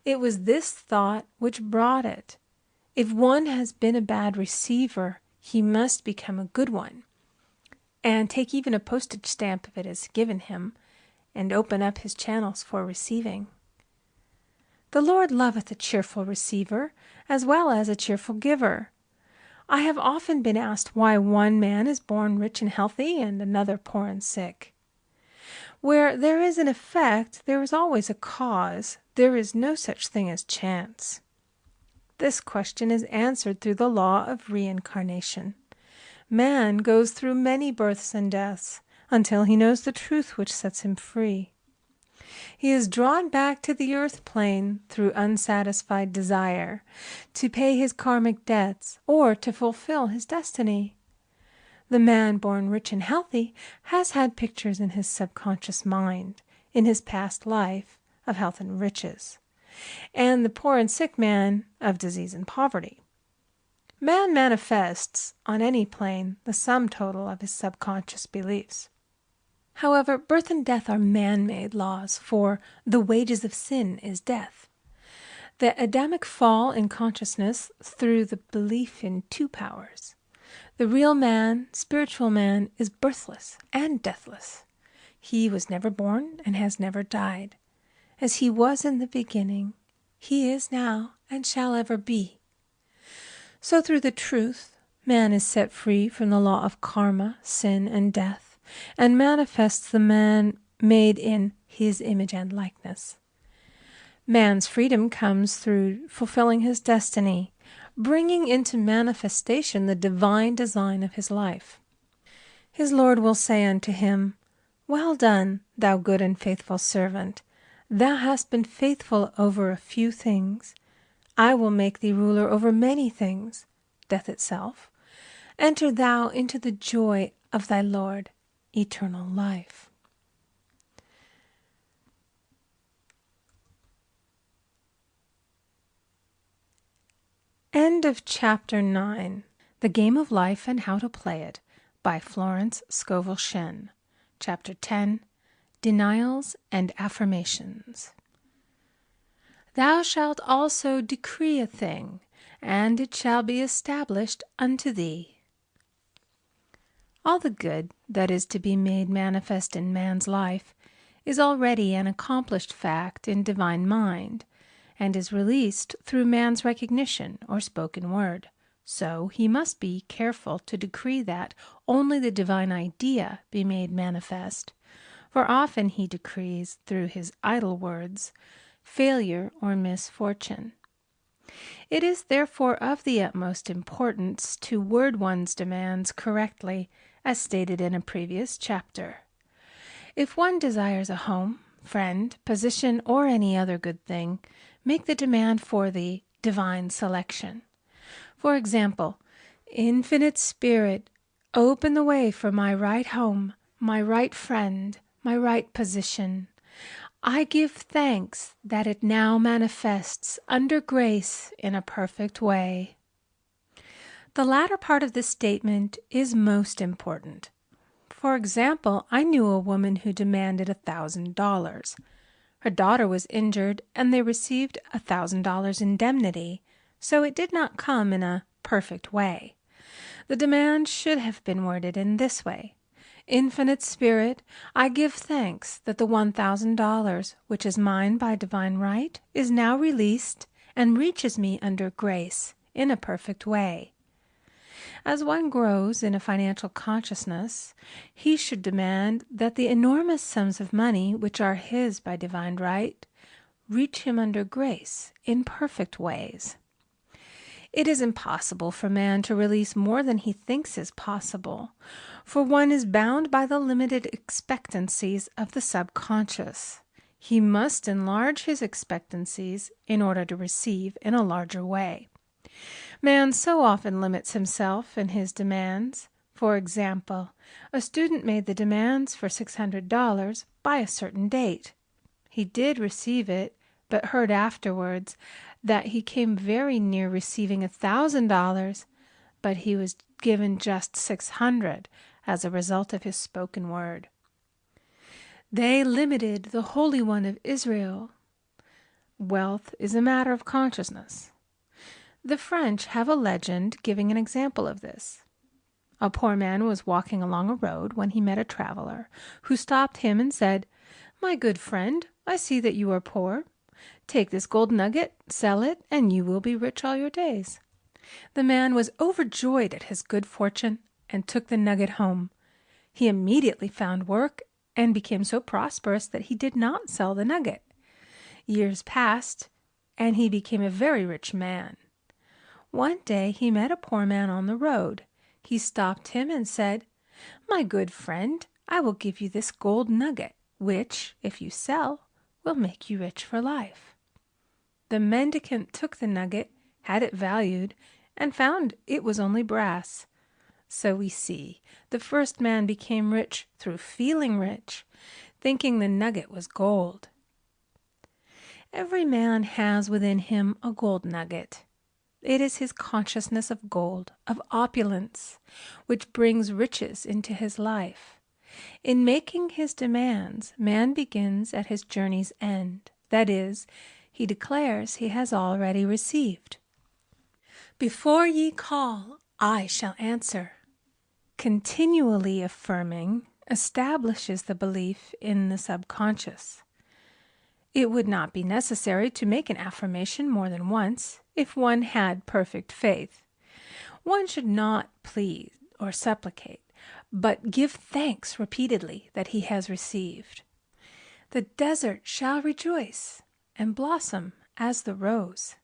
It was this thought which brought it. If one has been a bad receiver, he must become a good one, and take even a postage stamp if it is given him, and open up his channels for receiving. The Lord loveth a cheerful receiver, as well as a cheerful giver. I have often been asked why one man is born rich and healthy and another poor and sick. Where there is an effect, there is always a cause. There is no such thing as chance. This question is answered through the law of reincarnation. Man goes through many births and deaths until he knows the truth which sets him free. He is drawn back to the earth plane through unsatisfied desire, to pay his karmic debts or to fulfill his destiny. The man born rich and healthy has had pictures in his subconscious mind, in his past life, of health and riches, and the poor and sick man of disease and poverty. Man manifests, on any plane, the sum total of his subconscious beliefs. However, birth and death are man-made laws, for the wages of sin is death. The Adamic fall in consciousness through the belief in 2 powers. The real man, spiritual man, is birthless and deathless. He was never born and has never died. As he was in the beginning, he is now and shall ever be. So through the truth, man is set free from the law of karma, sin, and death, and manifests the man made in his image and likeness. Man's freedom comes through fulfilling his destiny, bringing into manifestation the divine design of his life. His Lord will say unto him, "Well done, thou good and faithful servant. Thou hast been faithful over a few things. I will make thee ruler over many things," death itself. "Enter thou into the joy of thy Lord, eternal life." End of Chapter 9. The Game of Life and How to Play It by Florence Scovel Shinn. Chapter 10. Denials and Affirmations. Thou shalt also decree a thing, and it shall be established unto thee. All the good that is to be made manifest in man's life is already an accomplished fact in divine mind, and is released through man's recognition or spoken word. So he must be careful to decree that only the divine idea be made manifest, for often he decrees through his idle words failure or misfortune. It is therefore of the utmost importance to word one's demands correctly, as stated in a previous chapter. If one desires a home, friend, position, or any other good thing, make the demand for the divine selection. For example, Infinite Spirit, open the way for my right home, my right friend, my right position. I give thanks that it now manifests under grace in a perfect way. The latter part of this statement is most important. For example, I knew a woman who demanded $1,000. Her daughter was injured, and they received $1,000 indemnity, so it did not come in a perfect way. The demand should have been worded in this way: Infinite Spirit, I give thanks that the $1,000, which is mine by divine right, is now released and reaches me under grace in a perfect way. As one grows in a financial consciousness, he should demand that the enormous sums of money which are his by divine right reach him under grace in perfect ways. It is impossible for man to release more than he thinks is possible, for one is bound by the limited expectancies of the subconscious. He must enlarge his expectancies in order to receive in a larger way. Man so often limits himself in his demands. For example, a student made the demands for $600 by a certain date. He did receive it, but heard afterwards that he came very near receiving $1,000, but he was given just $600 as a result of his spoken word. They limited the Holy One of Israel. Wealth is a matter of consciousness. The French have a legend giving an example of this. A poor man was walking along a road when he met a traveler, who stopped him and said, "My good friend, I see that you are poor. Take this gold nugget, sell it, and you will be rich all your days." The man was overjoyed at his good fortune and took the nugget home. He immediately found work and became so prosperous that he did not sell the nugget. Years passed, and he became a very rich man. One day he met a poor man on the road. He stopped him and said, "My good friend, I will give you this gold nugget, which, if you sell, will make you rich for life." The mendicant took the nugget, had it valued, and found it was only brass. So we see, the first man became rich through feeling rich, thinking the nugget was gold. Every man has within him a gold nugget. It is his consciousness of gold, of opulence, which brings riches into his life. In making his demands, man begins at his journey's end. That is, he declares he has already received. "Before ye call, I shall answer." Continually affirming establishes the belief in the subconscious. It would not be necessary to make an affirmation more than once if one had perfect faith. One should not plead or supplicate, but give thanks repeatedly that he has received. The desert shall rejoice and blossom as the rose.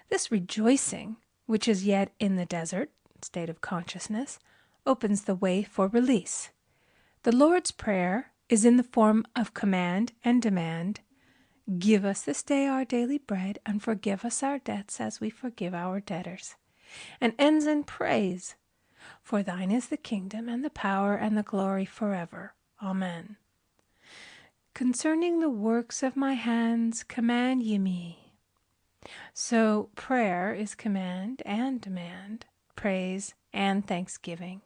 This rejoicing, which is yet in the desert state of consciousness, opens the way for release. The Lord's Prayer is in the form of command and demand. "Give us this day our daily bread, and forgive us our debts as we forgive our debtors," and ends in praise. "For thine is the kingdom and the power and the glory forever. Amen. Concerning the works of my hands, command ye me." So prayer is command and demand, praise and thanksgiving.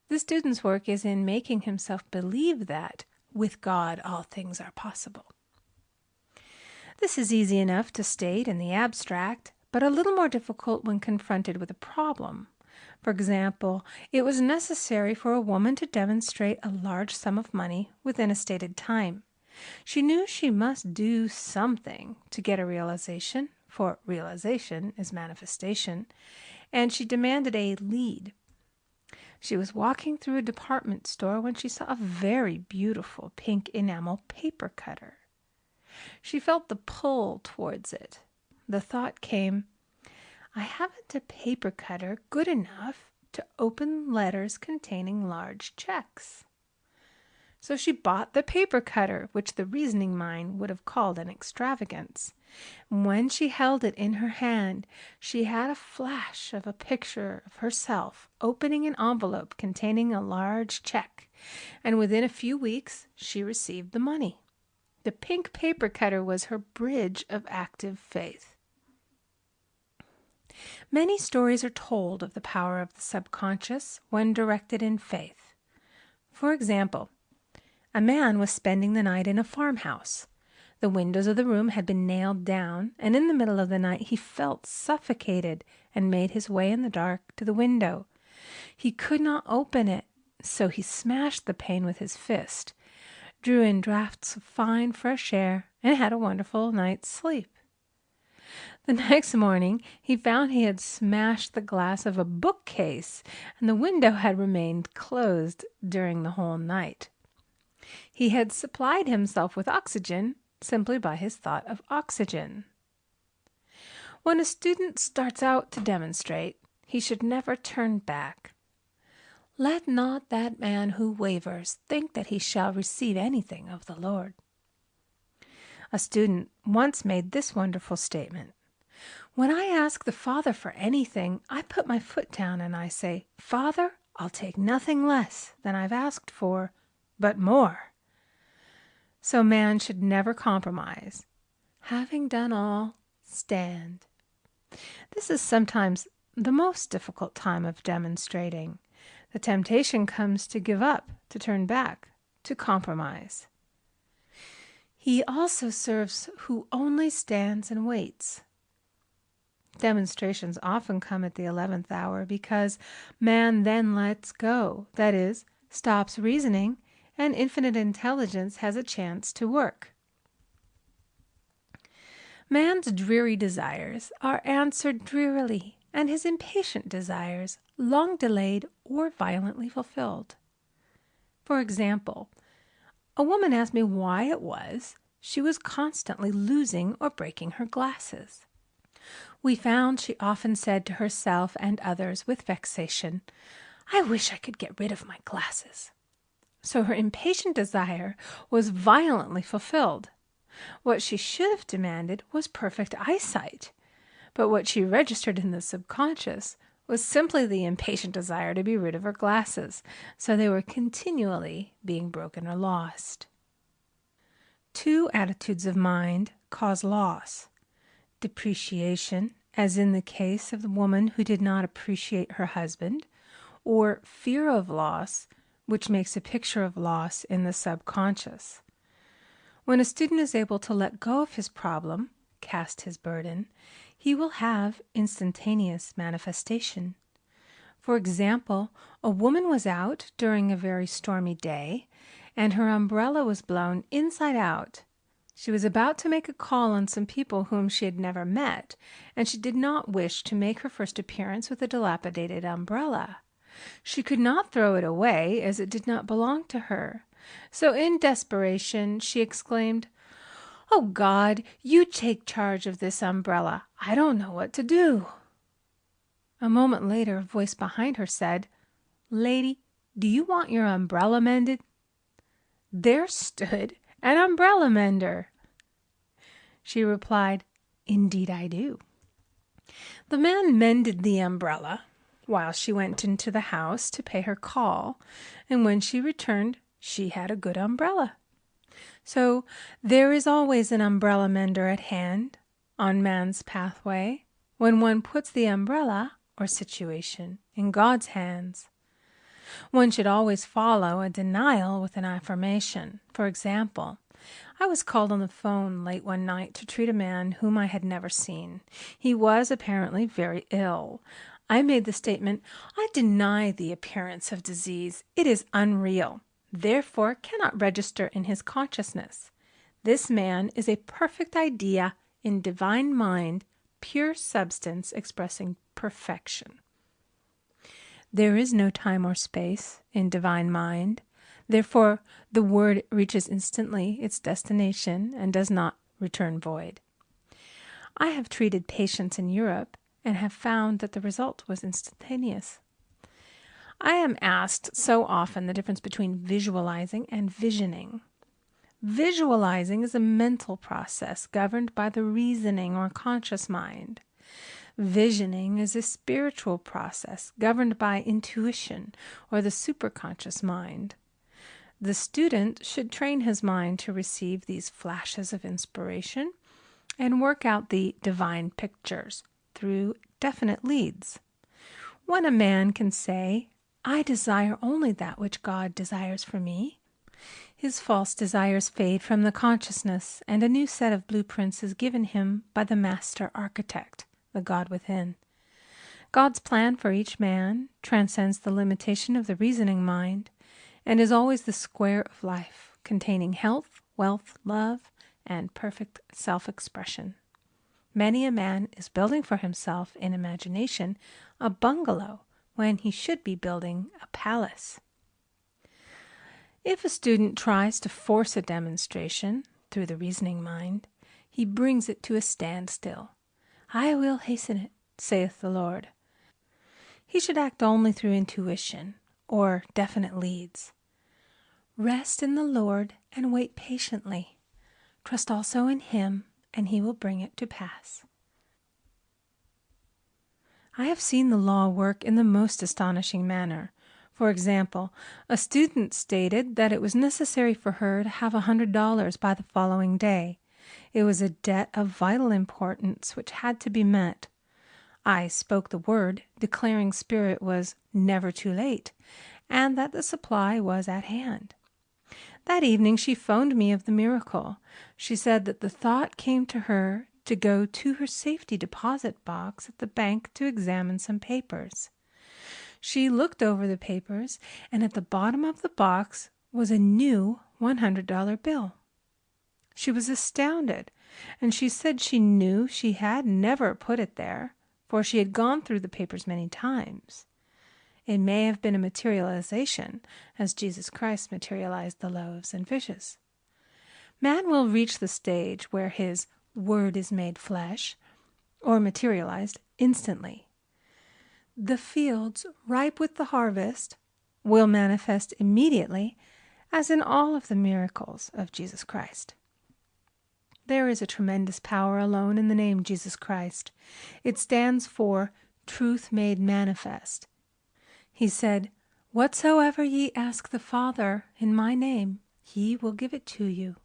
The student's work is in making himself believe that with God all things are possible. This is easy enough to state in the abstract, but a little more difficult when confronted with a problem. For example, it was necessary for a woman to demonstrate a large sum of money within a stated time. She knew she must do something to get a realization, for realization is manifestation, and she demanded a lead. She was walking through a department store when she saw a very beautiful pink enamel paper cutter. She felt the pull towards it. The thought came, "I haven't a paper cutter good enough to open letters containing large checks." So she bought the paper cutter, which the reasoning mind would have called an extravagance. When she held it in her hand, she had a flash of a picture of herself opening an envelope containing a large check, and within a few weeks she received the money. The pink paper cutter was her bridge of active faith. Many stories are told of the power of the subconscious when directed in faith. For example, a man was spending the night in a farmhouse. The windows of the room had been nailed down, and in the middle of the night he felt suffocated and made his way in the dark to the window. He could not open it, so he smashed the pane with his fist, drew in draughts of fine fresh air, and had a wonderful night's sleep. The next morning he found he had smashed the glass of a bookcase, and the window had remained closed during the whole night. He had supplied himself with oxygen simply by his thought of oxygen. When a student starts out to demonstrate, he should never turn back. Let not that man who wavers think that he shall receive anything of the Lord. A student once made this wonderful statement: "When I ask the Father for anything, I put my foot down and I say, 'Father, I'll take nothing less than I've asked for, but more.'" So man should never compromise. Having done all, stand. This is sometimes the most difficult time of demonstrating. The temptation comes to give up, to turn back, to compromise. He also serves who only stands and waits. Demonstrations often come at the 11th hour because man then lets go, that is, stops reasoning, and infinite intelligence has a chance to work. Man's dreary desires are answered drearily, and his impatient desires long delayed or violently fulfilled. For example, a woman asked me why it was she was constantly losing or breaking her glasses. We found she often said to herself and others with vexation, "I wish I could get rid of my glasses." So her impatient desire was violently fulfilled. What she should have demanded was perfect eyesight, but what she registered in the subconscious was simply the impatient desire to be rid of her glasses, so they were continually being broken or lost. Two attitudes of mind cause loss: depreciation, as in the case of the woman who did not appreciate her husband, or fear of loss, which makes a picture of loss in the subconscious. When a student is able to let go of his problem, cast his burden, he will have instantaneous manifestation. For example, a woman was out during a very stormy day, and her umbrella was blown inside out. She was about to make a call on some people whom she had never met, and she did not wish to make her first appearance with a dilapidated umbrella. She could not throw it away, as it did not belong to her. So in desperation she exclaimed, "Oh God, you take charge of this umbrella. I don't know what to do." A moment later a voice behind her said, "Lady, do you want your umbrella mended?" There stood an umbrella mender. She replied, "Indeed I do." The man mended the umbrella while she went into the house to pay her call, and when she returned she had a good umbrella. So there is always an umbrella mender at hand on man's pathway when one puts the umbrella or situation in God's hands. One should always follow a denial with an affirmation. For example, I was called on the phone late one night to treat a man whom I had never seen. He was apparently very ill. I made the statement, "I deny the appearance of disease. It is unreal, therefore cannot register in his consciousness. This man is a perfect idea in divine mind, pure substance expressing perfection." There is no time or space in divine mind. Therefore, the word reaches instantly its destination and does not return void. I have treated patients in Europe and have found that the result was instantaneous. I am asked so often the difference between visualizing and visioning. Visualizing is a mental process governed by the reasoning or conscious mind. Visioning is a spiritual process governed by intuition or the superconscious mind. The student should train his mind to receive these flashes of inspiration and work out the divine pictures through definite leads. When a man can say, "I desire only that which God desires for me," his false desires fade from the consciousness, and a new set of blueprints is given him by the master architect, the God within. God's plan for each man transcends the limitation of the reasoning mind and is always the square of life, containing health, wealth, love, and perfect self-expression. Many a man is building for himself in imagination a bungalow when he should be building a palace. If a student tries to force a demonstration through the reasoning mind, he brings it to a standstill. "I will hasten it, saith the Lord." He should act only through intuition or definite leads. Rest in the Lord and wait patiently. Trust also in Him, and He will bring it to pass. I have seen the law work in the most astonishing manner. For example, a student stated that it was necessary for her to have $100 by the following day. It was a debt of vital importance which had to be met. I spoke the word, declaring Spirit was never too late, and that the supply was at hand. That evening she phoned me of the miracle. She said that the thought came to her to go to her safety deposit box at the bank to examine some papers. She looked over the papers, and at the bottom of the box was a new $100 bill. She was astounded, and she said she knew she had never put it there, for she had gone through the papers many times. It may have been a materialization, as Jesus Christ materialized the loaves and fishes. Man will reach the stage where his word is made flesh, or materialized instantly. The fields, ripe with the harvest, will manifest immediately, as in all of the miracles of Jesus Christ. There is a tremendous power alone in the name Jesus Christ. It stands for truth made manifest. He said, "Whatsoever ye ask the Father in my name, He will give it to you."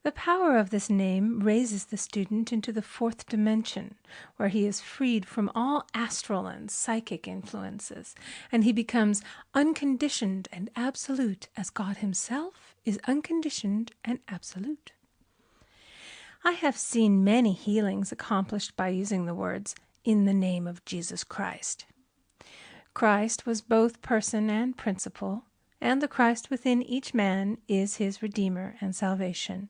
The power of this name raises the student into the fourth dimension, where he is freed from all astral and psychic influences, and he becomes unconditioned and absolute, as God Himself is unconditioned and absolute. I have seen many healings accomplished by using the words, "in the name of Jesus Christ." Christ was both person and principle, and the Christ within each man is his Redeemer and salvation.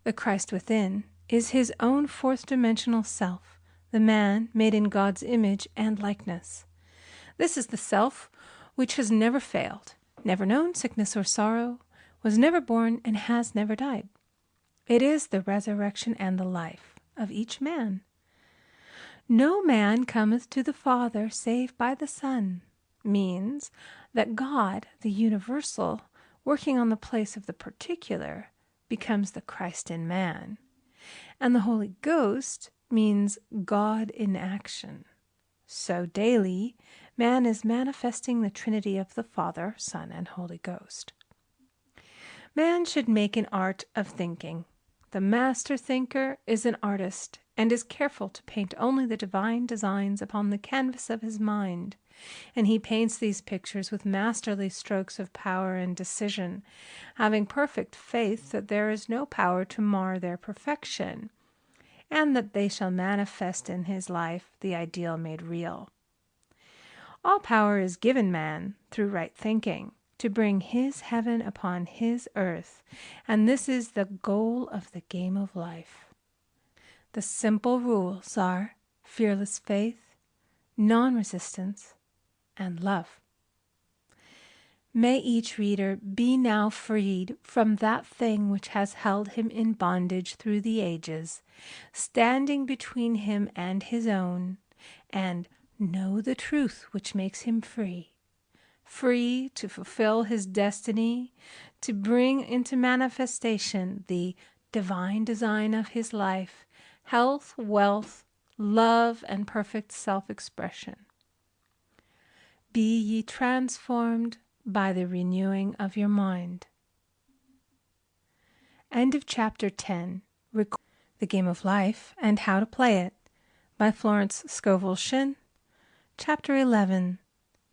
The Christ within is his own fourth-dimensional self, the man made in God's image and likeness. This is the self which has never failed, never known sickness or sorrow, was never born, and has never died. It is the resurrection and the life of each man. "No man cometh to the Father save by the Son," means that God, the universal, working on the place of the particular, becomes the Christ in man. And the Holy Ghost means God in action. So daily, man is manifesting the Trinity of the Father, Son, and Holy Ghost. Man should make an art of thinking. The master thinker is an artist and is careful to paint only the divine designs upon the canvas of his mind, and he paints these pictures with masterly strokes of power and decision, having perfect faith that there is no power to mar their perfection, and that they shall manifest in his life the ideal made real. All power is given man through right thinking, to bring his heaven upon his earth, and this is the goal of the game of life. The simple rules are fearless faith, non-resistance, and love. May each reader be now freed from that thing which has held him in bondage through the ages, standing between him and his own, and know the truth which makes him free, free to fulfill his destiny, to bring into manifestation the divine design of his life, health, wealth, love, and perfect self-expression. Be ye transformed by the renewing of your mind. End of chapter 10. The Game of Life and How to Play It by Florence Scovel Shinn. Chapter 11.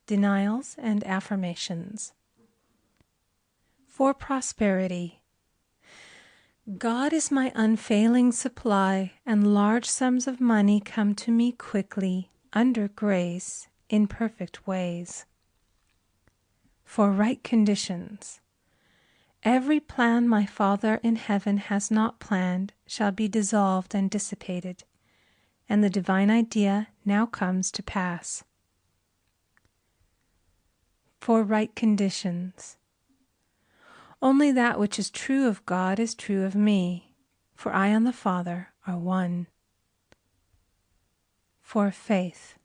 Denials and Affirmations. For prosperity. God is my unfailing supply, and large sums of money come to me quickly, under grace, in perfect ways. For right conditions. Every plan my Father in heaven has not planned shall be dissolved and dissipated, and the divine idea now comes to pass. For right conditions. Only that which is true of God is true of me, for I and the Father are one. For faith.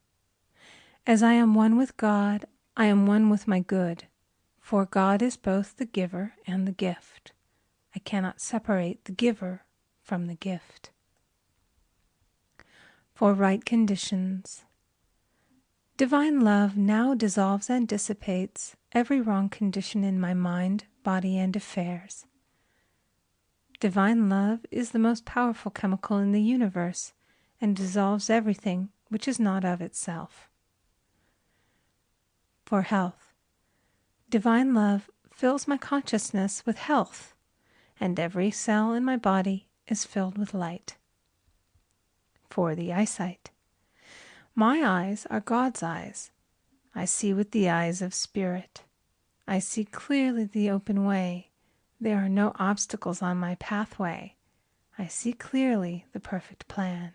As I am one with God, I am one with my good, for God is both the giver and the gift. I cannot separate the giver from the gift. For right conditions. Divine love now dissolves and dissipates every wrong condition in my mind, body, and affairs. Divine love is the most powerful chemical in the universe and dissolves everything which is not of itself. For health. Divine love fills my consciousness with health, and every cell in my body is filled with light. For the eyesight. My eyes are God's eyes. I see with the eyes of spirit. I see clearly the open way. There are no obstacles on my pathway. I see clearly the perfect plan.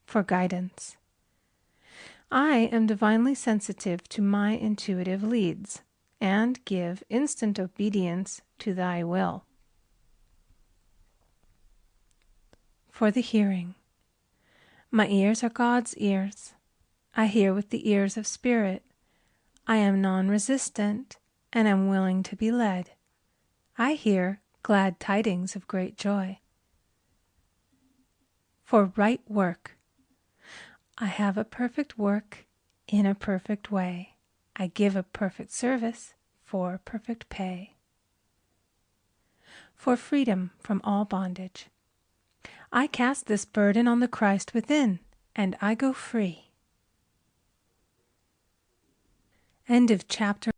For guidance. I am divinely sensitive to my intuitive leads, and give instant obedience to thy will. For the hearing. My ears are God's ears. I hear with the ears of spirit. I am non-resistant, and am willing to be led. I hear glad tidings of great joy. For right work. I have a perfect work in a perfect way. I give a perfect service for perfect pay. For freedom from all bondage. I cast this burden on the Christ within, and I go free. End of chapter